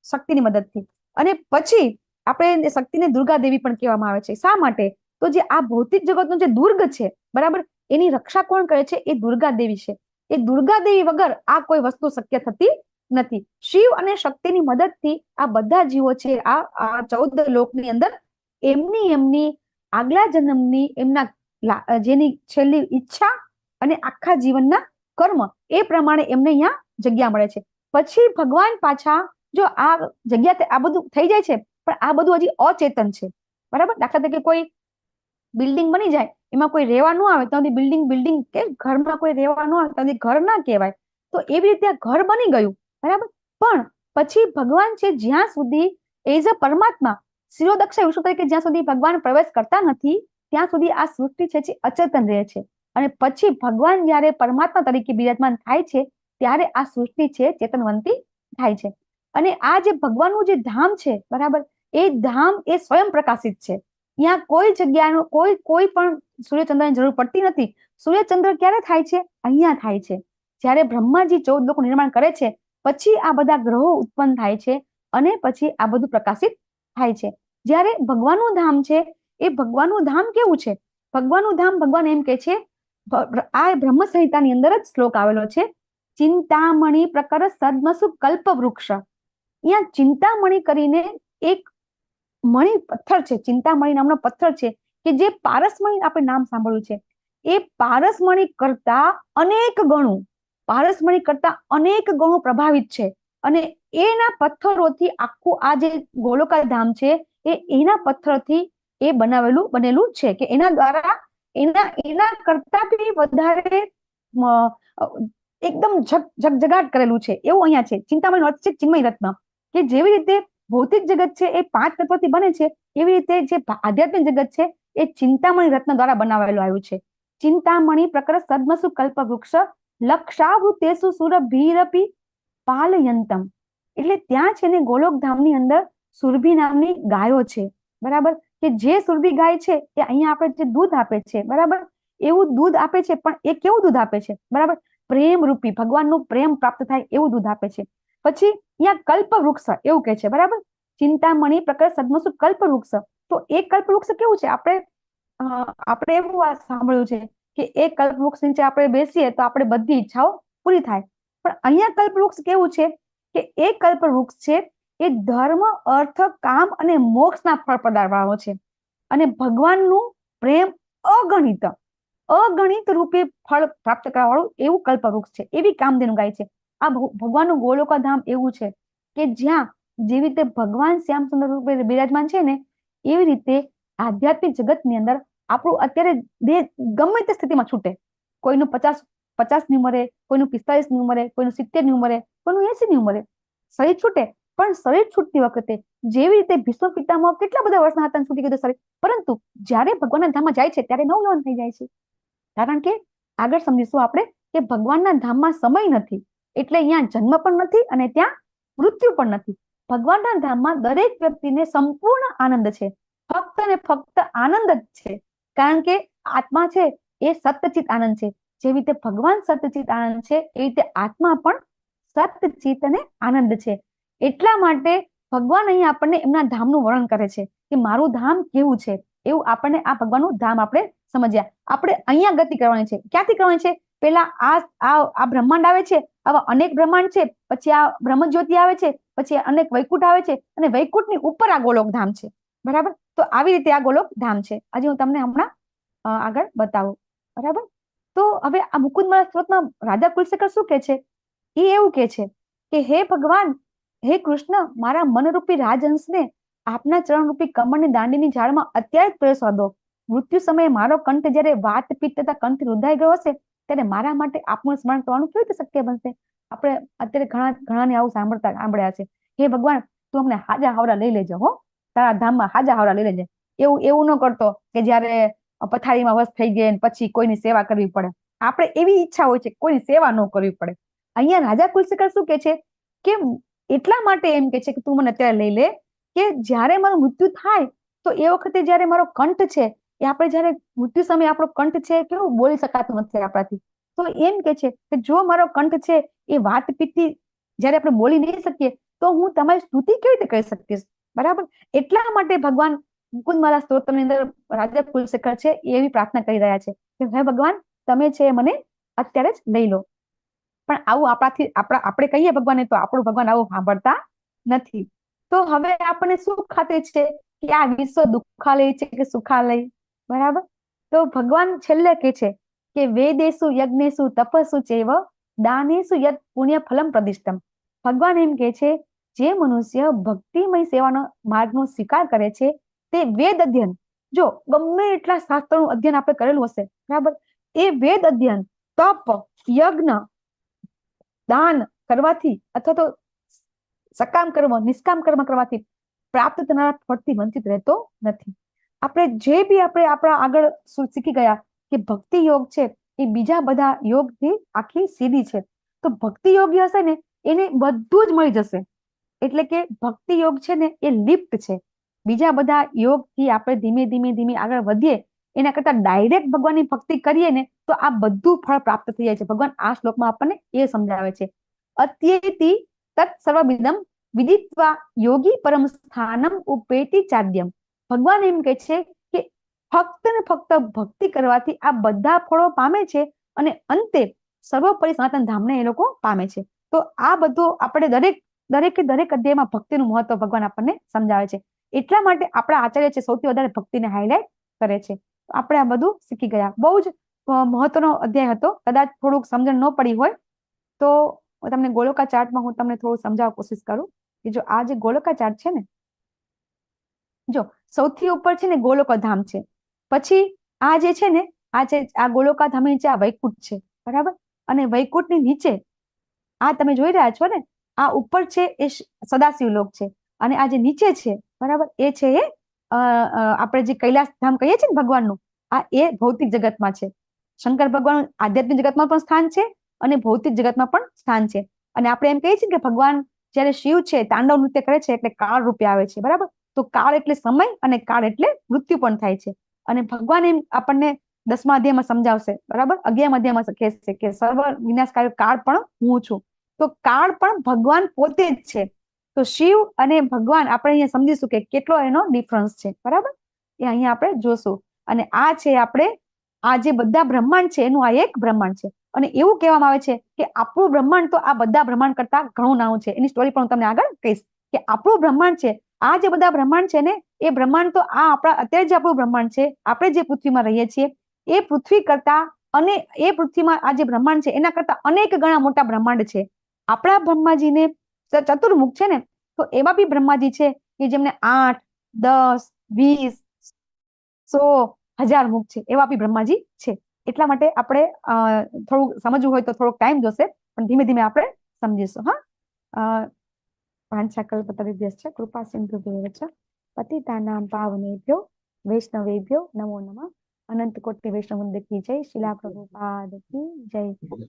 શક્તિની મદદથી. અને પછી આપણે શક્તિને દુર્ગા દેવી પણ કહેવામાં આવે છે. શા માટે? તો જે આ ભૌતિક જગતનો જે દુર્ગ છે, બરાબર, એની રક્ષા કોણ કરે છે? એ દુર્ગા દેવી છે. એ દુર્ગા દેવી વગર આ કોઈ વસ્તુ શક્ય થતી નથી. શિવ અને શક્તિની મદદથી આ બધા જીવો છે આ 14 લોકની અંદર એમની આગલા જન્મની એમના જેની છેલ્લી ઈચ્છા અને આખા જીવનના કર્મ એ પ્રમાણે એમને અહીંયા જગ્યા મળે છે. પછી ભગવાન પાછા, જો આ જગ્યા આ બધું થઈ જાય છે, પણ આ બધું હજી અચેતન છે. બરાબર. દાખલા તરીકે કોઈ બિલ્ડિંગ બની જાય, એમાં કોઈ રહેવા ન આવે તો બિલ્ડિંગ કે ઘરમાં કોઈ રહેવા ન આવે તો ઘર ના કહેવાય. તો એવી રીતે આ ઘર બની ગયું. બરાબર. પણ પછી ભગવાન છે જ્યાં સુધી એઝ અ પરમાત્મા શિરોદક્ષ વિષ્ણુ તરીકે જ્યાં સુધી ભગવાન પ્રવેશ કરતા નથી ત્યાં સુધી આ સૃષ્ટિ છે જે અચેતન રહે છે. અને પછી ભગવાન જયારે પરમાત્મા તરીકે બિરાજમાન થાય છે ત્યારે આ સૃષ્ટિ છે ચેતનવંતી થાય છે. અને આ જે ભગવાનનું જે ધામ છે, બરાબર, એ ધામ એ સ્વયં પ્રકાશિત છે. ત્યાં કોઈ જગ્યાનો કોઈ પણ સૂર્યચંદ્રની જરૂર પડતી નથી. સૂર્યચંદ્ર ક્યારે થાય છે? અહીંયા થાય છે. જ્યારે બ્રહ્માજી 14 લોકનું નિર્માણ કરે છે પછી આ બધા ગ્રહો ઉત્પન્ન થાય છે અને પછી આ બધું પ્રકાશિત થાય છે. જ્યારે ભગવાનનું ધામ છે એ ભગવાનનું ધામ કેવું છે? ભગવાનનું ધામ ભગવાન એમ કે છે, આ બ્રહ્મ સંહિતાની અંદર જ શ્લોક આવેલો છે, ચિંતામણી પ્રકર સદ્મસુ કલ્પ વૃક્ષ. અહીંયા ચિંતામણી કરીને એક મણી પથ્થર છે, ચિંતામણી નામનો પથ્થર છે કે જે પારસમણી આપણે નામ સાંભળ્યું છે. એ પારસમણી કરતા અનેક ગણું પ્રભાવિત છે અને એના પથ્થરોથી આખું આ જે ગોલોકા ધામ છે એ એના પથ્થરથી એ બનેલું છે કે એના દ્વારા એના કરતા બી વધારે એકદમ જગજગાટ કરેલું છે એવું અહીંયા છે. ચિંતામણી અર્થ છે ચિન્મય રત્ન, કે જેવી રીતે ભૌતિક જગત છે એ 5 તત્વોથી બને છે એવી રીતે જે આધ્યાત્મિક જગત છે એ ચિંતામણી રત્ન દ્વારા બનાવેલું આવ્યું છે. ચિંતામણી પ્રકર સદ્મસુ કલ્પ વૃક્ષ લક્ષાવૃતેસુ સુરભીરપી પાલયંતમ. એટલે ત્યાં છે ને ગોલોકધામની અંદર સુરભી નામની ગાયો છે, બરાબર, કે જે સુરભી ગાય છે એ અહીંયા આપણે જે દૂધ આપે છે, બરાબર, એવું દૂધ આપે છે. પણ એ કેવું દૂધ આપે છે? બરાબર, પ્રેમ રૂપી, ભગવાનનું પ્રેમ પ્રાપ્ત થાય એવું દૂધ આપે છે. પછી અહીંયા કલ્પ વૃક્ષ એવું કે છે, બરાબર, ચિંતામણી પ્રકર સદ્મસુ કલ્પ વૃક્ષ. તો એ કલ્પ વૃક્ષ કેવું છે? આપણે એવું સાંભળ્યું છે કે એ કલ્પ વૃક્ષ નીચે આપણે બેસીએ તો આપણે બધી ઈચ્છાઓ પૂરી થાય. પણ અહીંયા કલ્પ વૃક્ષ કેવું છે કે એ કલ્પ વૃક્ષ છે એ ધર્મ, અર્થ, કામ અને મોક્ષના ફળ પધારવાનો છે અને ભગવાનનું પ્રેમ અગણિત રૂપે ફળ પ્રાપ્ત કરવાવાળું એવું કલ્પ વૃક્ષ છે. એવી કામધેનુ ગાય છે. આ ભગવાનનું ગોલોકા ધામ એવું છે કે જ્યાં જેવી રીતે ભગવાન શ્યામ સુંદર રૂપે બિરાજમાન છે ને એવી રીતે આધ્યાત્મિક જગતની અંદર આપણું અત્યારે દેહ ગમે તે સ્થિતિમાં છૂટે, કોઈનું 50ની ઉંમરે, કોઈનું 45ની ઉંમરે, કોઈનું 70ની ઉંમરે, કોઈનું 80ની ઉંમરે શરીર છૂટે. પણ શરીર છૂટતી વખતે જેવી રીતે ભીષ્મ પિતામહ કેટલા બધા વર્ષના હતા છૂટી ગયું શરીર, પરંતુ જ્યારે ભગવાનના ધામમાં જાય છે ત્યારે નવયૌવન થઈ જાય છે. કારણ કે આગળ સમજીશું આપણે કે ભગવાનના ધામમાં સમય નથી, એટલે અહીંયા જન્મ પણ નથી અને ત્યાં મૃત્યુ પણ નથી. ભગવાનના ધામમાં દરેક વ્યક્તિને સંપૂર્ણ આનંદ છે, ફક્ત ને ફક્ત આનંદ જ છે. કારણ કે આત્મા છે એ સત્યચિત આનંદ છે. જેવી રીતે ભગવાન સત્યચિત આનંદ છે એવી રીતે આત્મા પણ સત્યચિત અને આનંદ છે. એટલા માટે ભગવાન અહીંયા આપણને એમના ધામનું વર્ણન કરે છે કે મારું ધામ કેવું છે. એવું આપણને આ ભગવાનનું ધામ આપણે સમજ્યા. આપણે અહીંયા ગતિ કરવાની છે. ક્યાંથી કરવાની છે? પેલા આ બ્રહ્માંડ આવે છે, આવા અનેક બ્રહ્માંડ છે, પછી આ બ્રહ્મજ્યોતિ આવે છે, પછી અનેક વૈકુંઠ આવે છે અને વૈકુંઠની ઉપર આ ગોલોક ધામ છે, બરાબર. તો આવી રીતે આ ગોલોક ધામ છે. હજી હું તમને હમણાં આગળ બતાવું, બરાબર. તો હવે આ મુકુંદમાલા સ્ત્રોતમાં રાજા કુલશેખર શું કે છે? એ એવું કે છે કે હે ભગવાન, હે કૃષ્ણ, મારા મનરૂપી રાજહંસને આપના ચરણરૂપી કમળની દાંડીની ઝાડમાં અત્યારે જ પ્રવેશવા દો. મૃત્યુ સમયે મારો કંઠ જ્યારે વાત પિત્ત તથા કંઠ રૂંધાઈ ગયો હશે ત્યારે મારા માટે આપનું સ્મરણ કરવાનું કેવી રીતે શક્ય બનશે? આપણે અત્યારે ઘણાને આવું સાંભળ્યા છે. હે ભગવાન, તું અમને હાજા હાવરા લઈ લેજો, હો, તારા ધામમાં હાજા હાવરા લઈ લેજે. એવું ન કરતો કે જયારે પથારીમાં વસ થઈ ગઈ પછી કોઈની સેવા કરવી પડે. આપણે એવી ઈચ્છા હોય છે કોઈની સેવા ન કરવી પડે. અહીંયા રાજા કુલશેખર શું કે છે કે એટલા માટે એમ કે છે કે તું મને અત્યારે લઈ લે કે જ્યારે મારું મૃત્યુ થાય તો એ વખતે જ્યારે મારો કંઠ છે એ આપણે જ્યારે મૃત્યુ સમયે આપણો કંઠ છે કેવું બોલી શકાતું નથી આપણાથી, તો એમ કે છે કે જો મારો કંઠ છે એ વાત પીતી જ્યારે આપણે બોલી નહીં શકીએ તો હું તમારી સ્તુતિ કેવી રીતે કરી શકીશ, બરાબર. એટલા માટે ભગવાન મુકુંદમાલા સ્તોત્રની અંદર રાજા કુલશેખર છે એવી પ્રાર્થના કરી રહ્યા છે કે હે ભગવાન, તમે છે મને અત્યારે જ લઈ લો. પણ આવું આપણે કહીએ ભગવાનને તો આપણું ભગવાન આવું સાંભળતા નથી. તો હવે આપણને શું ખાતરી છે કે આ વિશ્વ દુઃખાલય છે કે સુખાલય, બરાબર. તો ભગવાન છેલ્લે કે છે કે વેદેશુ યજ્ઞેશુ તપસ્સુ ચૈવ દાનેશુ યત પુણ્ય ફલમ પ્રદિષ્ટમ. ભગવાન એમ કે છે જે મનુષ્ય ભક્તિમય સેવાનો માર્ગનો સ્વીકાર કરે છે તે વેદ અધ્યયન, જો ગમે એટલા શાસ્ત્રોનું અધ્યયન આપણે કરેલું હશે, બરાબર, એ વેદ અધ્યયન, તપ, યજ્ઞ, દાન કરવાથી અથવા તો સકામ કર્મ, નિષ્કામ કર્મ કરવાથી પ્રાપ્ત થનારા ફળથી વંચિત રહેતો નથી. આપણે જે બી આપણા આગળ શીખી ગયા કે ભક્તિ યોગ છે એ બીજા બધા યોગથી આખી સીધી છે. તો ભક્તિ યોગી હશે ને એને બધું જ મળી જશે. એટલે કે ભક્તિ યોગ છે ને એ લિફ્ટ છે. બીજા બધા યોગથી આપણે ધીમે ધીમે આગળ વધીએ એના કરતા ડાયરેક્ટ ભગવાનની ભક્તિ કરીએ ને તો આ બધું ફળ પ્રાપ્ત થઈ જાય છે. ભગવાન આ શ્લોકમાં આપણને એ સમજાવે છે. અત્યેતિ તત્ સર્વમિદમ વિદિત્વા યોગી પરમ સ્થાનમ ઉપેતિ ચાદ્યમ. ભગવાન એમ કહે છે કે ફક્ત ને ફક્ત ભક્તિ કરવાથી આ બધા ફળો પામે છે અને અંતે સર્વોપરી સનાતન ધામને એ લોકો પામે છે. તો આ બધું આપણે દરેક અધ્યાયમાં ભક્તિનું મહત્વ ભગવાન આપણને સમજાવે છે. એટલા માટે આપણા આચાર્ય છે સૌથી વધારે ભક્તિને હાઇલાઇટ કરે છે. આપણે આ બધું શીખી ગયા. બહુ જ મહત્વનો અધ્યાય હતો. કદાચ થોડુંક સમજણ ન પડી હોય તો તમને ગોલોકા ચાર્ટમાં હું તમને થોડું સમજાવવા કોશિશ કરું કે જો આ જે ગોલોકા ચાર્ટ છે ને, જો સૌથી ઉપર છે ને ગોલોકા ધામ છે, પછી આ જે છે ને આ ગોલોકા ધામ નીચે આ વૈકુંઠ છે, બરાબર. અને વૈકુંઠની નીચે આ તમે જોઈ રહ્યા છો ને, આ ઉપર છે એ સદાશિવ લોક છે અને આ જે નીચે છે, બરાબર, એ છે એ આપણે જે કૈલાસ ધામ કહીએ છીએ ને ભગવાનનું, આ એ ભૌતિક જગતમાં છે. શંકર ભગવાન આધ્યાત્મિક જગતમાં પણ સ્થાન છે અને ભૌતિક જગતમાં પણ સ્થાન છે. અને આપણે એમ કહીએ છીએ કે ભગવાન જયારે શિવ છે તાંડવ નૃત્ય કરે છે એટલે કાળ રૂપે આવે છે, બરાબર. તો કાળ એટલે સમય અને કાળ એટલે મૃત્યુ પણ થાય છે. અને ભગવાન એમ આપણને 10મા અધ્યાયમાં સમજાવશે, બરાબર, 11મા અધ્યાયમાં કહેશે કે સર્વ વિનાશકારી કાળ પણ હું છું. તો કાળ પણ ભગવાન પોતે જ છે. તો શિવ અને ભગવાન આપણે અહીંયા સમજીશું કે કેટલો એનો ડિફરન્સ છે, બરાબર. એ અહીંયા આપણે જોશું. અને આ છે આપણે આ જે બધા બ્રહ્માંડ છે એનું આ એક બ્રહ્માંડ છે. અને એવું કહેવામાં આવે છે કે આપણું બ્રહ્માંડ તો આ બધા બ્રહ્માંડ કરતા ઘણું નાનું છે. એની સ્ટોરી પણ હું તમને આગળ કહીશ કે આપણું બ્રહ્માંડ છે, આ જે બધા બ્રહ્માંડ છે ને એ બ્રહ્માંડ તો આ આપણા અત્યારે જે આપણું બ્રહ્માંડ છે, આપણે જે પૃથ્વીમાં રહીએ છીએ એ પૃથ્વી કરતા અને એ પૃથ્વીમાં આ જે બ્રહ્માંડ છે એના કરતા અનેક ગણા મોટા બ્રહ્માંડ છે. આપણા બ્રહ્માજીને ચતુર્મુખ છે ને, તો એવા બી બ્રહ્માજી છે કે જેમને 8, 10, 20, 100, 1000 મુખ છે. એવા બી બ્રહ્માજી છે. એટલા માટે આપણે થોડું સમજવું હોય તો થોડોક ટાઈમ જોશે, પણ ધીમે ધીમે આપણે સમજીશું. હા, પાંચા કલ્પતરુભ્યશ્ચ કૃપા સિંધુભ્યશ્ચ પતિતાનાં પાવનેભ્યો વૈષ્ણવેભ્યો નમો નમઃ. અનંત કોટિ વૈષ્ણવ વૃંદ કી જય. શિલા પ્રભુપાદ કી જય.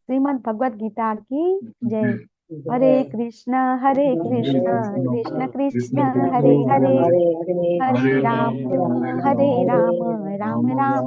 શ્રીમદ ભગવદ ગીતા કી જય. હરે કૃષ્ણ કૃષ્ણ કૃષ્ણ હરે હરે, હરે રામ રામ રામ